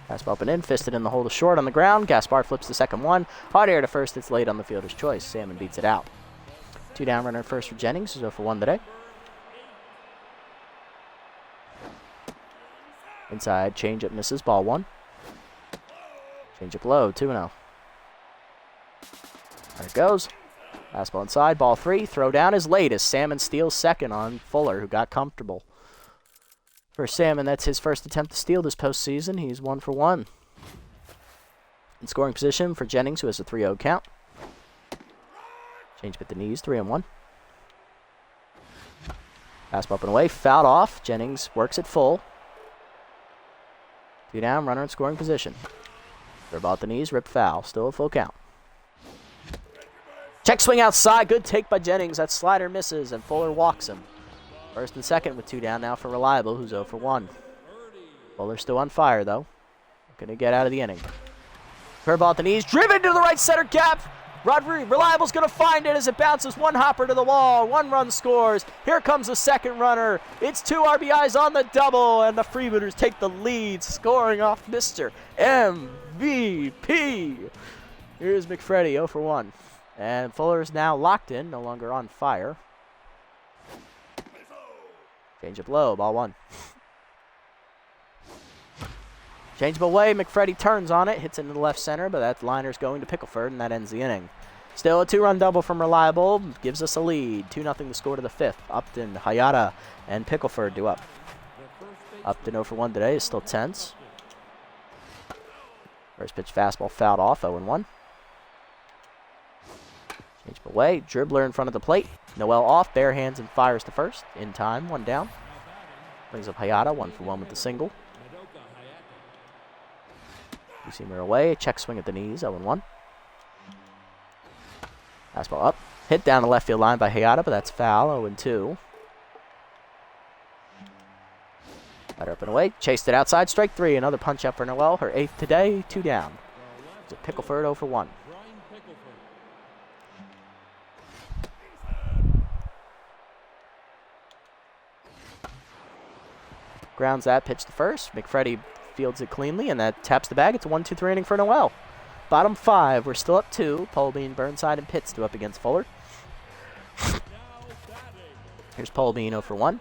Speaker 1: Fastball up and in, fisted in the hole to short on the ground. Gaspar flips the second one. Hard air to first, it's late on the fielder's choice. Salmon beats it out. 2 down, runner first for Jennings, who's 0 for 1 today. Inside, changeup misses, ball 1. Changeup low, 2-0. There it goes. Fastball inside, ball 3. Throw down is late as Salmon steals second on Fuller, who got comfortable. For Salmon, that's his first attempt to steal this postseason. He's 1 for 1. In scoring position for Jennings, who has a 3-0 count. Change with the knees, 3-1. Fastball up and away, fouled off. Jennings works it full. 2 down, runner in scoring position. Third ball at the knees, ripped foul. Still a full count. Check swing outside. Good take by Jennings. That slider misses, and Fuller walks him. First and second with 2 down now for Reliable, who's 0 for 1. Fuller's still on fire, though. Going to get out of the inning. Curveball at the knees. Driven to the right center gap. Reliable's going to find it as it bounces 1 hopper to the wall. 1 run scores. Here comes the second runner. It's 2 RBIs on the double, and the Freebooters take the lead, scoring off Mr. MVP. Here's McFreddy, 0 for 1. And Fuller is now locked in, no longer on fire. Change up low, ball 1. Change up away, McFreddy turns on it, hits it into the left center, but that liner's going to Pickleford, and that ends the inning. Still a 2-run double from Reliable, gives us a lead. 2-0 the score to the 5th. Upton, Hayata, and Pickleford do up. Upton 0 for 1 today is still tense. First pitch fastball fouled off, 0-1. Change away, dribbler in front of the plate. Noelle off, bare hands and fires to first. In time, 1 down. Brings up Hayata, 1 for 1 with the single. Two-seamer away, check swing at the knees, 0-1. Fastball up, hit down the left field line by Hayata, but that's foul, 0-2. Better up and away, chased it outside, strike 3. Another punch up for Noelle, her 8th today, 2 down. It's a Pickleford, 0 for 1. Grounds that pitch to first. McFreddy fields it cleanly, and that taps the bag. It's a 1-2-3 inning for Noelle. Bottom 5, we're still up 2. Polbean, Burnside, and Pitts do up against Fuller. Here's Polbean, 0 for 1.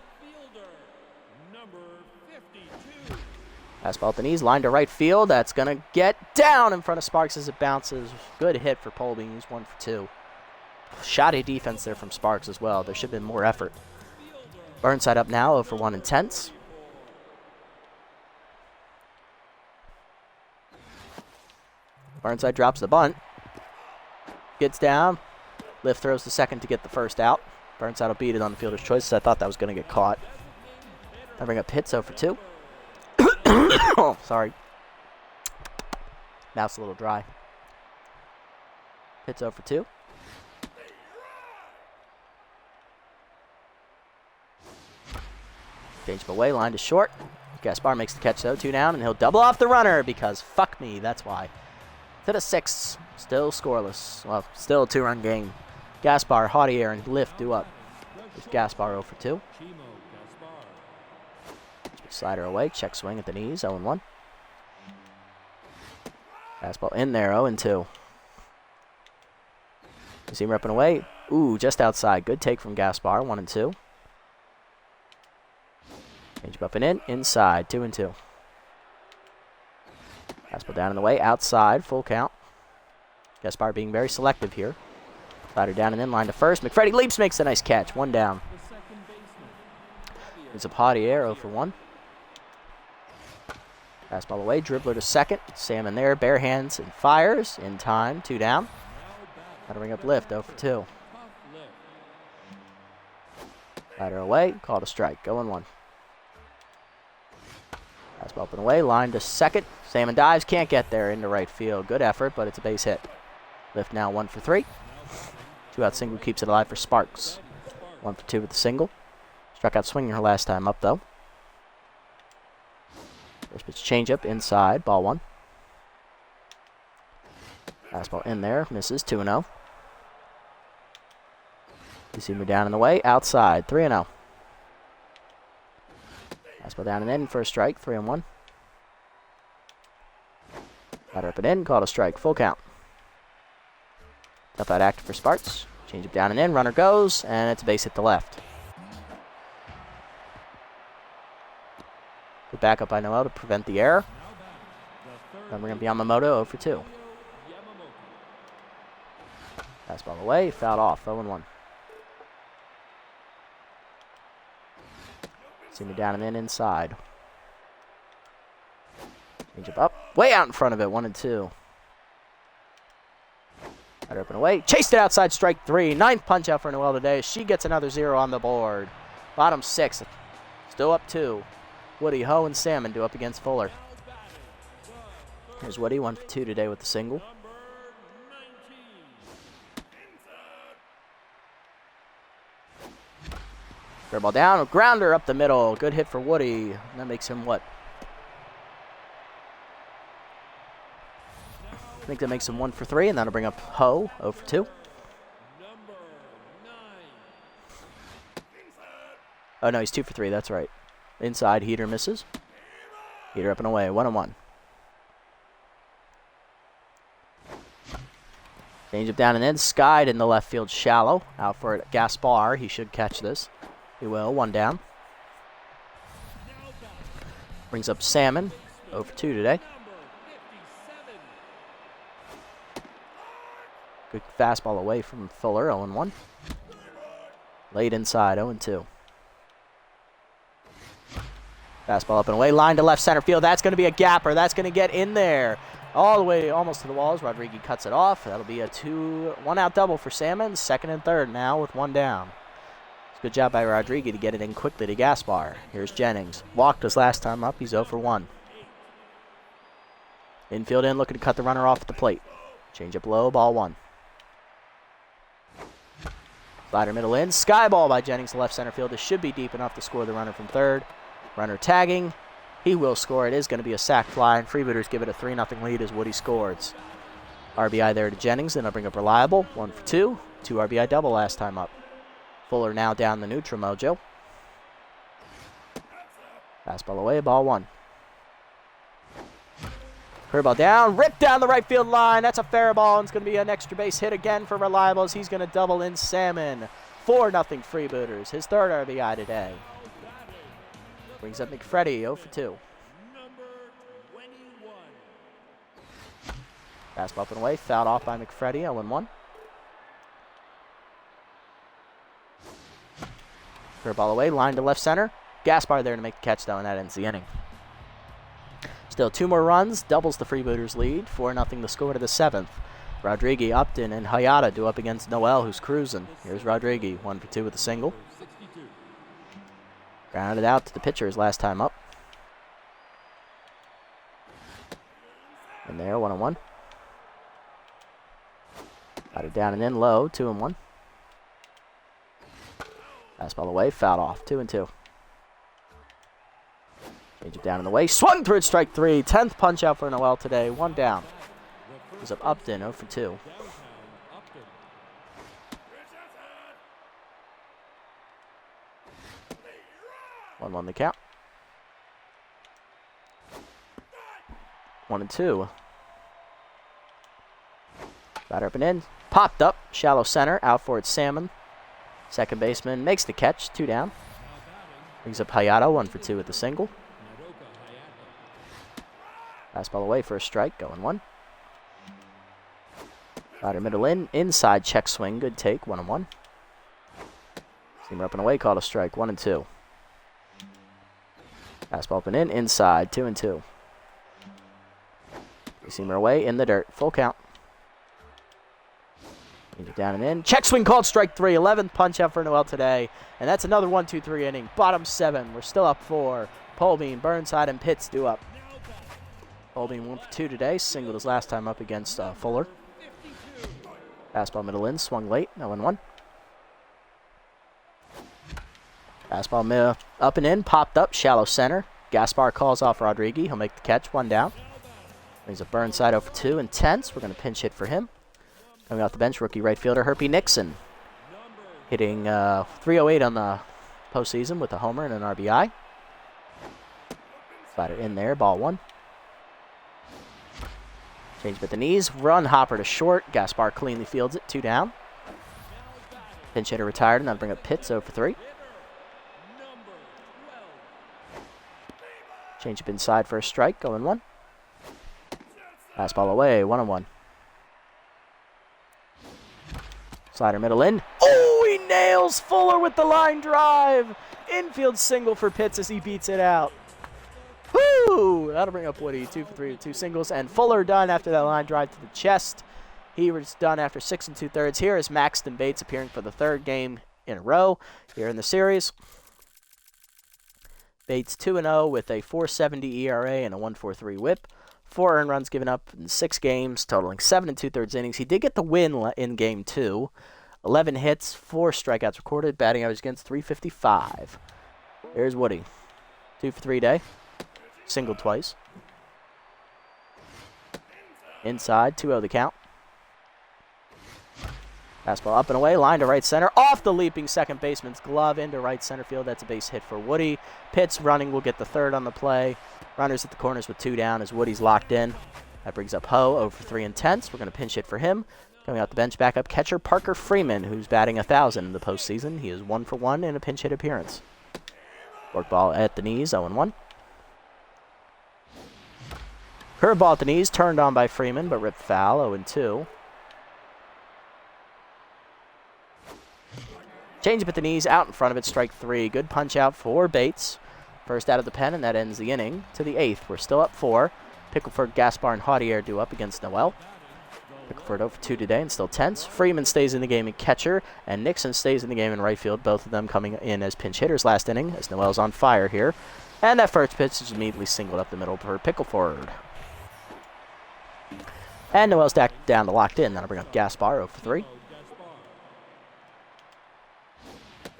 Speaker 1: Fastball at the knees, line to right field. That's going to get down in front of Sparks as it bounces. Good hit for Polby. He's 1 for 2. Shoddy defense there from Sparks as well. There should have been more effort. Burnside up now, 0 for 1 in tenths. Burnside drops the bunt. Gets down. Lift throws to second to get the first out. Burnside will beat it on the fielder's choice. I thought that was going to get caught. I bring up hits 0 for 2. Oh, sorry. Mouth's a little dry. Hits 0 for 2. Change him away, line to short. Gaspar makes the catch though, 2 down, and he'll double off the runner because fuck me, that's why. To the 6th, still scoreless. Well, still a 2-run game. Gaspar, Jautier, and Lift due up. It's Gaspar 0 for 2. Slider away, check swing at the knees, 0 1. Fastball in there, 0 2. You see him ripping away. Ooh, just outside. Good take from Gaspar, 1 2. Change up and in, inside, 2 2. Fastball down in the way, outside, full count. Gaspar being very selective here. Slider down and in, line to first. McFreddy leaps, makes a nice catch, 1 down. It's a Jautier, 0 for 1. Fastball away, dribbler to second. Salmon there, bare hands and fires in time, 2 down. Gotta bring up Lift, 0 for 2. Slider away, called a strike, 0 1. Fastball up and away, line to second. Salmon dives, can't get there into right field. Good effort, but it's a base hit. Lift now 1 for 3. 2-out single keeps it alive for Sparks. 1 for 2 with the single. Struck out swinging her last time up, though. First pitch changeup inside, ball 1. Fastball in there, misses, 2 0. You see me down in the way, outside, 3 0. Fastball down and in for a strike, 3 1. Batter up and in, called a strike, full count. Tough out active for Sparks. Change up down and in, runner goes, and it's a base hit to left. Good backup by Noelle to prevent the error. Then we're going to be Yamamoto 0 for 2. Fastball away, fouled off, 0 1. See me down and in inside. Change up, way out in front of it, 1 2. Right up and away. Chased it outside, strike 3. 9th punch out for Noelle today. She gets another 0 on the board. Bottom 6. Still up 2. Woody, Ho, and Salmon do up against Fuller. Here's Woody, 1 for 2 today with the single. Fair ball down, a grounder up the middle. Good hit for Woody. And that makes him what? I think that makes him 1 for 3, and that'll bring up Ho, 0 for 2. Oh, no, he's 2 for 3, that's right. Inside, Heater misses. Heater up and away, 1 1. Change up down and in, skied in the left field shallow. Out for it, Gaspar, he should catch this. He will, 1 down. Brings up Salmon, 0 for 2 today. Good fastball away from Fuller, 0 1. Late inside, 0 2. Fastball up and away, line to left center field. That's going to be a gapper. That's going to get in there. All the way almost to the walls. Rodriguez cuts it off. That'll be a 1-out double for Salmon. 2nd and 3rd now with 1 down. It's a good job by Rodriguez to get it in quickly to Gaspar. Here's Jennings. Walked his last time up. He's 0 for 1. Infield in, looking to cut the runner off at the plate. Change up low, ball 1. Slider middle in. Sky ball by Jennings to left center field. This should be deep enough to score the runner from 3rd. Runner tagging. He will score. It is going to be a sac fly, and Freebooters give it a 3-0 lead as Woody scores. RBI there to Jennings, and I'll bring up Reliable. 1 for 2. 2 RBI double last time up. Fuller now down the neutral mojo. Fastball away, ball 1. Curveball down, ripped down the right field line. That's a fair ball, and it's going to be an extra base hit again for Reliable as he's going to double in Salmon. 4-0 Freebooters, his 3rd RBI today. Brings up McFreddy, 0 for 2. Fastball up and away, fouled off by McFreddy, 0-1. Curveball away, line to left center. Gaspar there to make the catch, though, and that ends the inning. Still 2 more runs, doubles the Freebooters lead, 4-0 the score to the 7th. Rodriguez, Upton, and Hayata do up against Noelle, who's cruising. Here's Rodriguez, 1 for 2 with a single. Grounded out to the pitcher his last time up. And there, 1-1. Got it down and in low, 2-1. Fastball away, fouled off, 2-2. Change it down in the way, swung through it, strike 3. 10th punch out for Noelle today, 1 down. Goes up Upton, 0 for 2. One the count. 1-2. Batter up and in. Popped up. Shallow center. Out for it, Salmon. Second baseman makes the catch. 2 down. Brings up Hayata. 1 for 2 with the single. Fastball away for a strike. Going 1. Batter middle in. Inside check swing. Good take. 1-1. Seamer up and away. Called a strike. 1-2. Fastball up and in. Inside. 2-2. Seamer away in the dirt. Full count. Change it down and in. Check swing called strike 3. 11th punch out for Noelle today. And that's another 1-2-3 inning. Bottom 7. We're still up 4. Polbean, Burnside, and Pitts do up. Polbean 1 for 2 today. Singled his last time up against Fuller. Fastball middle in. Swung late. 0-1. Fastball up and in. Popped up. Shallow center. Gaspar calls off Rodriguez. He'll make the catch. 1 down. Brings up Burnside 0 for 2. Intense. We're going to pinch hit for him. Coming off the bench, rookie right fielder Herpy Nixon. Hitting .308 on the postseason with a homer and an RBI. Slider in there. Ball 1. Change at the knees. Run hopper to short. Gaspar cleanly fields it. 2 down. Pinch hitter retired, and that'll bring up Pitts 0 for 3. Change up inside for a strike. Going 1. Fastball away. 1-1. Slider middle in. Oh, he nails Fuller with the line drive. Infield single for Pitts as he beats it out. Woo! That'll bring up Woody. 2 for 3 with 2 singles. And Fuller done after that line drive to the chest. He was done after 6 2/3. Here is Maxton Bates appearing for the 3rd game in a row here in the series. Bates 2-0 with a .470 ERA and a 1.43 whip. 4 earned runs given up in 6 games, totaling 7 2/3 innings. He did get the win in Game 2. 11 hits, 4 strikeouts recorded, batting average against .355. There's Woody. 2 for 3 day. Single twice. Inside, 2-0 the count. Fastball up and away, line to right center. Off the leaping second baseman's glove into right center field. That's a base hit for Woody. Pitts running will get the 3rd on the play. Runners at the corners with 2 down as Woody's locked in. That brings up Ho, 0 for 3 intense. We're going to pinch hit for him. Coming out the bench, backup catcher Parker Freeman, who's batting 1,000 in the postseason. He is 1 for 1 in a pinch hit appearance. Fork ball at the knees, 0-1. Curveball at the knees, turned on by Freeman, but ripped foul, 0-2. Change up at the knees, out in front of it, strike 3. Good punch out for Bates. First out of the pen, and that ends the inning. To the 8th, we're still up 4. Pickleford, Gaspar, and Jautier do up against Noelle. Pickleford 0 for 2 today and still tense. Freeman stays in the game in catcher, and Nixon stays in the game in right field, both of them coming in as pinch hitters last inning, as Noelle's on fire here. And that first pitch is immediately singled up the middle for Pickleford. And Noelle's down to locked in. That'll bring up Gaspar 0 for 3.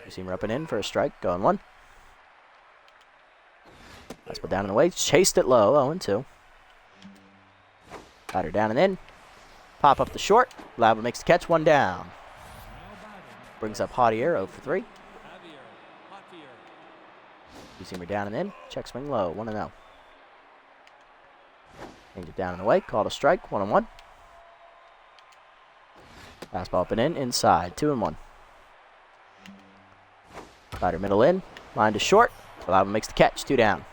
Speaker 1: Seamer up and in for a strike, going 1. Fastball down and away, chased it low, 0-2. Batter down and in. Pop up the short. Lava makes the catch, 1 down. Brings up Jautier, 0 for 3. Seamer down and in. Check swing low, 1-0. Change it down and away, called a strike, 1-1. Fastball up and in, inside, 2-1. Batter middle in, line to short. Lava makes the catch, 2 down.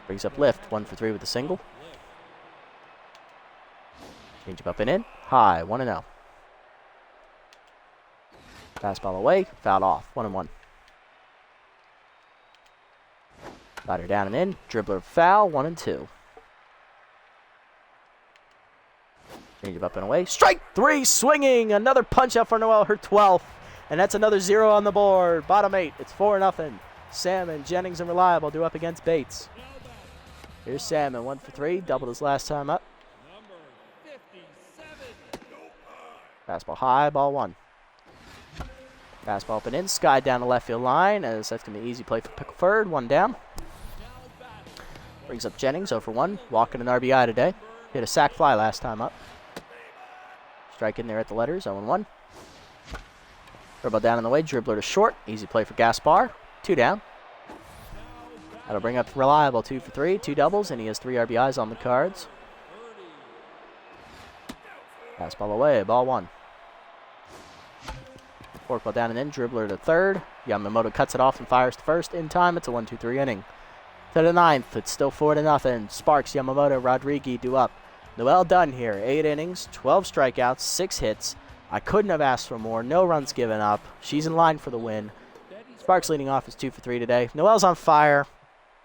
Speaker 1: Brings up lift, 1 for 3 with a single. Change up and in. High. 1-0. Fastball away. Fouled off. 1-1. Slider down and in. Dribbler foul. 1-2. Change up and away. Strike 3. Swinging. Another punch out for Noelle. Her 12th. And that's another 0 on the board. Bottom 8. It's 4-0. Salmon, Jennings, and Reliable do up against Bates. Here's Salmon. 1 for 3. Doubled his last time up. Fastball high. Ball 1. Fastball up and in. Sky down the left field line, as that's going to be an easy play for Pickleford. 1 down. Brings up Jennings, 0 for 1. Walking an RBI today. Hit a sac fly last time up. Strike in there at the letters. 0-1. Dribble down in the way. Dribbler to short. Easy play for Gaspar. 2 down. That'll bring up Reliable. 2 for 3. 2 doubles, and he has 3 RBIs on the cards. Fastball away. Ball 1. Forkball down and in. Dribbler to third. Yamamoto cuts it off and fires to first. In time, it's a 1-2-3 inning. To the 9th, it's still 4-0. Sparks, Yamamoto, Rodriguez do up. Noelle done here. 8 innings, 12 strikeouts, 6 hits. I couldn't have asked for more. No runs given up. She's in line for the win. Sparks leading off is 2 for 3 today. Noelle's on fire.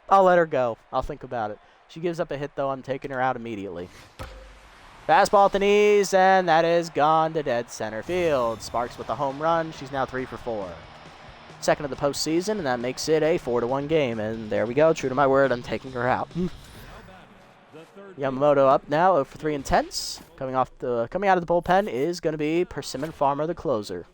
Speaker 1: I'll let her go. I'll think about it. She gives up a hit, though. I'm taking her out immediately. Fastball at the knees, and that is gone to dead center field. Sparks with the home run. She's now 3 for 4. Second of the postseason, and that makes it a 4-1 game. And there we go. True to my word, I'm taking her out. Yamamoto up now, 0 for 3 in tenths. Coming out of the bullpen is going to be Persimmon Farmer, the closer.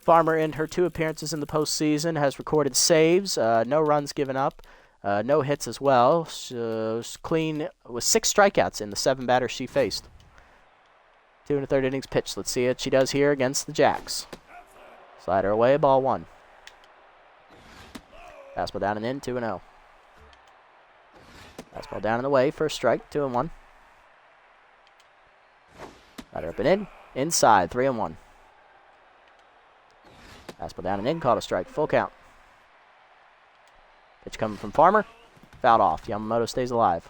Speaker 1: Farmer, in her 2 appearances in the postseason, has recorded saves, no runs given up. No hits as well. She's clean with 6 strikeouts in the 7 batters she faced. 2 1/3 innings pitched. Let's see what she does here against the Jacks. Slider away, ball 1. Fastball down and in, 2-0. Fastball down and away, first strike, 2-1. Slider up and in, inside, 3-1. Fastball down and in, called a strike, full count. Pitch coming from Farmer. Fouled off. Yamamoto stays alive.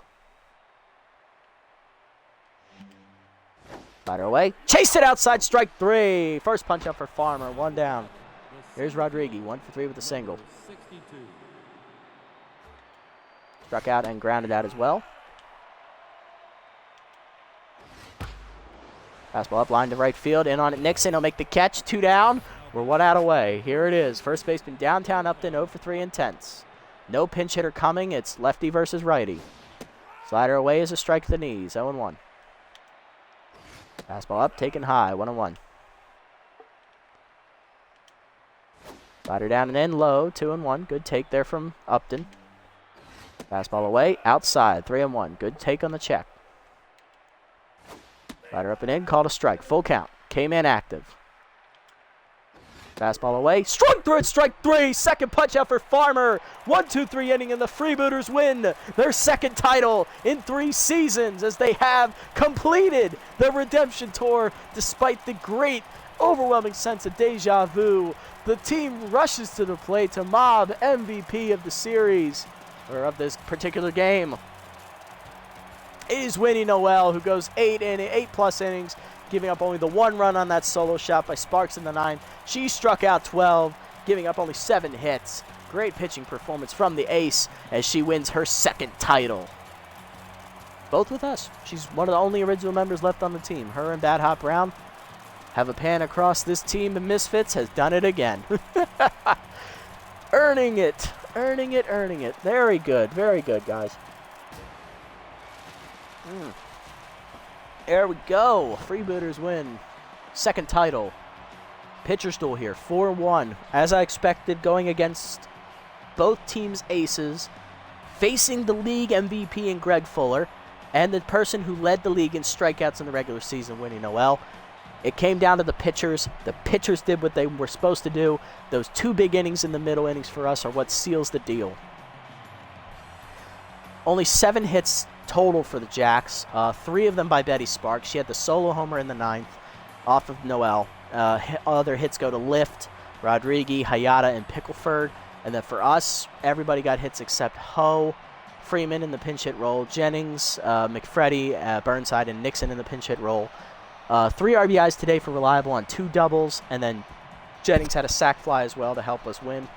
Speaker 1: Slider away. Chased it outside. Strike 3. First punch up for Farmer. 1 down. Here's Rodriguez. 1 for 3 with a single. Struck out and grounded out as well. Fastball up line to right field. In on it. Nixon will make the catch. 2 down. We're 1 out away. Here it is. First baseman downtown Upton. 0 for 3 in tenths. No pinch hitter coming. It's lefty versus righty. Slider away is a strike to the knees. 0-1. Fastball up, taken high. 1-1. Slider down and in, low. 2-1. Good take there from Upton. Fastball away, outside. 3-1. Good take on the check. Slider up and in, called a strike. Full count. Came in active. Fastball away. Strike through it, strike 3. Second punch out for Farmer. 1-2-3 inning, and the Freebooters win their second title in 3 seasons as they have completed the redemption tour despite the great, overwhelming sense of deja vu. The team rushes to the plate to mob MVP of the series, or of this particular game. It is Winnie Noelle, who goes 8+ innings, giving up only the 1 run on that solo shot by Sparks in the 9th. She struck out 12, giving up only 7 hits. Great pitching performance from the ace as she wins her second title. Both with us. She's one of the only original members left on the team. Her and Bad Hot Brown have a pan across this team, and Misfits has done it again. Earning it. Earning it, earning it. Very good, guys. There we go. Freebooters win. Second title. Pitcher's duel here. 4-1. As I expected, going against both teams' aces, facing the league MVP in Greg Fuller, and the person who led the league in strikeouts in the regular season, Winnie Noelle. It came down to the pitchers. The pitchers did what they were supposed to do. Those 2 big innings in the middle innings for us are what seals the deal. Only 7 hits total for the Jacks, 3 of them by Betty Sparks. She had the solo homer in the 9th off of Noelle. Other hits go to Lift, Rodriguez, Hayata, and Pickleford. And then for us, everybody got hits except Ho, Freeman in the pinch hit role, Jennings, McFreddy, Burnside, and Nixon in the pinch hit role. 3 RBIs today for Reliable on 2 doubles, and then Jennings had a sac fly as well to help us win.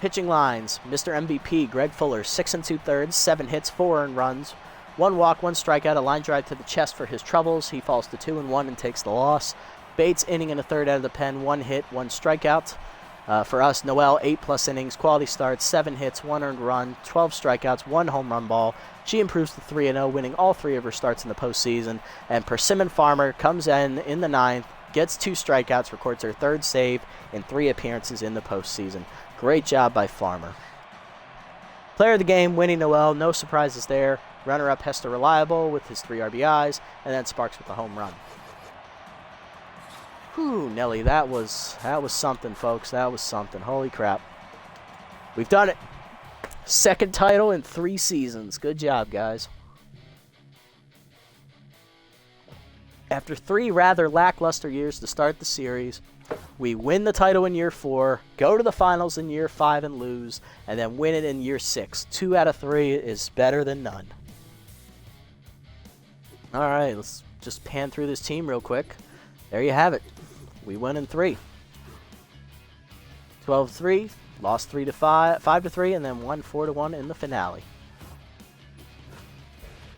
Speaker 1: Pitching lines, Mr. MVP, Greg Fuller, 6 2/3, 7 hits, 4 earned runs, 1 walk, 1 strikeout, a line drive to the chest for his troubles. He falls to 2-1 and takes the loss. Bates, inning and a third out of the pen, 1 hit, 1 strikeout. For us, Noelle, 8+ innings, quality starts, 7 hits, 1 earned run, 12 strikeouts, 1 home run ball. She improves to 3-0, winning all 3 of her starts in the postseason. And Persimmon Farmer comes in the 9th, gets 2 strikeouts, records her 3rd save in 3 appearances in the postseason. Great job by Farmer. Player of the game, Winnie Noelle, no surprises there. Runner-up, Hester Reliable with his 3 RBIs, and then Sparks with a home run. Whew, Nelly, that was something, folks. That was something. Holy crap. We've done it. 2nd title in 3 seasons. Good job, guys. After 3 rather lackluster years to start the series, we win the title in year 4, go to the finals in year 5 and lose, and then win it in year 6. 2 out of 3 is better than none. All right, let's just pan through this team real quick. There you have it. We won in 3. 12-3, lost 5-3, and then won 4-1 in the finale.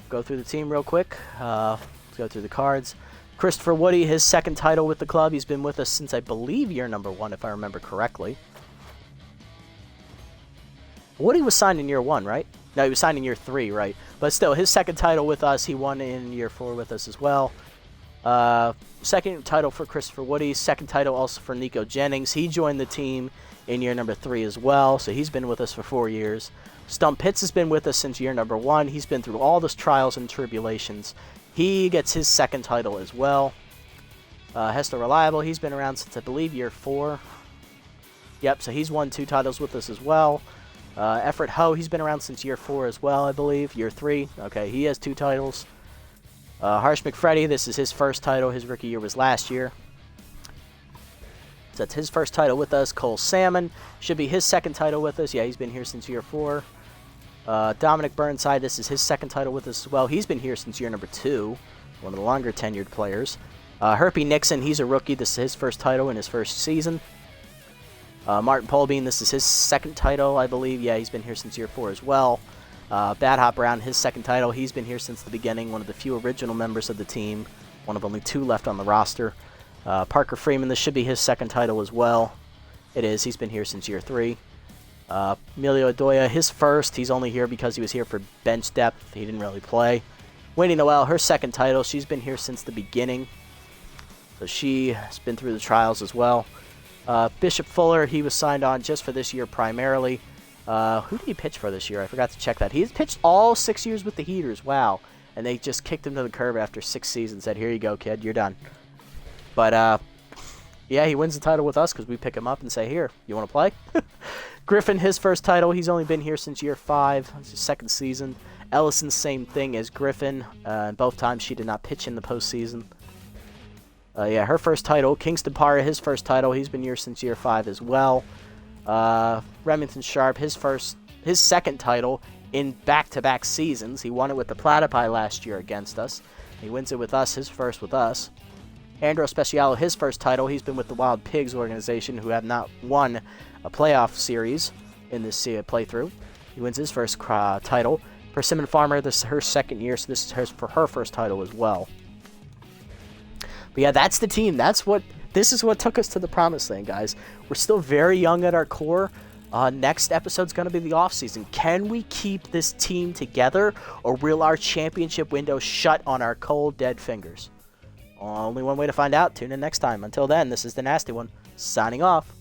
Speaker 1: Go through the team real quick. Let's go through the cards. Christopher Woody, his 2nd title with the club. He's been with us since, I believe, year number 1, if I remember correctly. Woody was signed in year 1, right? No, he was signed in year 3, right? But still, his 2nd title with us. He won in year 4 with us as well. 2nd title for Christopher Woody. 2nd title also for Nico Jennings. He joined the team in year number 3 as well, so he's been with us for 4 years. Stump Pitts has been with us since year number 1. He's been through all the trials and tribulations. He gets his 2nd title as well. Hester Reliable, he's been around since, I believe, year 4. Yep, so he's won 2 titles with us as well. Everett Ho, he's been around since year 4 as well, I believe. Year 3, okay, he has 2 titles. Harsh McFreddy, this is his 1st title. His rookie year was last year. So that's his 1st title with us. Cole Salmon should be his 2nd title with us. Yeah, he's been here since year 4. Dominic Burnside, this is his 2nd title with us as well. He's been here since year number 2, one of the longer tenured players. Herpy Nixon, he's a rookie. This is his 1st title in his 1st season. Martin Polbean, this is his 2nd title, I believe. Yeah, he's been here since year 4 as well. Bad Hop Brown, his 2nd title. He's been here since the beginning, one of the few original members of the team, one of only 2 left on the roster. Parker Freeman, this should be his 2nd title as well. It is. He's been here since year 3. Emilio Adoya, his 1st. He's only here because he was here for bench depth. He didn't really play. Winnie Noelle, her 2nd title. She's been here since the beginning, so she has been through the trials as well. Bishop Fuller, he was signed on just for this year primarily. Who did he pitch for this year? I forgot to check that. He's pitched all 6 years with the Heaters. Wow. And they just kicked him to the curb after 6 seasons. Said, here you go, kid. You're done. But, yeah, he wins the title with us because we pick him up and say, here, you want to play? Griffin, his 1st title. He's only been here since year 5. It's his 2nd season. Ellison, same thing as Griffin. Both times she did not pitch in the postseason. Yeah, her 1st title. Kingston Parra, his 1st title. He's been here since year 5 as well. Remington Sharp, his 2nd title in back-to-back seasons. He won it with the Platypi last year against us. He wins it with us, his 1st with us. Andro Speciale, his 1st title. He's been with the Wild Pigs organization, who have not won a playoff series in this playthrough. He wins his 1st title. Persimmon Farmer, this is her 2nd year, so this is hers for her 1st title as well. But yeah, that's the team. This is what took us to the promised land, guys. We're still very young at our core. Next episode's going to be the offseason. Can we keep this team together, or will our championship window shut on our cold, dead fingers? Only one way to find out. Tune in next time. Until then, this is the Nasty One, signing off.